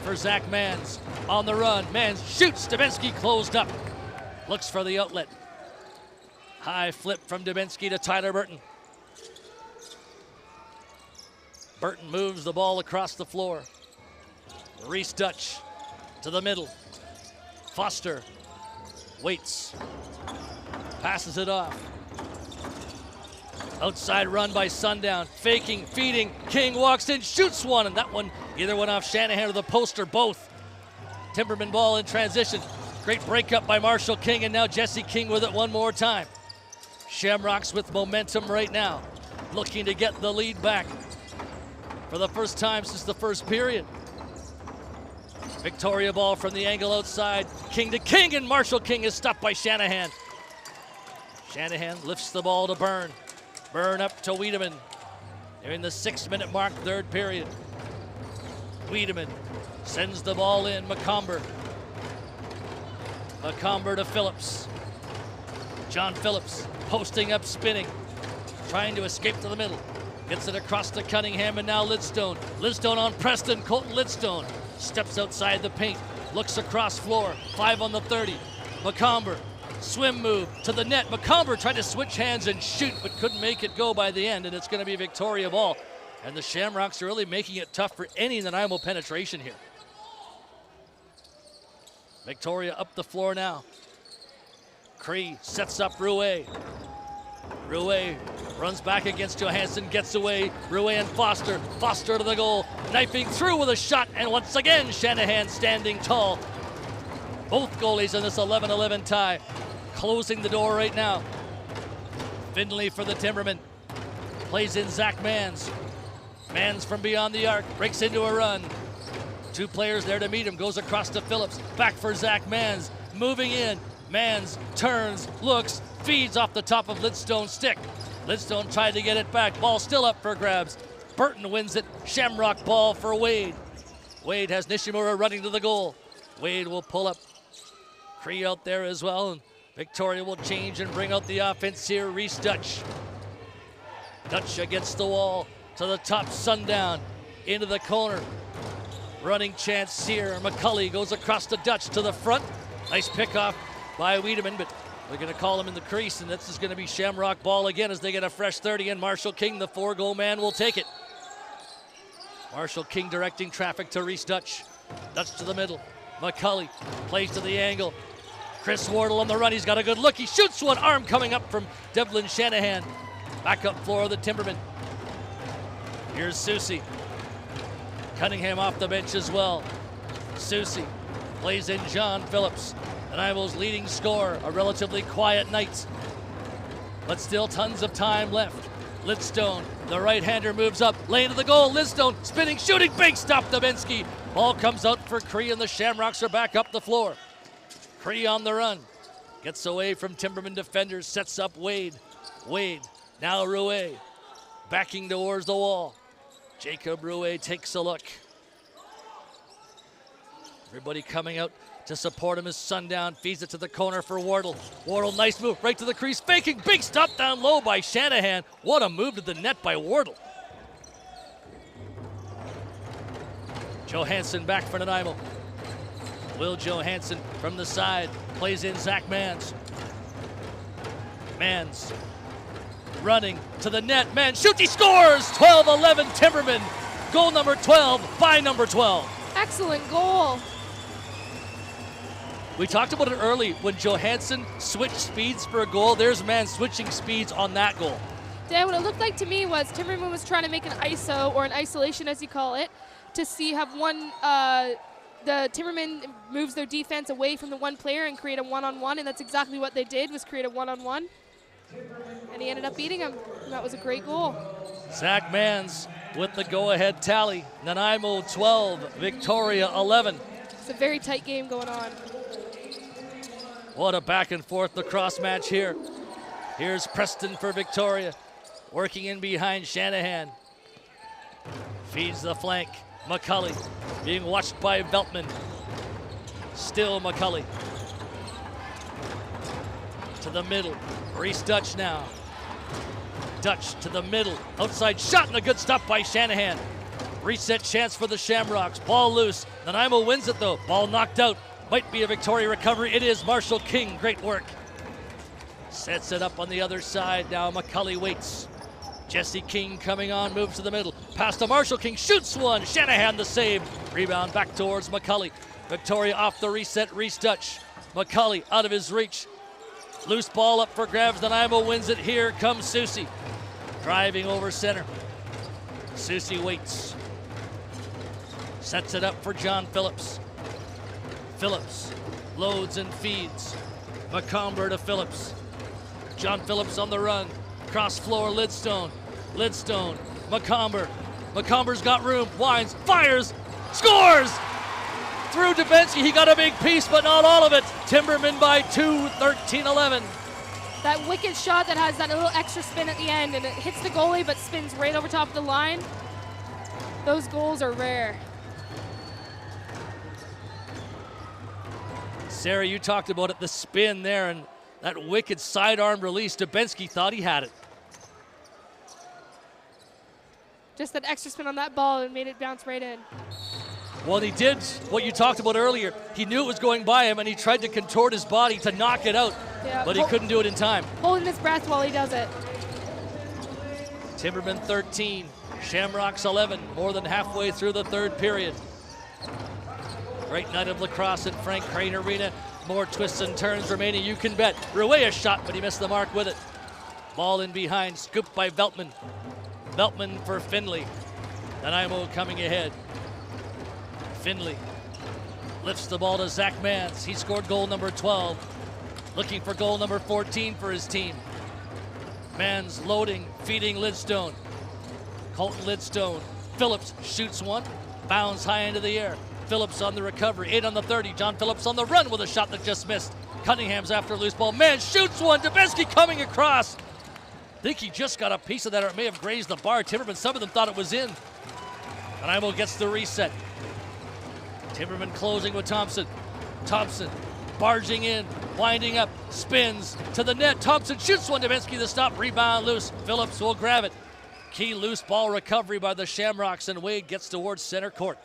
[SPEAKER 3] for Zach Mans on the run. Mans shoots. Dubinsky closed up. Looks for the outlet. High flip from Dubinsky to Tyler Burton. Burton moves the ball across the floor. Reese Dutch to the middle. Foster waits. Passes it off. Outside run by Sundown. Faking, feeding. King walks in, shoots one, and that one either went off Shanahan or the post or both. Timberman ball in transition. Great breakup by Marshall King, and now Jesse King with it one more time. Shamrocks with momentum right now, looking to get the lead back for the first time since the first period. Victoria ball from the angle outside. King to King, and Marshall King is stopped by Shanahan. Shanahan lifts the ball to Byrne. Byrne up to Wiedemann. Nearing the 6-minute mark, third period. Wiedemann sends the ball in. McComber to Phillips. John Phillips posting up, spinning, trying to escape to the middle. Gets it across to Cunningham, and now Lidstone. Lidstone on Preston. Colton Lidstone steps outside the paint, looks across floor. 5 on the 30. McComber, swim move to the net. McComber tried to switch hands and shoot, but couldn't make it go by the end, and it's going to be Victoria ball. And the Shamrocks are really making it tough for any Nanaimo penetration here. Victoria up the floor now. Cree sets up Rouet. Rouet runs back against Johansson, gets away. Rouet and Foster. Foster to the goal, knifing through with a shot, and once again Shanahan standing tall. Both goalies in this 11-11 tie. Closing the door right now. Finley for the Timbermen. Plays in Zach Mans. Mans from beyond the arc, breaks into a run. 2 players there to meet him, goes across to Phillips. Back for Zach Mans, moving in. Mans turns, looks, feeds off the top of Lidstone's stick. Lidstone tried to get it back, ball still up for grabs. Burton wins it, Shamrock ball for Wade. Wade has Nishimura running to the goal. Wade will pull up. Cree out there as well, and Victoria will change and bring out the offense here. Reese Dutch. Dutch against the wall, to the top, Sundown, into the corner. Running chance here. McCulley goes across to Dutch to the front. Nice pickoff by Wiedemann, but they're going to call him in the crease, and this is going to be Shamrock ball again as they get a fresh 30, and Marshall King, the 4-goal man, will take it. Marshall King directing traffic to Reese Dutch. Dutch to the middle. McCulley plays to the angle. Chris Wardle on the run. He's got a good look. He shoots one. Arm coming up from Devlin Shanahan. Back up floor of the Timbermen. Here's Susie. Cunningham off the bench as well. Susie plays in John Phillips, Nanaimo's leading scorer. A relatively quiet night, but still tons of time left. Lidstone, the right-hander, moves up, lane to the goal. Lidstone spinning, shooting, big stop. Dubinsky. Ball comes out for Cree, and the Shamrocks are back up the floor. Cree on the run, gets away from Timberman defenders, sets up Wade. Wade, now Rouet, backing towards the wall. Jacob Rouet takes a look. Everybody coming out to support him as Sundown feeds it to the corner for Wardle. Wardle, nice move, right to the crease, faking, big stop down low by Shanahan. What a move to the net by Wardle. Johansson back for Nanaimo. Will Johansson from the side, plays in Zach Mans. Mans running to the net. Man shoots, he scores! 12-11 Timbermen. Goal number 12 by number 12.
[SPEAKER 4] Excellent goal.
[SPEAKER 3] We talked about it early when Johansson switched speeds for a goal. There's Mans switching speeds on that goal.
[SPEAKER 4] Dan, what it looked like to me was Timberman was trying to make an ISO, or an isolation as you call it, to have one, the Timberman moves their defense away from the one player and create a one-on-one, and that's exactly what they did, was create a one-on-one. And he ended up beating him. And that was a great goal.
[SPEAKER 3] Zach Mans with the go-ahead tally. Nanaimo 12, Victoria 11.
[SPEAKER 4] It's a very tight game going on.
[SPEAKER 3] What a back and forth lacrosse match here. Here's Preston for Victoria, working in behind Shanahan. Feeds the flank. McCulley being watched by Veltman. Still McCulley. To the middle. Reese Dutch now. Dutch to the middle. Outside shot, and a good stop by Shanahan. Reset chance for the Shamrocks. Ball loose. Nanaimo wins it though. Ball knocked out. Might be a Victoria recovery. It is Marshall King. Great work. Sets it up on the other side. Now McCulley waits. Jesse King coming on, moves to the middle. Pass to Marshall King, shoots one. Shanahan the save. Rebound back towards McCulley. Victoria off the reset. Reese Dutch. McCulley out of his reach. Loose ball up for grabs. Nanaimo wins it. Here comes Susie. Driving over center. Susie waits. Sets it up for John Phillips. Phillips loads and feeds. McComber to Phillips. John Phillips on the run. Cross floor, Lidstone. Lidstone, McComber. McComber's got room, winds, fires, scores! Through Dubinsky, he got a big piece, but not all of it. Timbermen by 2, 13-11.
[SPEAKER 4] That wicked shot that has that little extra spin at the end, and it hits the goalie but spins right over top of the line. Those goals are rare.
[SPEAKER 3] Sarah, you talked about it, the spin there, and that wicked sidearm release. Dubinsky thought he had it.
[SPEAKER 4] Just that extra spin on that ball and made it bounce right in.
[SPEAKER 3] Well, he did what you talked about earlier. He knew it was going by him, and he tried to contort his body to knock it out,
[SPEAKER 4] Yeah,
[SPEAKER 3] but he couldn't do it in time.
[SPEAKER 4] Holding his breath while he does it.
[SPEAKER 3] Timbermen 13, Shamrocks 11, more than halfway through the third period. Great night of lacrosse at Frank Crane Arena. More twists and turns remaining, you can bet. Rouet a shot, but he missed the mark with it. Ball in behind, scooped by Veltman. Veltman for Finley. Nanaimo coming ahead. Finley lifts the ball to Zach Mans. He scored goal number 12. Looking for goal number 14 for his team. Mans loading, feeding Lidstone. Colton Lidstone. Phillips shoots one. Bounds high into the air. Phillips on the recovery. 8 on the 30. John Phillips on the run with a shot that just missed. Cunningham's after a loose ball. Mans shoots one. Dubinsky coming across. I think he just got a piece of that, or it may have grazed the bar. Timberman, some of them thought it was in. Nanaimo gets the reset. Timberman closing with Thompson. Thompson barging in, winding up, spins to the net. Thompson shoots one. Dubinsky the stop. Rebound loose. Phillips will grab it. Key loose ball recovery by the Shamrocks, and Wade gets towards center court.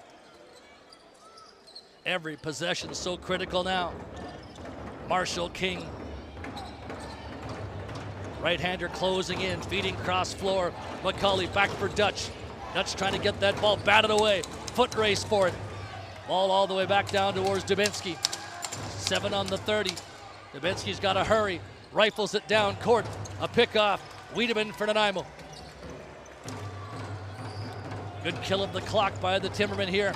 [SPEAKER 3] Every possession so critical now. Marshall King. Right-hander closing in, feeding cross floor. McCauley back for Dutch. Dutch trying to get that ball batted away. Foot race for it. Ball all the way back down towards Dubinsky. 7 on the 30. Dubinsky's got to hurry. Rifles it down court. A pickoff. Wiedemann for Nanaimo. Good kill of the clock by the Timbermen here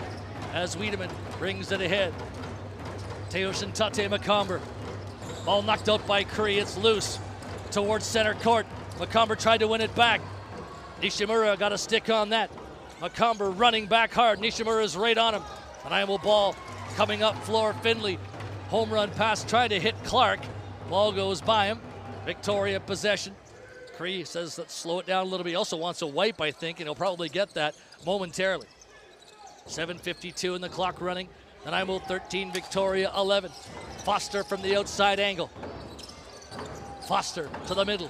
[SPEAKER 3] as Wiedemann brings it ahead. Teoshin Tate Macomber. Ball knocked out by Curry. It's loose towards center court. Macomber tried to win it back. Nishimura got a stick on that. Macomber running back hard. Nishimura's right on him. Nanaimo ball coming up floor. Finley. Home run pass trying to hit Clark. Ball goes by him. Victoria possession. Cree says let's slow it down a little bit. He also wants a wipe, I think, and he'll probably get that momentarily. 7:52 in the clock running. Nanaimo 13, Victoria 11. Foster from the outside angle. Foster to the middle.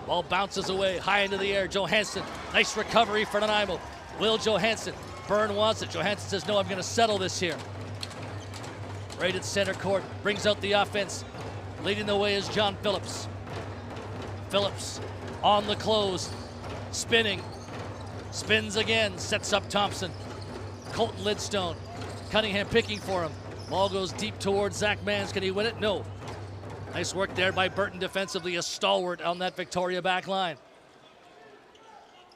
[SPEAKER 3] Ball bounces away, high into the air. Johansson, nice recovery for Nanaimo. Will Johansson, Byrne wants it. Johansson says, no, I'm going to settle this here. Right at center court, brings out the offense. Leading the way is John Phillips. Phillips on the close, spinning. Spins again, sets up Thompson. Colton Lidstone, Cunningham picking for him. Ball goes deep towards Zach Mans. Can he win it? No. Nice work there by Burton defensively, a stalwart on that Victoria back line.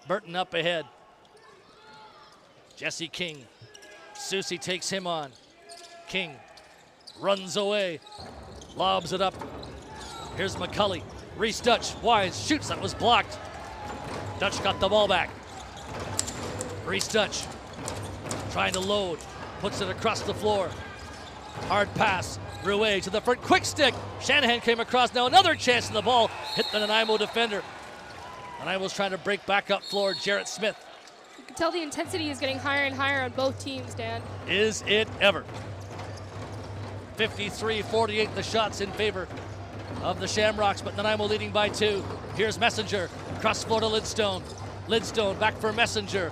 [SPEAKER 3] Burton up ahead. Jesse King. Susie takes him on. King runs away, lobs it up. Here's McCulley. Reese Dutch, Wise shoots, that was blocked. Dutch got the ball back. Reese Dutch trying to load, puts it across the floor. Hard pass, Rouet to the front, quick stick. Shanahan came across, now another chance in the ball, hit the Nanaimo defender. Nanaimo's trying to break back up floor, Jarrett Smith.
[SPEAKER 4] You can tell the intensity is getting higher and higher on both teams, Dan.
[SPEAKER 3] Is it ever? 53-48, the shots in favor of the Shamrocks, but Nanaimo leading by 2. Here's Messenger, cross floor to Lidstone. Lidstone back for Messenger.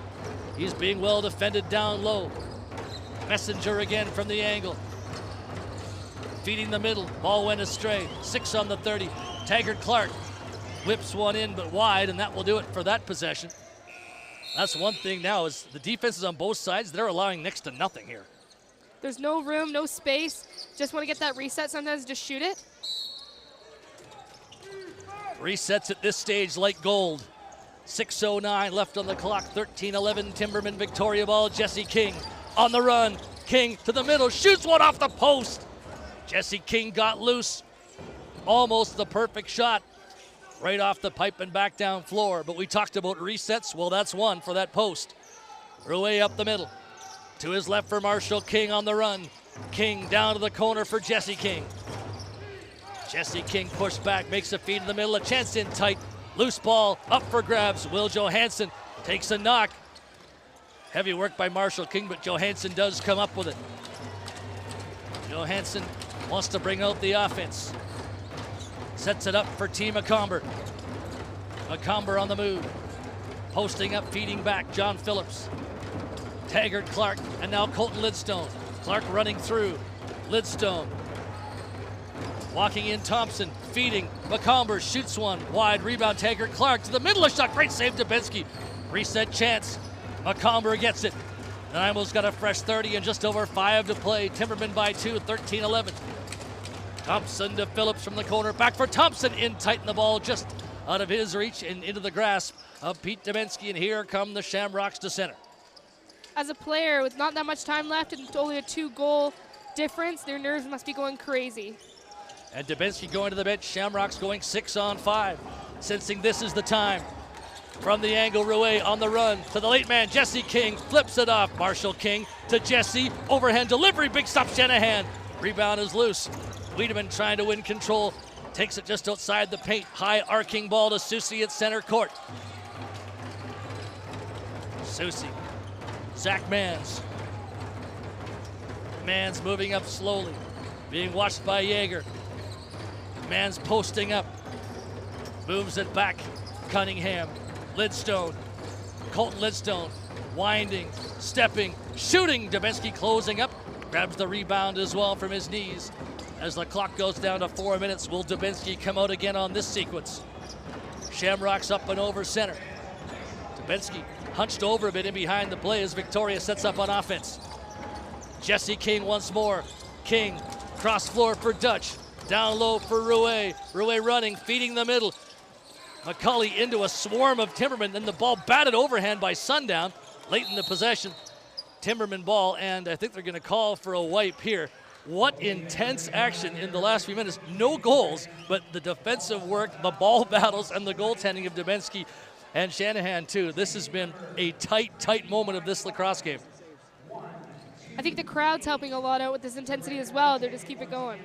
[SPEAKER 3] He's being well defended down low. Messenger again from the angle. Feeding the middle, ball went astray. 6 on the 30. Taggart Clark whips one in but wide, and that will do it for that possession. That's one thing now is the defenses on both sides, they're allowing next to nothing here.
[SPEAKER 4] There's no room, no space. Just want to get that reset sometimes, just shoot it.
[SPEAKER 3] Resets at this stage like gold. 6:09 left on the clock, 13-11 Timbermen Victoria ball. Jesse King on the run. King to the middle, shoots one off the post. Jesse King got loose. Almost the perfect shot. Right off the pipe and back down floor. But we talked about resets. Well, that's one for that post. Rouet up the middle. To his left for Marshall. King on the run. King down to the corner for Jesse King. Jesse King pushed back, makes a feed in the middle, a chance in tight. Loose ball, up for grabs. Will Johansson takes a knock. Heavy work by Marshall King, but Johansson does come up with it. Johansson wants to bring out the offense. Sets it up for T. McComber. McComber on the move. Posting up, feeding back, John Phillips. Taggart, Clark, and now Colton Lidstone. Clark running through. Lidstone. Walking in Thompson, feeding. McComber shoots one. Wide rebound, Taggart, Clark to the middle of shot. Great save, Dubinsky. Reset chance. McComber gets it. Nanaimo's got a fresh 30 and just over 5 to play. Timbermen by 2, 13-11. Thompson to Phillips from the corner. Back for Thompson, in tight, and the ball just out of his reach and into the grasp of Pete Dubinsky. And here come the Shamrocks to center.
[SPEAKER 4] As a player with not that much time left and only a 2-goal difference, their nerves must be going crazy.
[SPEAKER 3] And Dubinsky going to the bench. Shamrocks going 6-on-5. Sensing this is the time. From the angle, Rouet on the run to the late man, Jesse King. Flips it off. Marshall King to Jesse. Overhand delivery. Big stop, Shanahan. Rebound is loose. Wiedemann trying to win control. Takes it just outside the paint. High arcing ball to Susie at center court. Susie. Zach Mans. Mans moving up slowly. Being watched by Yeager. Mans posting up. Moves it back. Cunningham. Lidstone. Colton Lidstone. Winding. Stepping. Shooting. Dubinsky closing up. Grabs the rebound as well from his knees. As the clock goes down to 4 minutes, will Dubinsky come out again on this sequence? Shamrocks up and over center. Dubinsky hunched over a bit in behind the play as Victoria sets up on offense. Jesse King once more. King, cross floor for Dutch. Down low for Rouet. Rouet running, feeding the middle. McCulley into a swarm of Timbermen, then the ball batted overhand by Sundown. Late in the possession, Timberman ball, and I think they're gonna call for a wipe here. What intense action in the last few minutes. No goals, but the defensive work, the ball battles, and the goaltending of Dubinsky and Shanahan too. This has been a tight moment of this lacrosse game.
[SPEAKER 4] I think the crowd's helping a lot out with this intensity as well. They're just keep it going.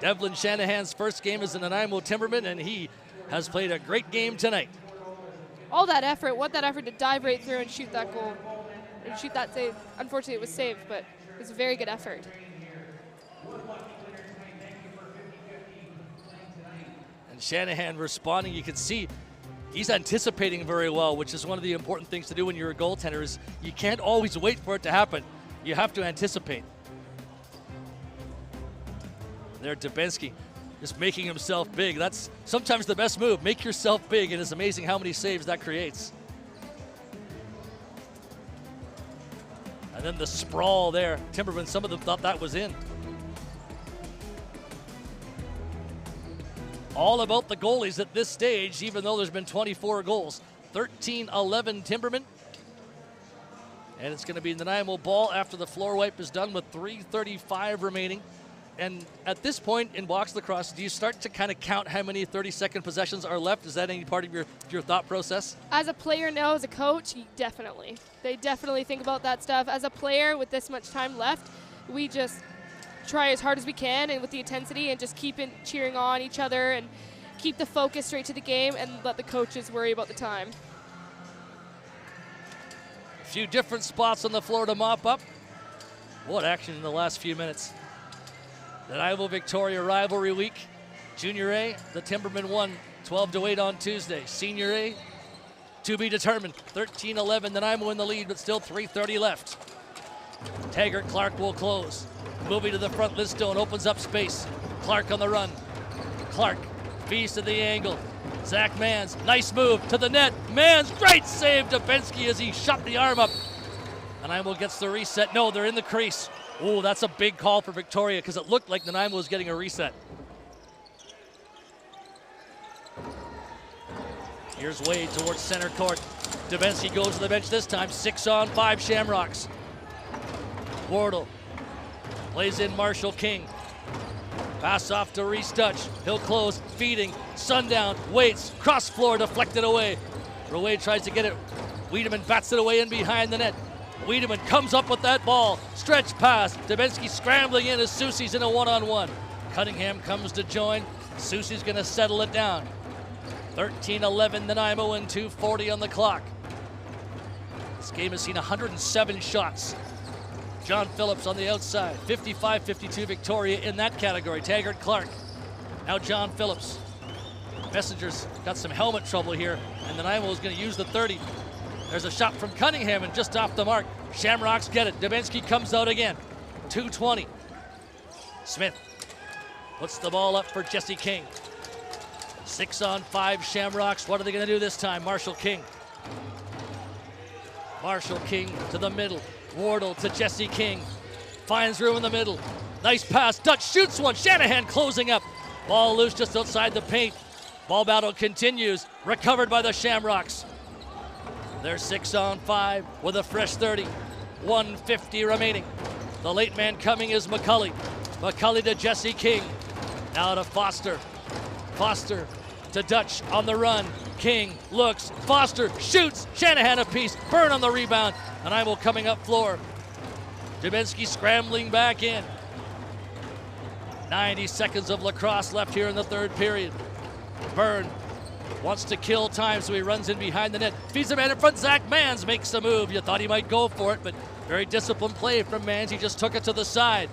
[SPEAKER 3] Devlin Shanahan's first game as a Nanaimo Timberman, and he has played a great game tonight.
[SPEAKER 4] All that effort, what that effort to dive right through and shoot that goal, and shoot that save. Unfortunately, it was saved, but it was a very good effort.
[SPEAKER 3] And Shanahan responding, you can see he's anticipating very well, which is one of the important things to do when you're a goaltender is you can't always wait for it to happen. You have to anticipate. There, Dubinsky just making himself big. That's sometimes the best move. Make yourself big, and it's amazing how many saves that creates. And then the sprawl there. Timberman, some of them thought that was in. All about the goalies at this stage, even though there's been 24 goals. 13-11 Timberman. And it's going to be Nanaimo ball after the floor wipe is done with 3:35 remaining. And at this point in box lacrosse, do you start to kind of count how many 30-second possessions are left? Is that any part of your thought process?
[SPEAKER 4] As a player now, as a coach, definitely. They definitely think about that stuff. As a player with this much time left, we just try as hard as we can and with the intensity and just keep cheering on each other and keep the focus straight to the game and let the coaches worry about the time.
[SPEAKER 3] A few different spots on the floor to mop up. What action in the last few minutes. The Nanaimo Victoria rivalry week. Junior A, the Timbermen won 12-8 on Tuesday. Senior A, to be determined. 13-11, Nanaimo in the lead, but still 3:30 left. Taggart, Clark will close. Moving to the front, Lidstone opens up space. Clark on the run. Clark feeds to the angle. Zach Mans, nice move to the net. Mans, great save. Dubinsky as he shot the arm up. Nanaimo gets the reset. No, they're in the crease. Oh, that's a big call for Victoria because it looked like Nanaimo was getting a reset. Here's Wade towards center court. Dubinsky goes to the bench this time. 6-on-5 Shamrocks. Wardle plays in Marshall King. Pass off to Reese Dutch. He'll close, feeding. Sundown waits. Cross floor deflected away. Rouet tries to get it. Wiedemann bats it away in behind the net. Wiedemann comes up with that ball. Stretch pass. Dubinsky scrambling in as Susie's in a one-on-one. Cunningham comes to join. Susie's going to settle it down. 13-11 Nanaimo and 2:40 on the clock. This game has seen 107 shots. John Phillips on the outside. 55-52 Victoria in that category. Taggart Clark. Now John Phillips. Messenger's got some helmet trouble here, and Nanaimo is going to use the 30. There's a shot from Cunningham and just off the mark. Shamrocks get it. Dubinsky comes out again. 2:20. Smith puts the ball up for Jesse King. 6-on-5 Shamrocks. What are they going to do this time? Marshall King. Marshall King to the middle. Wardle to Jesse King. Finds room in the middle. Nice pass. Dutch shoots one. Shanahan closing up. Ball loose just outside the paint. Ball battle continues. Recovered by the Shamrocks. They're 6-on-5 with a fresh 30. 1:50 remaining. The late man coming is McCulley. McCulley to Jesse King. Now to Foster. Foster to Dutch on the run. King looks. Foster shoots. Shanahan a piece. Byrne on the rebound. Nanaimo coming up floor. Dubinsky scrambling back in. 90 seconds of lacrosse left here in the third period. Byrne wants to kill time, so he runs in behind the net. Feeds a man in front. Zach Mans makes a move. You thought he might go for it, but very disciplined play from Mans. He just took it to the side.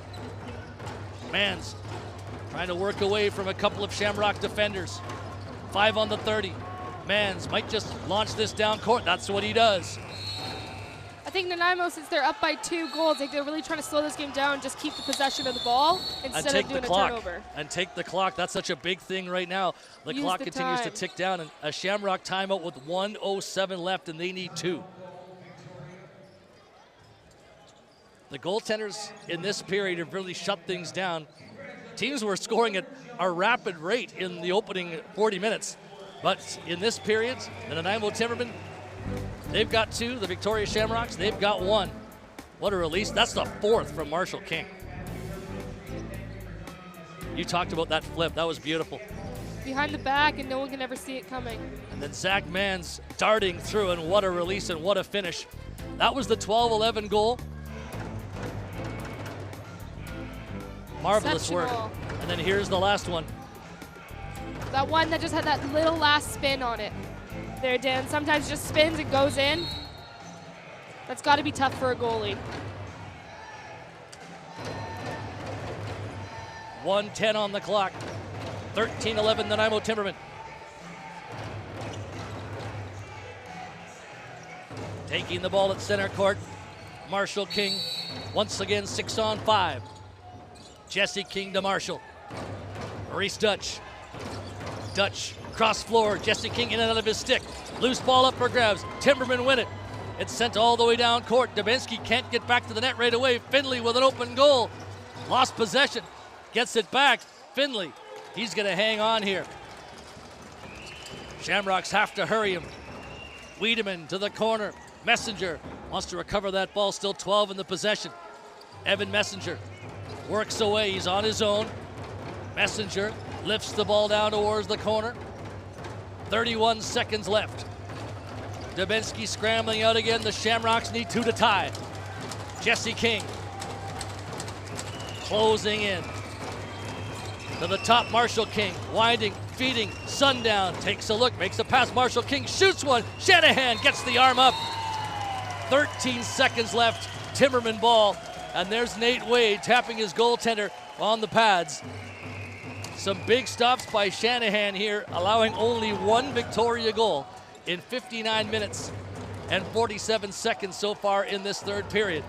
[SPEAKER 3] Mans trying to work away from a couple of Shamrock defenders. 5 on the 30. Mans might just launch this down court. That's what he does.
[SPEAKER 4] I think Nanaimo, since they're up by 2 goals, I think they're really trying to slow this game down, just keep the possession of the ball instead of doing a turnover.
[SPEAKER 3] And take the clock. That's such a big thing right now. The clock continues to tick down, and a Shamrock timeout with 1:07 left, and they need 2. The goaltenders in this period have really shut things down. Teams were scoring at a rapid rate in the opening 40 minutes. But in this period, the Nanaimo Timbermen, they've got 2. The Victoria Shamrocks, they've got 1. What a release. That's the 4th from Marshall King. You talked about that flip. That was beautiful.
[SPEAKER 4] Behind the back, and no one can ever see it coming.
[SPEAKER 3] And then Zach Mans darting through, and what a release and what a finish. That was the 12-11 goal. Marvelous work. And then here's the last one.
[SPEAKER 4] That one that just had that little last spin on it. There, Dan. Sometimes just spins and goes in. That's got to be tough for a goalie.
[SPEAKER 3] 1:10 on the clock. 13-11 Nanaimo Timbermen. Taking the ball at center court. Marshall King once again 6-on-5. Jesse King to Marshall. Maurice Dutch. Dutch cross floor. Jesse King in and out of his stick. Loose ball up for grabs. Timbermen win it. It's sent all the way down court. Dubinsky can't get back to the net right away. Finley with an open goal. Lost possession. Gets it back. Finley. He's going to hang on here. Shamrocks have to hurry him. Wiedemann to the corner. Messenger wants to recover that ball. Still 12 in the possession. Evan Messenger works away. He's on his own. Messenger lifts the ball down towards the corner. 31 seconds left. Dubinsky scrambling out again. The Shamrocks need 2 to tie. Jesse King closing in. To the top, Marshall King, winding, feeding, Sundown, takes a look, makes a pass, Marshall King shoots one, Shanahan gets the arm up. 13 seconds left, Timberman ball, and there's Nate Wade tapping his goaltender on the pads. Some big stops by Shanahan here, allowing only 1 Victoria goal in 59 minutes and 47 seconds so far in this third period.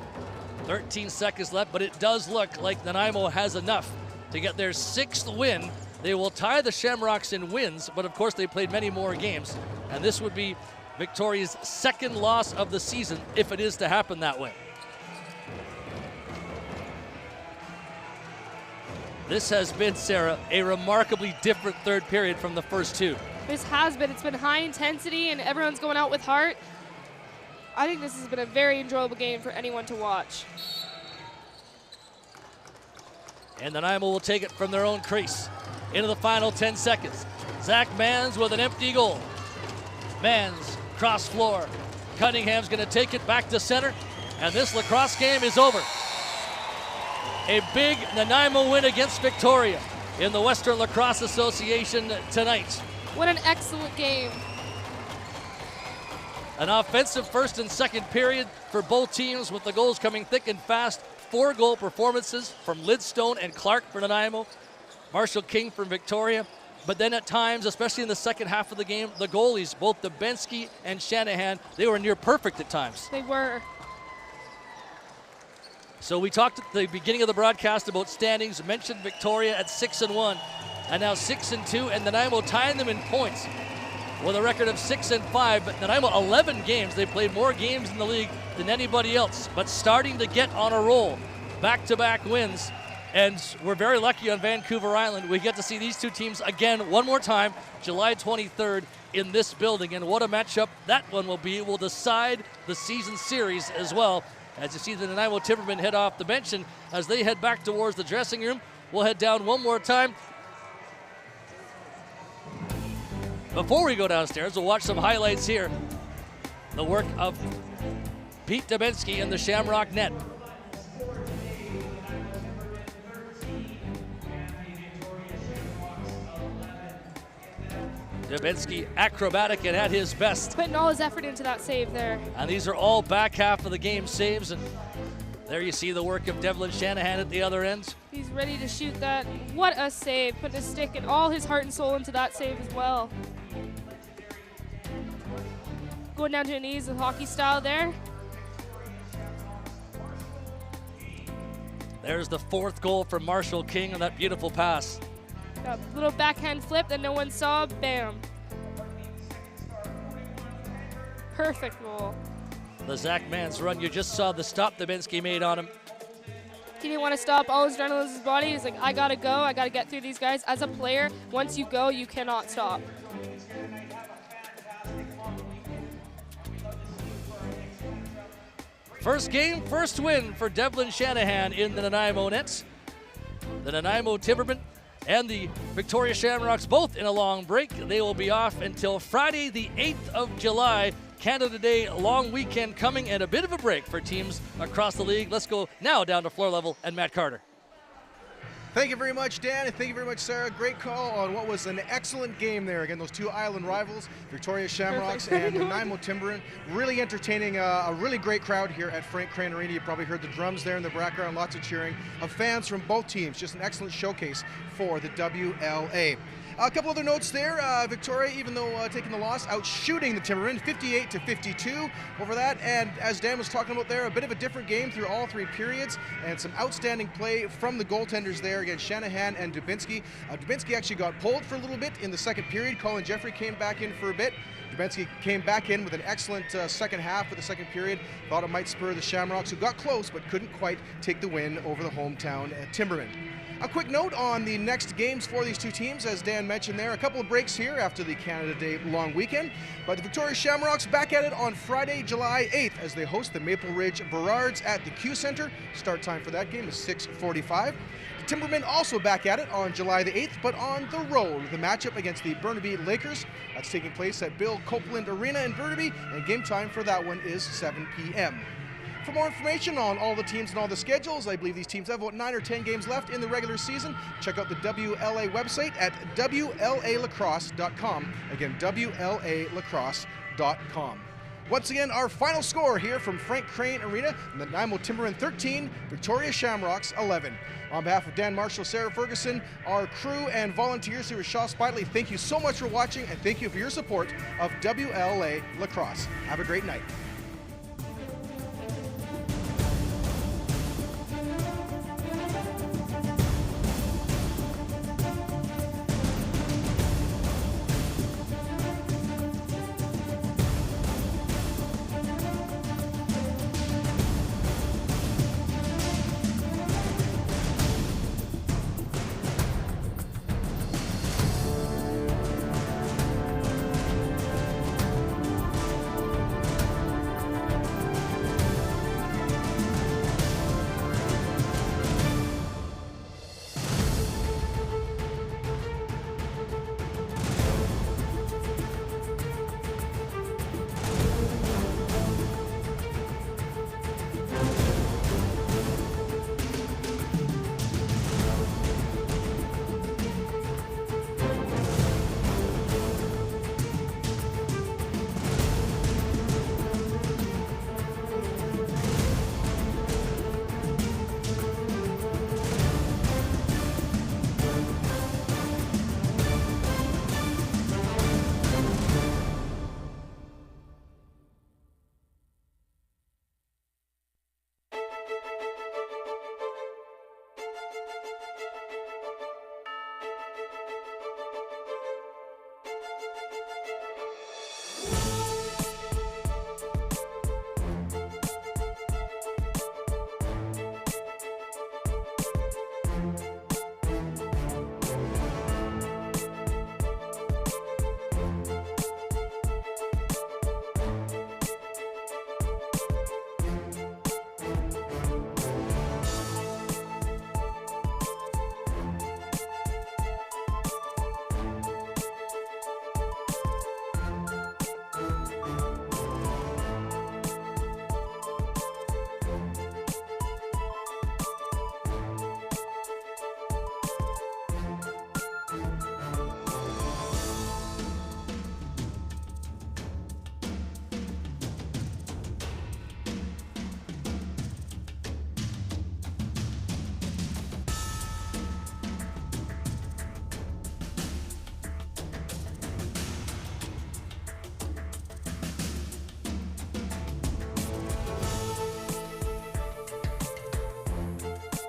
[SPEAKER 3] 13 seconds left, but it does look like Nanaimo has enough to get their 6th win. They will tie the Shamrocks in wins, but of course they played many more games, and this would be Victoria's 2nd loss of the season if it is to happen that way. This has been, Sarah, a remarkably different third period from the first 2.
[SPEAKER 4] This has been. It's been high intensity, and everyone's going out with heart. I think this has been a very enjoyable game for anyone to watch.
[SPEAKER 3] And Nanaimo will take it from their own crease into the final 10 seconds. Zach Mans with an empty goal. Mans, cross floor. Cunningham's going to take it back to center, and this lacrosse game is over. A big Nanaimo win against Victoria. in the Western Lacrosse Association tonight.
[SPEAKER 4] What an excellent game.
[SPEAKER 3] An offensive first and second period for both teams, with the goals coming thick and fast. 4-goal performances from Lidstone and Clark for Nanaimo, Marshall King from Victoria. But then at times, especially in the second half of the game, the goalies, both Dubinsky and Shanahan, they were near perfect at times.
[SPEAKER 4] They were.
[SPEAKER 3] So we talked at the beginning of the broadcast about standings, mentioned Victoria at 6-1, and now 6-2, and Nanaimo tying them in points with a record of 6-5. But Nanaimo, 11 games. They played more games in the league than anybody else, but starting to get on a roll. Back-to-back wins, and we're very lucky on Vancouver Island. We get to see these two teams again one more time, July 23rd in this building, and what a matchup that one will be. It will decide the season series as well. As you see the Nanaimo Timbermen head off the bench, and as they head back towards the dressing room, we'll head down one more time. Before we go downstairs, we'll watch some highlights here. The work of Pete Dubinsky in the Shamrock net. Dubinsky acrobatic and at his best.
[SPEAKER 4] Putting all his effort into that save there.
[SPEAKER 3] And these are all back half of the game saves. And there you see the work of Devlin Shanahan at the other end.
[SPEAKER 4] He's ready to shoot that. What a save. Putting his stick and all his heart and soul into that save as well. Going down to the knees with hockey style there.
[SPEAKER 3] There's the 4th goal from Marshall King on that beautiful pass.
[SPEAKER 4] A little backhand flip that no one saw. Bam. Perfect goal.
[SPEAKER 3] The Zach Mann's run. You just saw the stop Dubinsky made on him.
[SPEAKER 4] He didn't want to stop. All his adrenaline in his body. He's like, I gotta go. I gotta get through these guys. As a player, once you go, you cannot stop.
[SPEAKER 3] First game, first win for Devlin Shanahan in the Nanaimo Nets. The Nanaimo Timbermen and the Victoria Shamrocks both in a long break. They will be off until Friday the 8th of July. Canada Day long weekend coming, and a bit of a break for teams across the league. Let's go now down to floor level and Matt Carter.
[SPEAKER 1] Thank you very much, Dan, and thank you very much, Sarah. Great call on what was an excellent game there. Again, those two island rivals, Victoria Shamrocks and Nanaimo Timbermen. Really entertaining, a really great crowd here at Frank Crane Arena. You probably heard the drums there in the background, lots of cheering of fans from both teams. Just an excellent showcase for the WLA. A couple other notes there. Victoria, even though taking the loss, out shooting the Timbermen 58-52 over that. And as Dan was talking about there, a bit of a different game through all 3 periods, and some outstanding play from the goaltenders there against Shanahan and Dubinsky. Dubinsky actually got pulled for a little bit in the second period. Colin Jeffrey came back in for a bit. Dubinsky came back in with an excellent second half of the second period. Thought it might spur the Shamrocks, who got close but couldn't quite take the win over the hometown Timbermen. A quick note on the next games for these two teams, as Dan mentioned there, a couple of breaks here after the Canada Day long weekend, but the Victoria Shamrocks back at it on Friday, July 8th as they host the Maple Ridge Burrards at the Q Center. Start time for that game is 6:45. The Timbermen also back at it on July the 8th, but on the road. The matchup against the Burnaby Lakers, that's taking place at Bill Copeland Arena in Burnaby, and game time for that one is 7 p.m. For more information on all the teams and all the schedules, I believe these teams have about 9 or 10 games left in the regular season. Check out the WLA website at WLALacrosse.com. Again, WLALacrosse.com. Once again, our final score here from Frank Crane Arena, the Nanaimo Timbermen 13, Victoria Shamrocks 11. On behalf of Dan Marshall, Sarah Ferguson, our crew and volunteers here at Shaw Spiteley, thank you so much for watching, and thank you for your support of WLA Lacrosse. Have a great night.